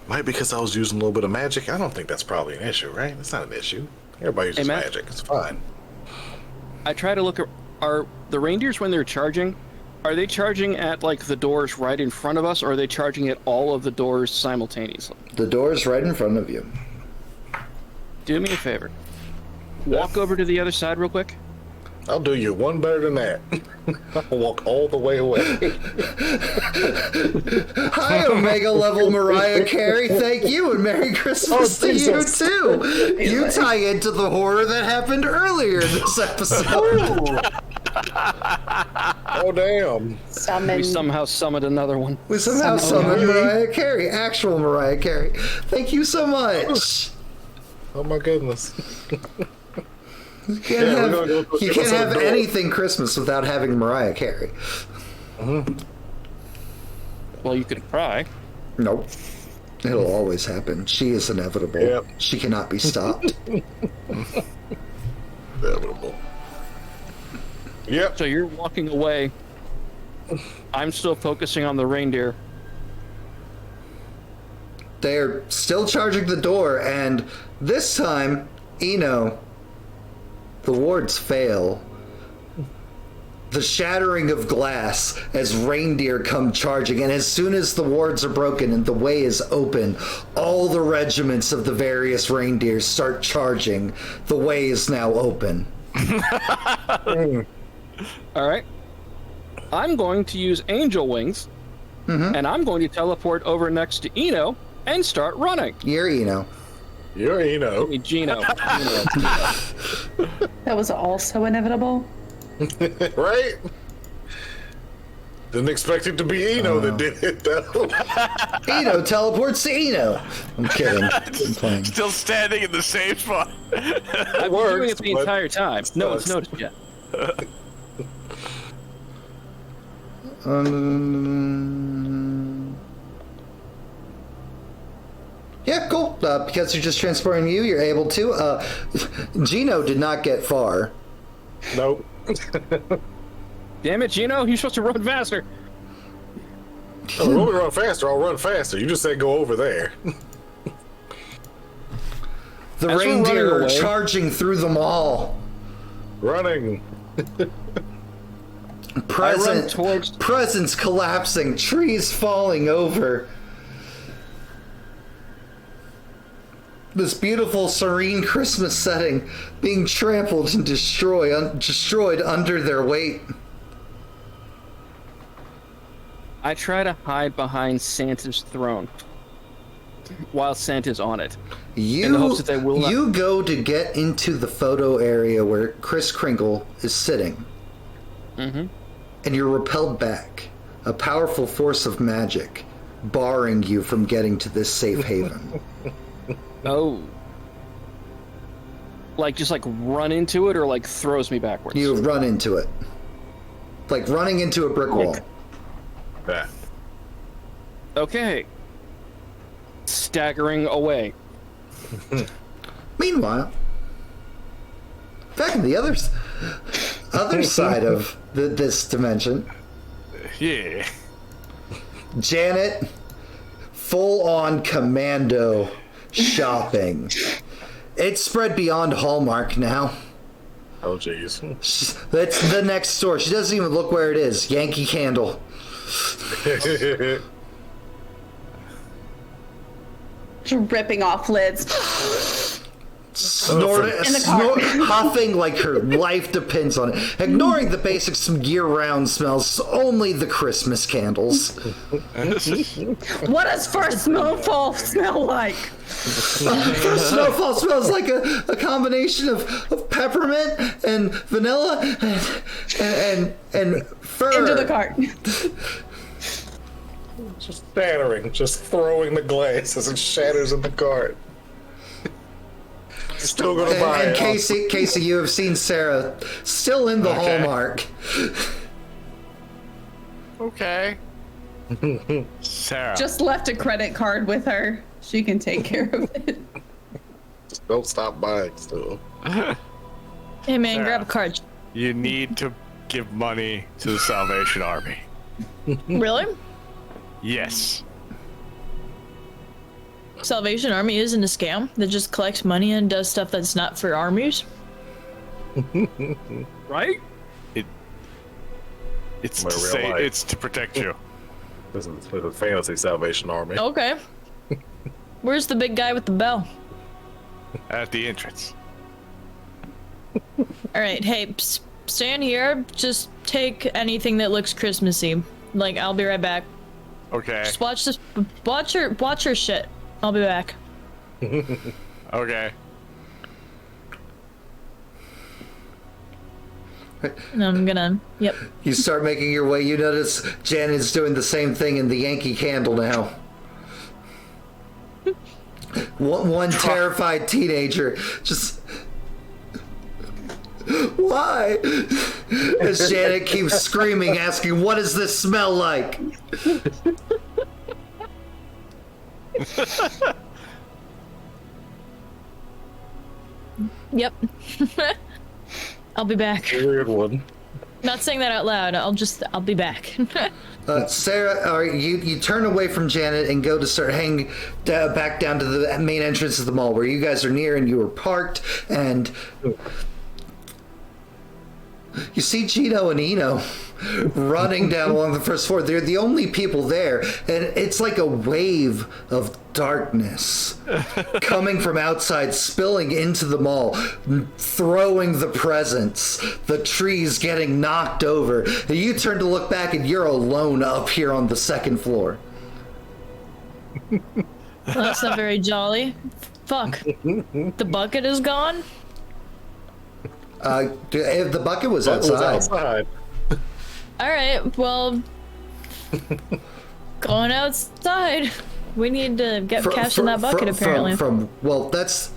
Might be because I was using a little bit of magic. I don't think that's probably an issue, right? It's not an issue. Everybody uses Matt? magic. It's fine. I try to look at, are the reindeers, when they're charging, are they charging at like the doors right in front of us, or are they charging at all of the doors simultaneously? The door's right in front of you. Do me a favor. Walk over to the other side real quick. I'll do you one better than that. I'll walk all the way away. Hi, Omega level Mariah Carey. Thank you, and Merry Christmas to you Jesus. too. You tie into the horror that happened earlier in this episode. Oh damn! Summon. We somehow summoned another one. We somehow summoned Really? Mariah Carey, actual Mariah Carey. Thank you so much. Oh my goodness! You can't Yeah, have, we're gonna go you give can't us a have door. anything Christmas without having Mariah Carey. Well, you could try. Nope. It'll always happen. She is inevitable. Yep. She cannot be stopped. Inevitable. Yep. So you're walking away. I'm still focusing on the reindeer. They're still charging the door, and this time, Eno, the wards fail. The shattering of glass as reindeer come charging, and as soon as the wards are broken and the way is open, all the regiments of the various reindeers start charging. The way is now open. All right. I'm going to use angel wings, and I'm going to teleport over next to Eno and start running. You're Eno. You're Eno. I mean, Gino. That was also inevitable. Right? Didn't expect it to be Eno that did it though. Eno teleports to Eno. I'm kidding. I'm playing. Still standing in the same spot. I've been doing works, it the but entire time. No one's sucks. noticed yet. Yeah, cool. Because you're just transporting you're able to. Gino did not get far. Nope. Damn it, Gino! You're supposed to run faster. Oh, when we run faster, I'll run faster. You just said go over there. The As we're running reindeer are away- charging through them all. Running. Presents collapsing, trees falling over. This beautiful, serene Christmas setting being trampled and destroyed under their weight. I try to hide behind Santa's throne while Santa's on it. In the hopes that they will not- You go to get into the photo area where Kris Kringle is sitting. And you're repelled back. A powerful force of magic barring you from getting to this safe haven. Oh. Just run into it or throws me backwards? You run into it. Like running into a brick wall. Yeah. Okay. Staggering away. Meanwhile, back in the other side of this dimension, Yeah. Janet, full-on commando shopping. It's spread beyond Hallmark now. Oh jeez. That's the next store. She doesn't even look where it is. Yankee Candle. Just ripping off lids. Huffing like her life depends on it. Ignoring the basic year-round smells, only the Christmas candles. What does first snowfall smell like? First snowfall smells like a combination of peppermint and vanilla and fur. Into the cart. Just shattering, just throwing the glass as it shatters in the cart. Still gonna buy And it. Casey, you have seen Sarah still in the Okay. Hallmark. Okay. Sarah. Just left a credit card with her. She can take care of it. Just don't stop buying still. Hey man, Sarah. grab a card. You need to give money to the Salvation Army. Really? Yes. Salvation Army isn't a scam that just collects money and does stuff that's not for armies. Right? It's My to real say life. it's to protect you. This is a fantasy Salvation Army. Okay. Where's the big guy with the bell? At the entrance. All right, hey, stand here. Just take anything that looks Christmassy. I'll be right back. Okay. Just watch this. Watch her shit. I'll be back. Okay. And I'm gonna, yep. You start making your way. You notice Janet's doing the same thing in the Yankee Candle now. One terrified teenager just... Why? As Janet keeps screaming, asking, what does this smell like? Yep. I'll be back. Weird one. Not saying that out loud. I'll be back. Sarah, you turn away from Janet and go to start heading back down to the main entrance of the mall where you guys are near and you were parked, and you see Gino and Eno running down along the first floor. They're the only people there, and it's like a wave of darkness coming from outside, spilling into the mall, throwing the presents, the trees getting knocked over. And you turn to look back, and you're alone up here on the second floor. Well, that's not very jolly. Fuck. The bucket is gone? The bucket was That was outside. outside. Alright, well... going outside. We need to get cash in that bucket, apparently. Well, that's...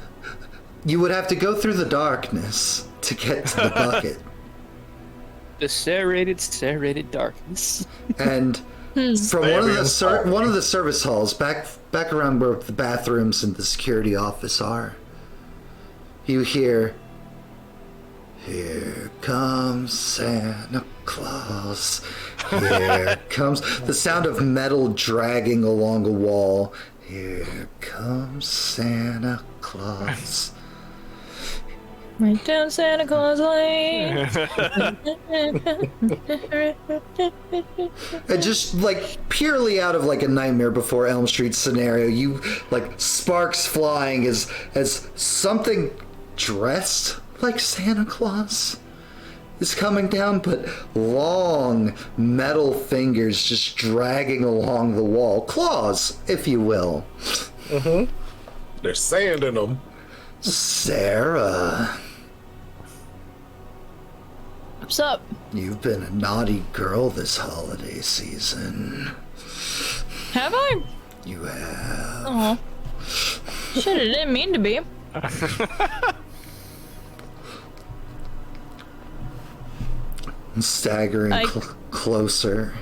You would have to go through the darkness to get to the bucket. The serrated darkness. And from one of the service halls, back around where the bathrooms and the security office are, you hear, "Here comes Santa Claus. Here comes..." The sound of metal dragging along a wall. "Here comes Santa Claus." Right down Santa Claus Lane. And just like purely out of like a Nightmare Before Elm Street scenario, you like sparks flying as something dressed like Santa Claus is coming down, but long metal fingers just dragging along the wall. Claws, if you will. Mm-hmm. There's sand in them. Sarah, What's up? you've been a naughty girl this holiday season. Have I? You have. Oh. Shit, I didn't mean to be. Staggering closer.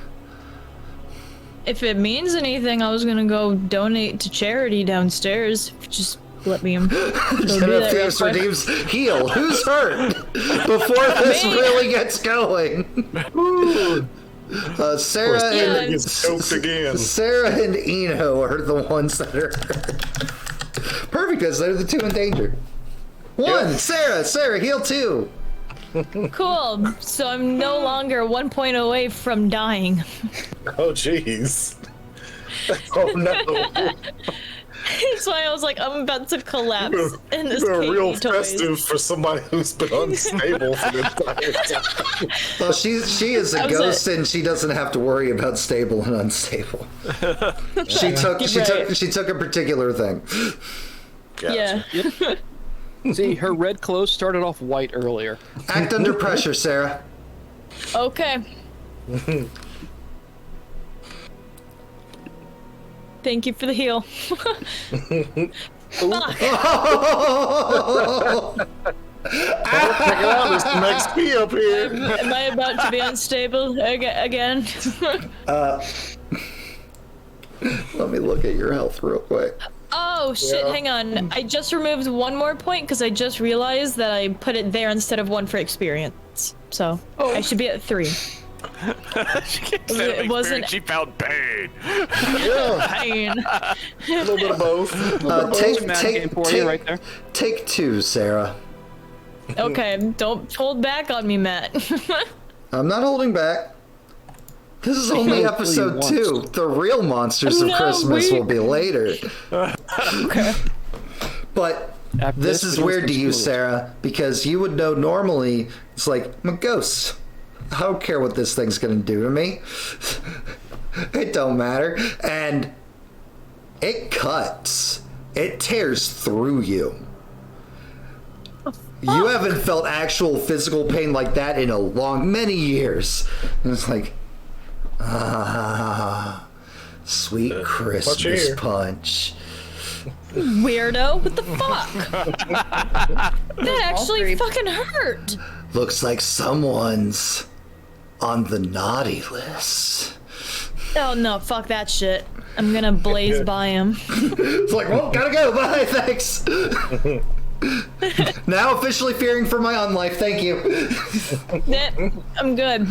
If it means anything, I was gonna go donate to charity downstairs. Just let me go do that real JenOfThieves quick. redeems heal. Who's hurt? Before this Me. really gets going. Sarah Yeah, and Gets choked again. Sarah and Eno are the ones that are hurt. Perfect, because they're the two in danger. One, Sarah, heal two. Cool. So I'm no longer 1 point away from dying. Oh, jeez. Oh, no. That's why I was like, I'm about to collapse in this You're real Katie toys. festive for somebody who's been unstable for the entire time. Well, she is a That was ghost, it. and she doesn't have to worry about stable and unstable. She took a particular thing. Gotcha. Yeah. See, her red clothes started off white earlier. Act under pressure, Sarah. Okay. Thank you for the heal. Fuck. Check it out, there's some XP up here. Am I about to be unstable again? Let me look at your health real quick. Oh shit, Yeah. hang on. I just removed one more point because I just realized that I put it there instead of one for experience. So I should be at 3. It wasn't She felt pain. Yeah, pain. a little bit of both. Take 2, Sarah. Okay, don't hold back on me, Matt. I'm not holding back. This is only episode 2. The real monsters of No, Christmas we- will be later. Okay. But After this is we don't weird to you, spoilers. Sarah, because you would know normally it's like, I'm a ghost. I don't care what this thing's gonna do to me. It don't matter. And it cuts. It tears through you. You haven't felt actual physical pain like that in many years. And it's like, sweet Christmas punch. Weirdo, what the fuck? That actually fucking hurt. Looks like someone's on the naughty list. Oh no, fuck that shit. I'm gonna blaze by him. It's like, well, gotta go. Bye, thanks. Now officially fearing for my own life. Thank you. I'm good.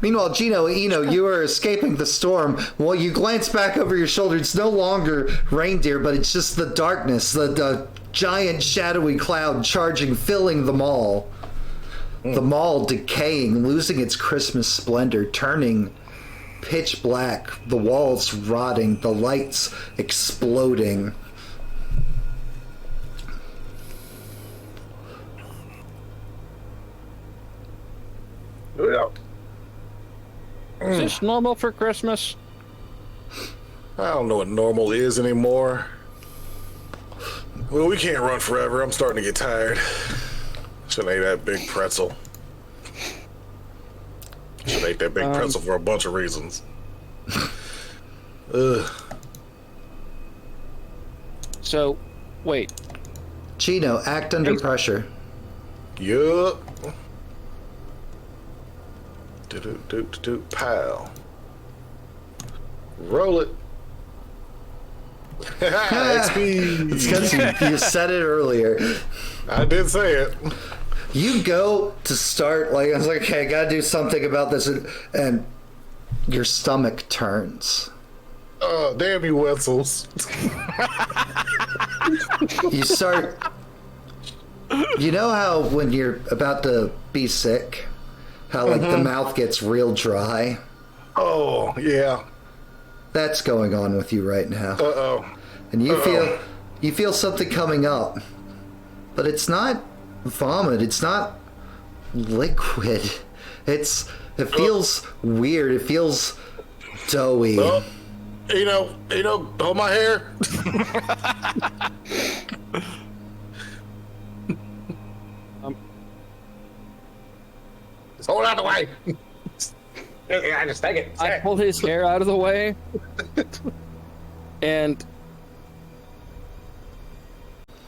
Meanwhile, Eno, you are escaping the storm. While you glance back over your shoulder, it's no longer reindeer, but it's just the darkness, the giant shadowy cloud charging, filling the mall. The mall decaying, losing its Christmas splendor, turning pitch black, the walls rotting, the lights exploding. Is this normal for Christmas? I don't know what normal is anymore. Well, we can't run forever. I'm starting to get tired. Shouldn't ate that big pretzel. Shouldn't ate that big pretzel for a bunch of reasons. Ugh. So, wait. Chino, act under pressure. Yup. Do pal. Roll it. XP. It's because you said it earlier. I did say it. You go to start, like, I was like, okay, I gotta do something about this, and your stomach turns. Oh, damn you, Wetzels. You start. You know how when you're about to be sick, how like the mouth gets real dry? Oh, yeah. That's going on with you right now. Uh-oh. And you feel something coming up. But it's not vomit, it's not liquid. It feels weird. It feels doughy. Hold my hair. Just hold out the way. I just take it. I pulled his hair out of the way, and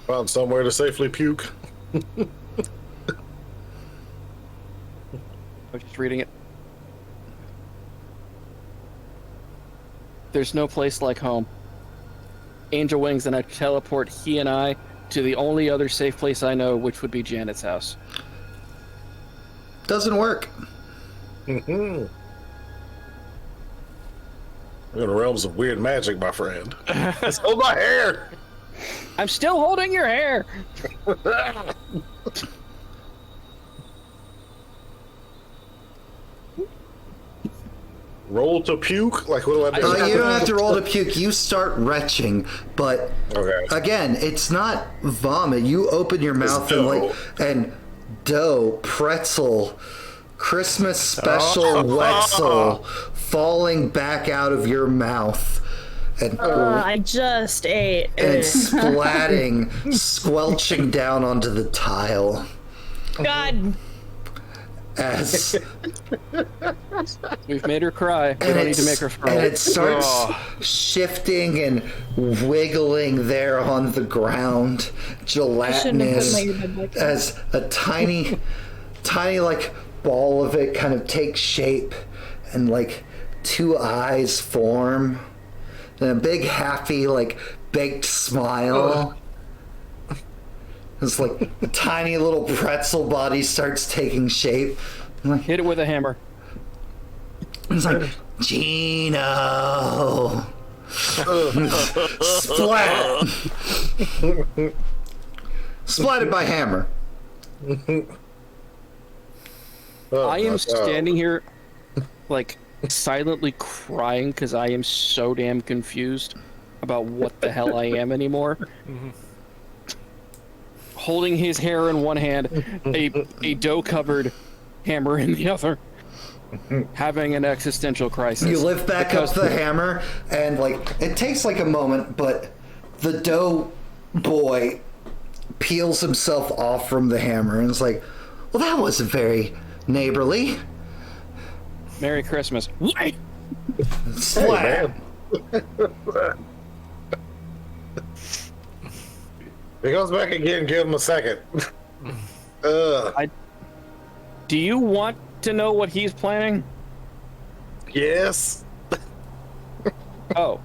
Found somewhere to safely puke. I was just reading it. There's no place like home. Angel Wings and I teleport he and I to the only other safe place I know, which would be Janet's house. Doesn't work. We're in the realms of weird magic, my friend. Just hold my hair. I'm still holding your hair. Roll to puke? Like, what do I do? You don't have to roll to puke. You start retching, but Okay. again, it's not vomit. You open your mouth and dough, pretzel, Christmas special Wetzel falling back out of your mouth. And I just ate. and splatting, squelching down onto the tile God. as We've made her cry. We don't need to make her cry. and it starts shifting and wiggling there on the ground, gelatinous, as a tiny like ball of it kind of takes shape, and like two eyes form, and a big happy like baked smile. It's like a tiny little pretzel body starts taking shape. Hit it with a hammer. It's like, Gino! Splat! Splatted by hammer. I am standing here, like, silently crying because I am so damn confused about what the hell I am anymore. Holding his hair in one hand, a dough-covered hammer in the other, having an existential crisis. You lift back up the hammer, and like it takes like a moment, but the dough boy peels himself off from the hammer and is like, well, that wasn't very neighborly. Merry Christmas. Wait. Splat. He goes back again, give him a second. Do you want to know what he's planning? Yes. Oh.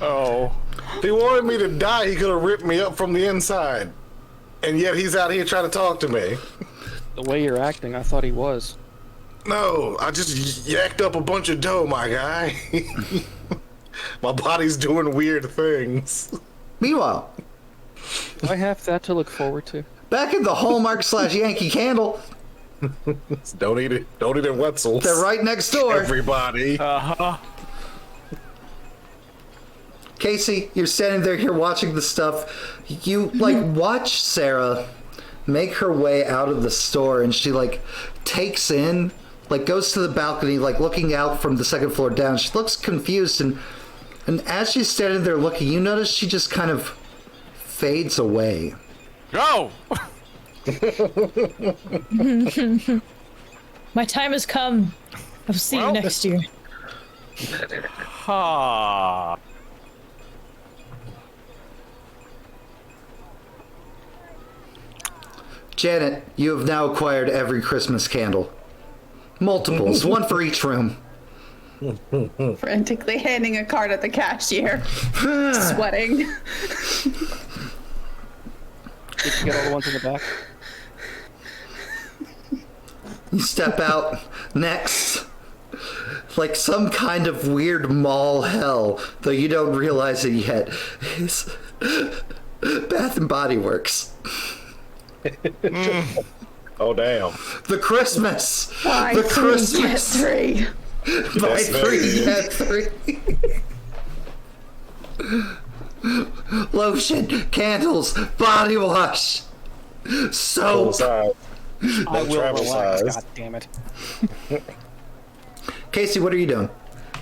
Oh. If he wanted me to die, he could have ripped me up from the inside. And yet he's out here trying to talk to me. The way you're acting, I thought he was. No, I just yacked up a bunch of dough, my guy. My body's doing weird things. Meanwhile, I have that to look forward to. back at the Hallmark/Yankee Candle, Don't eat it. Don't eat it, Wetzel's. they're right next door. Everybody. Casey, you're standing there here watching the stuff. You watch Sarah make her way out of the store, and she takes in, goes to the balcony, looking out from the second floor down. She looks confused, and as she's standing there looking, you notice she just kind of fades away. Go! My time has come. I'll see you next year. Ha. Janet, you have now acquired every Christmas candle. Multiples, one for each room. Frantically handing a card at the cashier. Sweating. Did you get all the ones in the back? You step out next, like some kind of weird mall hell, though you don't realize it yet. It's Bath and Body Works. Oh, damn. The Christmas! Buy the three, Christmas! get 3. Buy Yes, 3, get 3. Lotion, candles, body wash, Full soap. size. I will travel relax, size. god damn it. Casey, what are you doing?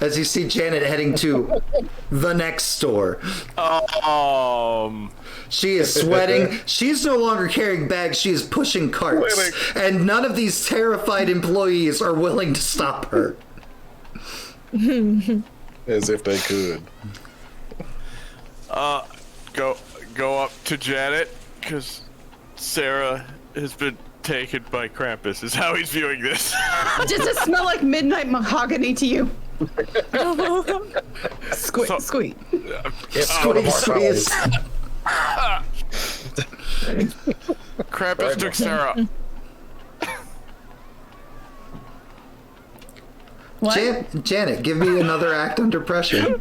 As you see Janet heading to the next store. She is sweating. She's no longer carrying bags. She is pushing carts. And none of these terrified employees are willing to stop her. As if they could. Go up to Janet, because Sarah has been taken by Krampus, is how he's viewing this. Does it smell like midnight mahogany to you? Squeak, So- squeak. Squeeze, squeeze. Krampus took Sarah. What? Janet, give me another act under pressure.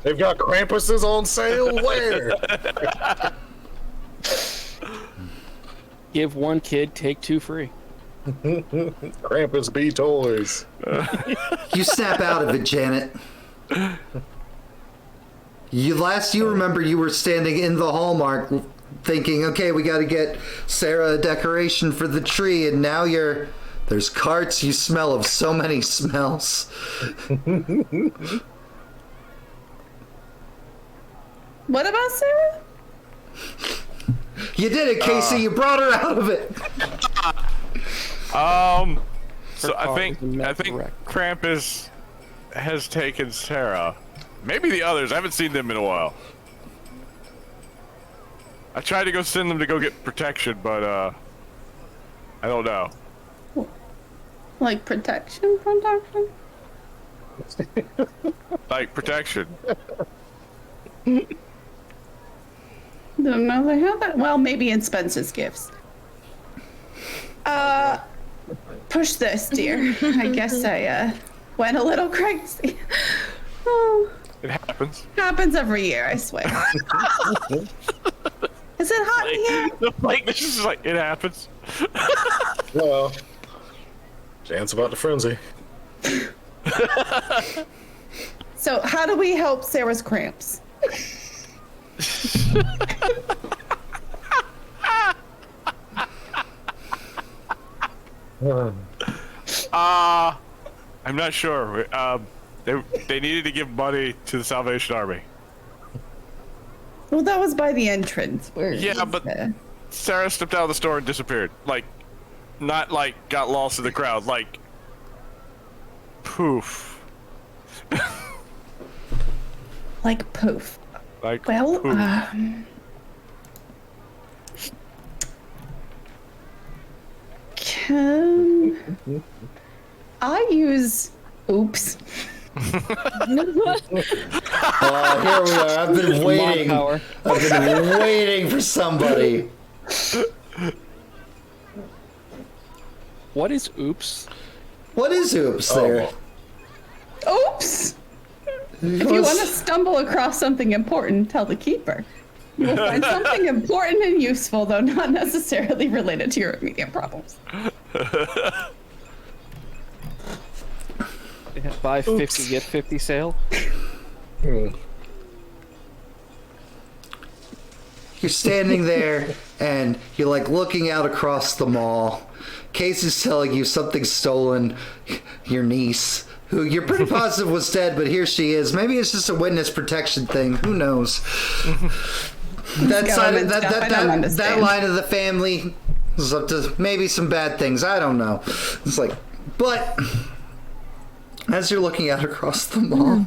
They've got Krampuses on sale? Where? Give one kid, take 2 free. Krampus B toys. You snap out of it, Janet. You remember you were standing in the Hallmark thinking, okay, we got to get Sarah a decoration for the tree, and now there's carts. You smell of so many smells. What about Sarah? You did it, Casey. You brought her out of it. So I think Krampus has taken Sarah. Maybe the others. I haven't seen them in a while. I tried to go send them to go get protection, but I don't know. Like protection? Like protection. Don't know they have that. Well, maybe in Spencer's gifts. Push this, dear. I guess I went a little crazy. Oh, It happens. happens every year, I swear. Is it hot in here? Like this is like it happens. Well, Jan's about to frenzy. So, how do we help Sarah's cramps? I'm not sure. They needed to give money to the Salvation Army. Well, that was by the entrance. Where Yeah, but Sarah stepped out of the store and disappeared. Like, not like got lost in the crowd. Like, poof. like poof. Like, Well, poof. Can I use oops? Here we are. I've been waiting. Power. I've been waiting for somebody. What is oops? What is oops there? Oops! If you want to stumble across something important, tell the keeper. You will find something important and useful, though not necessarily related to your immediate problems. Buy 50, get 50 sale? You're standing there and you're like looking out across the mall. Casey's telling you something's stolen. Your niece, who you're pretty positive was dead, but here she is. Maybe it's just a witness protection thing. Who knows? That line of the family is up to maybe some bad things. I don't know. It's like, but as you're looking out across the mall,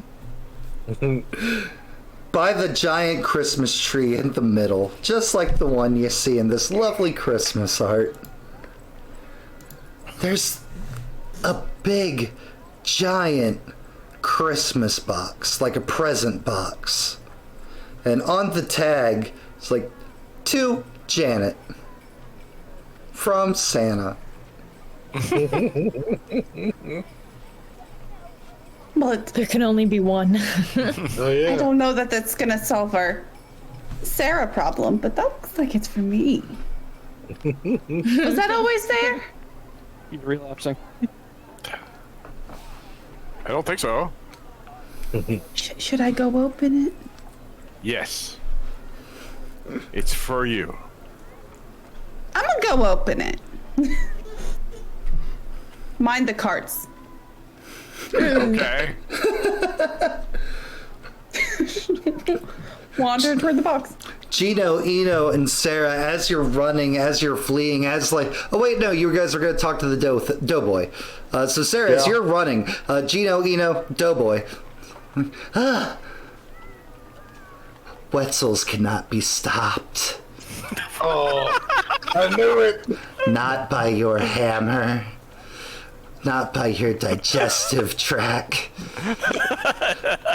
by the giant Christmas tree in the middle, just like the one you see in this lovely Christmas art, there's a big, giant Christmas box, like a present box. And on the tag, it's like, to Janet, from Santa. Well, There can only be one. Oh yeah. I don't know that that's gonna solve our Sarah problem, but that looks like it's for me. Was that always there? You're relapsing. I don't think so. Should I go open it? Yes. It's for you. I'm gonna go open it. Mind the carts. Okay. Wander toward the box. Gino, Eno, and Sarah, as you're running, as you're fleeing, as like, oh wait, no, you guys are going to talk to the doughboy. So Sarah, as you're running, Gino, Eno, doughboy. Wetzels cannot be stopped. Oh, I knew it. Not by your hammer. Not by your digestive tract.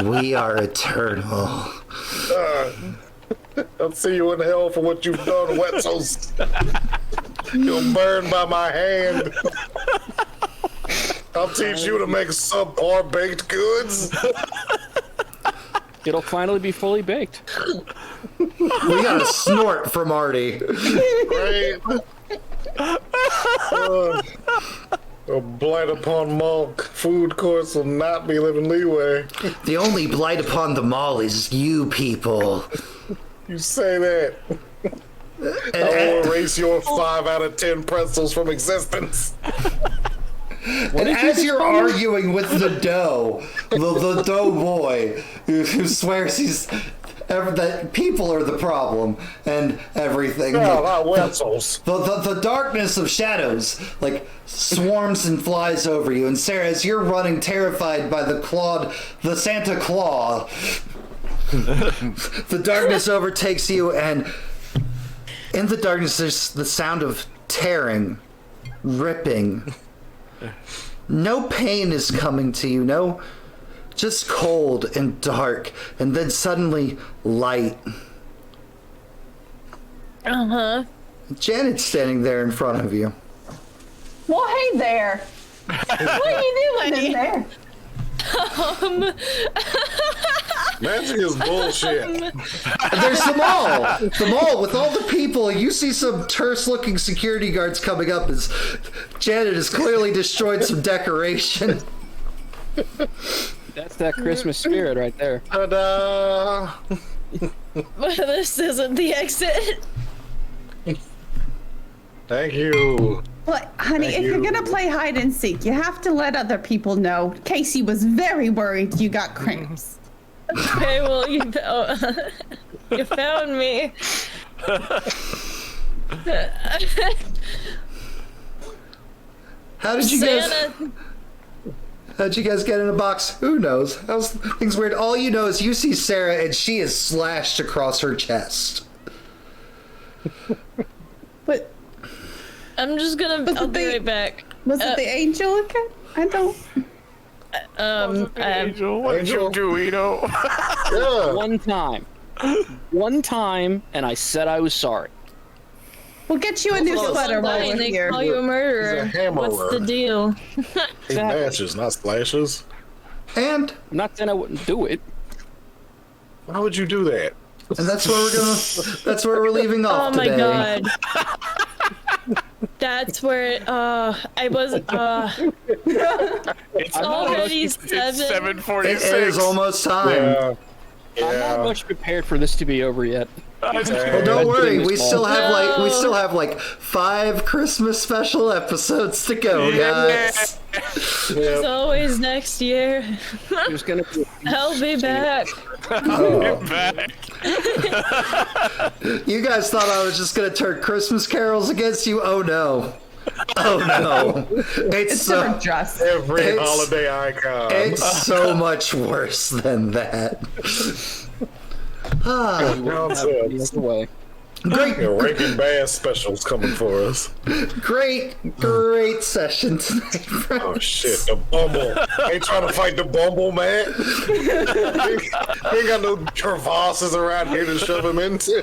We are eternal. I'll see you in hell for what you've done, Wetzels. You'll burn by my hand. I'll teach you to make subpar baked goods. It'll finally be fully baked. We got a snort from Artie. Right? A blight upon mall food courts will not be living leeway. The only blight upon the mall is you people. You say that. I will erase your 5 out of 10 pretzels from existence. And as you're arguing with the dough, the dough boy, who swears that people are the problem and everything. No, not Wetzels. The darkness of shadows, like, swarms and flies over you. And Sarah, as you're running terrified by the Santa Claw, the darkness overtakes you, and in the darkness there's the sound of tearing, ripping. No pain is coming to you, no, just cold and dark, and then suddenly light. Uh-huh. Janet's standing there in front of you. Well, hey there. What are you doing in there? Magic is bullshit. There's the mall with all the people. You see some terse-looking security guards coming up as Janet has clearly destroyed some decoration. That's that Christmas spirit right there. Ta-da! This isn't the exit. Thank you. But, honey, Thank if you're you. gonna play hide and seek, you have to let other people know. Casey was very worried you got cramps. Okay, well, you found me. How did you guys? Santa. How'd you guys get in a box? Who knows? How's things weird? All you know is you see Sarah and she is slashed across her chest. But I'm just gonna. I'll be right back. was it the angel again? I don't. Angel, what did you do, Eno? Yeah. One time, and I said I was sorry. We'll get you a new sweater while Fine, we're they here. call you a murderer. He's a hammerer. What's the deal? He matches, not splashes. And I'm not saying I wouldn't do it. Why would you do that? that's where we're gonna. That's where we're leaving Oh off my today. god. That's where I was It's already it's 7:46. It 7:46. is almost time. I'm not much prepared for this to be over yet. Well, don't worry. We still have No. we still have like 5 Christmas special episodes to go, guys. It's always next year. There's gonna be I'll be back. Back. You guys thought I was just gonna turn Christmas carols against you? Oh no. Oh no. It's so Different dress. Every It's- holiday icon. it's so much worse than that. Nonsense. away. Great, Yeah, Rankin Bass specials coming for us. great session tonight. Oh shit, the Bumble. Ain't trying to fight the Bumble, man. We ain't got no crevasses around here to shove him into.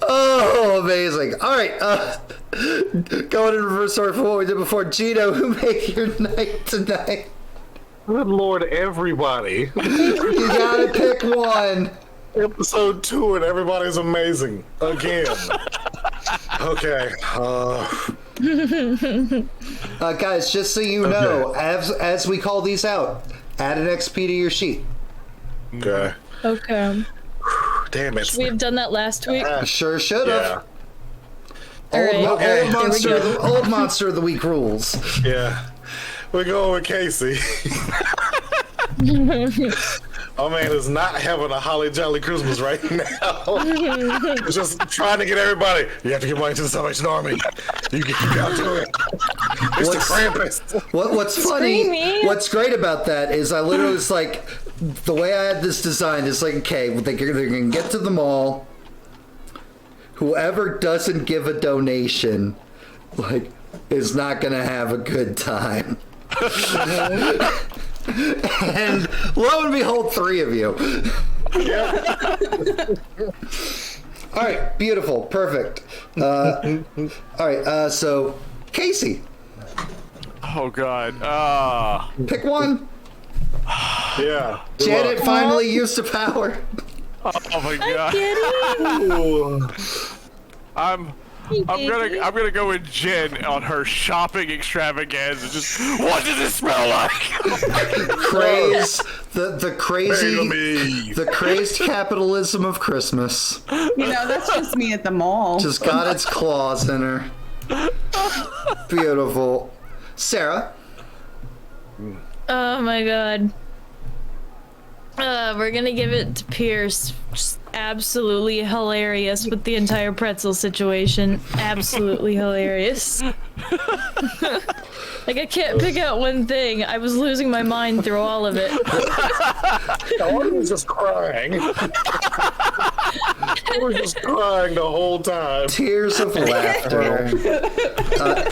Oh, amazing. All right, going in reverse order for what we did before. Gino, who made your night tonight? Good lord, everybody. You gotta pick one. Episode 2 and everybody's amazing. Again. Okay. Guys, just so you know, as we call these out, add an XP to your sheet. Okay. Okay. Damn it. We have done that last week. Sure should Yeah. have. Alright. Okay, Old, here old monster of the week rules. Yeah. We're going with Casey. Oh man is not having a holly jolly Christmas right now. He's just trying to get everybody. You have to give money to the Salvation Army. You gotta do it. It's the Krampus. What's funny, Screamy. what's great about that is I literally was like, the way I had this designed is like, okay, well, they're going to get to the mall. Whoever doesn't give a donation, like, is not going to have a good time. And lo and behold, 3 of you. All right, beautiful, perfect. All right, so Casey, Oh god. pick one. Yeah. Good Janet luck. finally used the power. Oh my god. Ooh. I'm gonna go with Jen on her shopping extravaganza. Just what does it smell like? Craze, the crazy, Bring 'em Eve. the crazed capitalism of Christmas You know, that's just me at the mall. just got its claws in her. Beautiful. Sarah, Oh my god. We're gonna give it to Pierce. Just absolutely hilarious with the entire pretzel situation. Absolutely hilarious. Like, I can't pick out one thing. I was losing my mind through all of it. I was just crying. I was just crying the whole time. tears of laughter.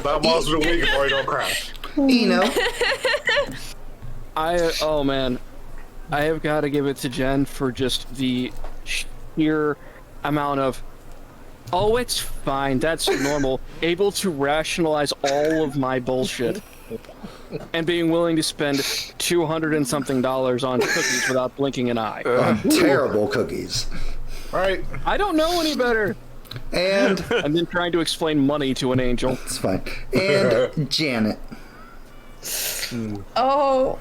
Not Monster of the Week before you don't cry. Eno, Oh man, I have got to give it to Jen for just the sheer amount of, oh, it's fine, that's normal, able to rationalize all of my bullshit, and being willing to spend $200 and something on cookies without blinking an eye. terrible cookies. Right. I don't know any better. And And then trying to explain money to an angel. it's fine. And Janet. Oh.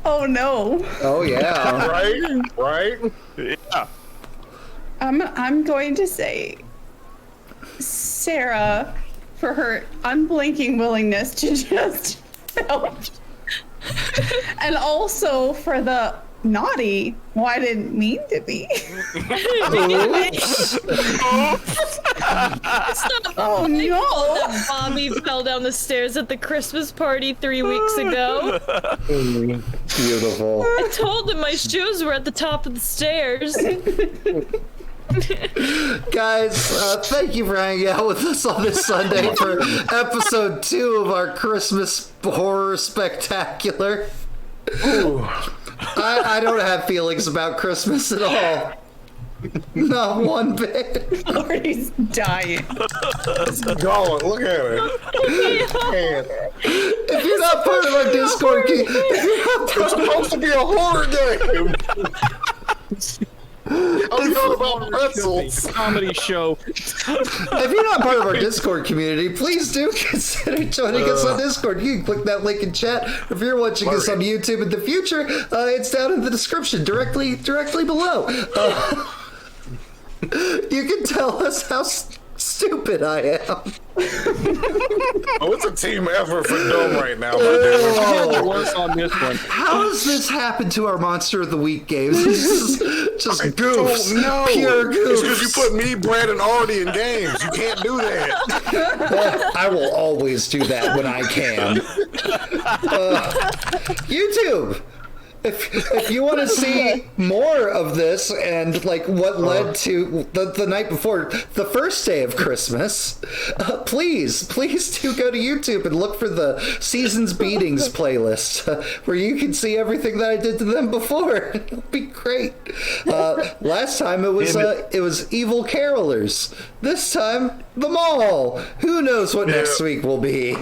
Oh no. Oh yeah. Right? Right? Yeah. I'm going to say Sarah for her unblinking willingness to just help And also for the naughty, well, I didn't mean to be. Oh no! That Bobby fell down the stairs at the Christmas party 3 weeks ago. Beautiful. I told him my shoes were at the top of the stairs. Guys, thank you for hanging out with us on this Sunday for episode 2 of our Christmas horror spectacular. I don't have feelings about Christmas at all. Not one bit. Marty's dying. Going, look at it. If you're not part of our Discord, It's supposed to be a horror game. I'm talking about pretzels. Comedy show. if you're not part of our Discord community, please do consider joining us on Discord. You can click that link in chat. If you're watching us on YouTube in the future, it's down in the description, directly below. You can tell us how stupid I am. Oh, it's a team effort for Dome right now, my dude. Work on this one. How does this happen to our Monster of the Week games? It's just goofs. No, Pure it's goofs. because you put me, Brad, and Artie in games. You can't do that. I will always do that when I can. YouTube. If you want to see more of this and like what led to the night before the first day of Christmas, please do go to YouTube and look for the Seasons Beatings playlist where you can see everything that I did to them before. It'll be great. Last time it was Evil Carolers. This time the Mall. Who knows what next week will be?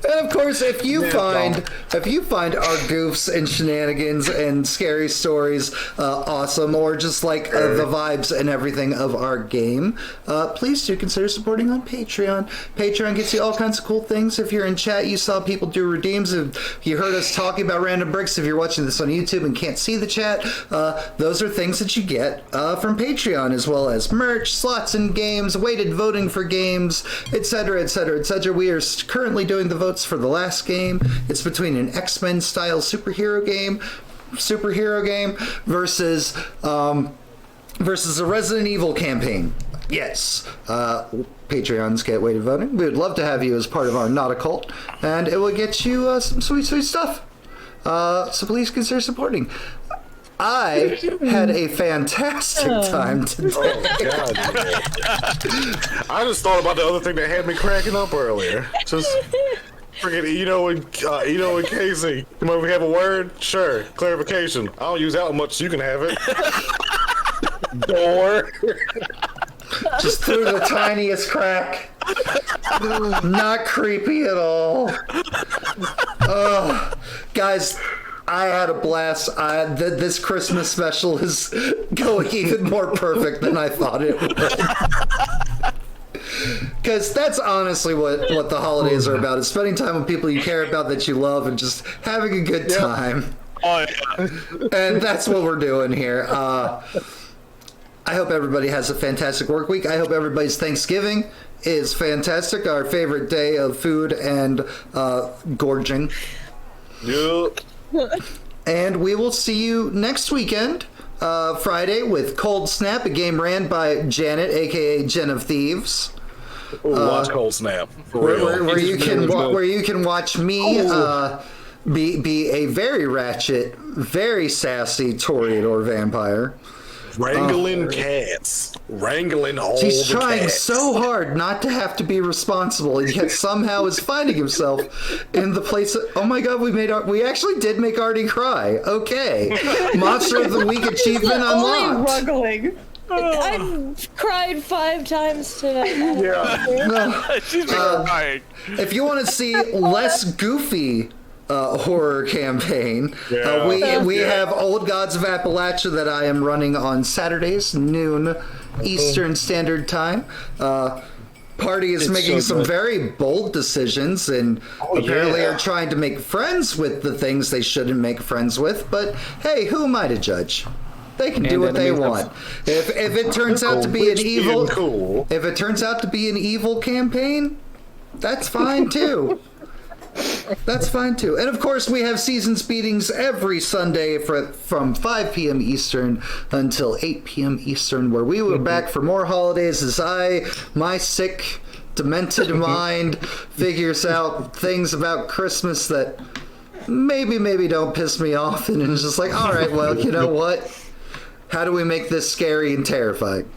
And of course, if you find our goofs and shenanigans and scary stories awesome, or just like the vibes and everything of our game, please do consider supporting on Patreon. Patreon gets you all kinds of cool things. If you're in chat, you saw people do redeems. If you heard us talking about random bricks, if you're watching this on YouTube and can't see the chat, those are things that you get from Patreon, as well as merch, slots in games, weighted voting for games, etc., etc., etc. We are currently doing the votes for the last game. It's between an X-Men style superhero game versus a Resident Evil campaign. Yes. Patreons get weighted voting. We would love to have you as part of our Not a Cult, and it will get you some sweet stuff. So please consider supporting. I had a fantastic time today. Oh, God. I just thought about the other thing that had me cracking up earlier. Just freaking Ito and Casey. You mind if we have a word? Sure. Clarification. I don't use out much, so you can have it. Door. Just through the tiniest crack. Not creepy at all. Guys, I had a blast. This Christmas special is going even more perfect than I thought it would. Because that's honestly what the holidays are about. Is spending time with people you care about, that you love, and just having a good time. Oh, yeah. And that's what we're doing here. I hope everybody has a fantastic work week. I hope everybody's Thanksgiving is fantastic. Our favorite day of food and gorging. Yep. And we will see you next weekend, Friday, with Cold Snap, a game ran by Janet, aka JenOfThieves. Watch Cold Snap. For real. Where you can watch me be a very ratchet, very sassy Toreador vampire. Wrangling cats. Wrangling all He's the trying cats. so hard not to have to be responsible, and yet somehow is finding himself in the place of, oh my god, we actually did make Artie cry. Okay. Monster of the Week achievement Only unlocked. ruggling. I've cried 5 times today. Yeah. She's crying. If you want to see less goofy horror campaign, we have Old Gods of Appalachia that I am running on Saturdays, noon Eastern Standard Time. Party is making some very bold decisions and apparently are trying to make friends with the things they shouldn't make friends with, but hey, who am I to judge? They can do what they want. If it turns out to be an evil, if it turns out to be an evil campaign, that's fine too. That's fine too. And of course, we have seasons beatings every Sunday from 5 p.m. Eastern until 8 p.m. Eastern, where we were back for more holidays as my sick, demented mind figures out things about Christmas that maybe don't piss me off. And it's just like, all right, well, you know what? How do we make this scary and terrifying?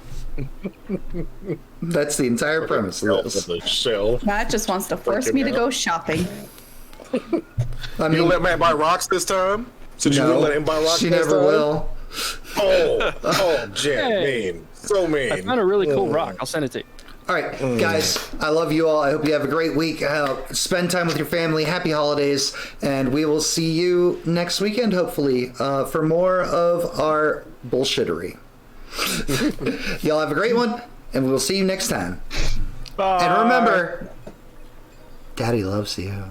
That's the entire premise of this. Matt just wants to force me to go shopping. I mean, You let Matt buy rocks this time? Since you no, wouldn't let him buy rocks she next never time? will. Jen, Hey. mean. So mean. I found a really cool rock. I'll send it to you. All right, guys, I love you all. I hope you have a great week. Spend time with your family. Happy holidays. And we will see you next weekend, hopefully, for more of our bullshittery. Y'all have a great one, and we will see you next time. Bye. And remember, Daddy loves you.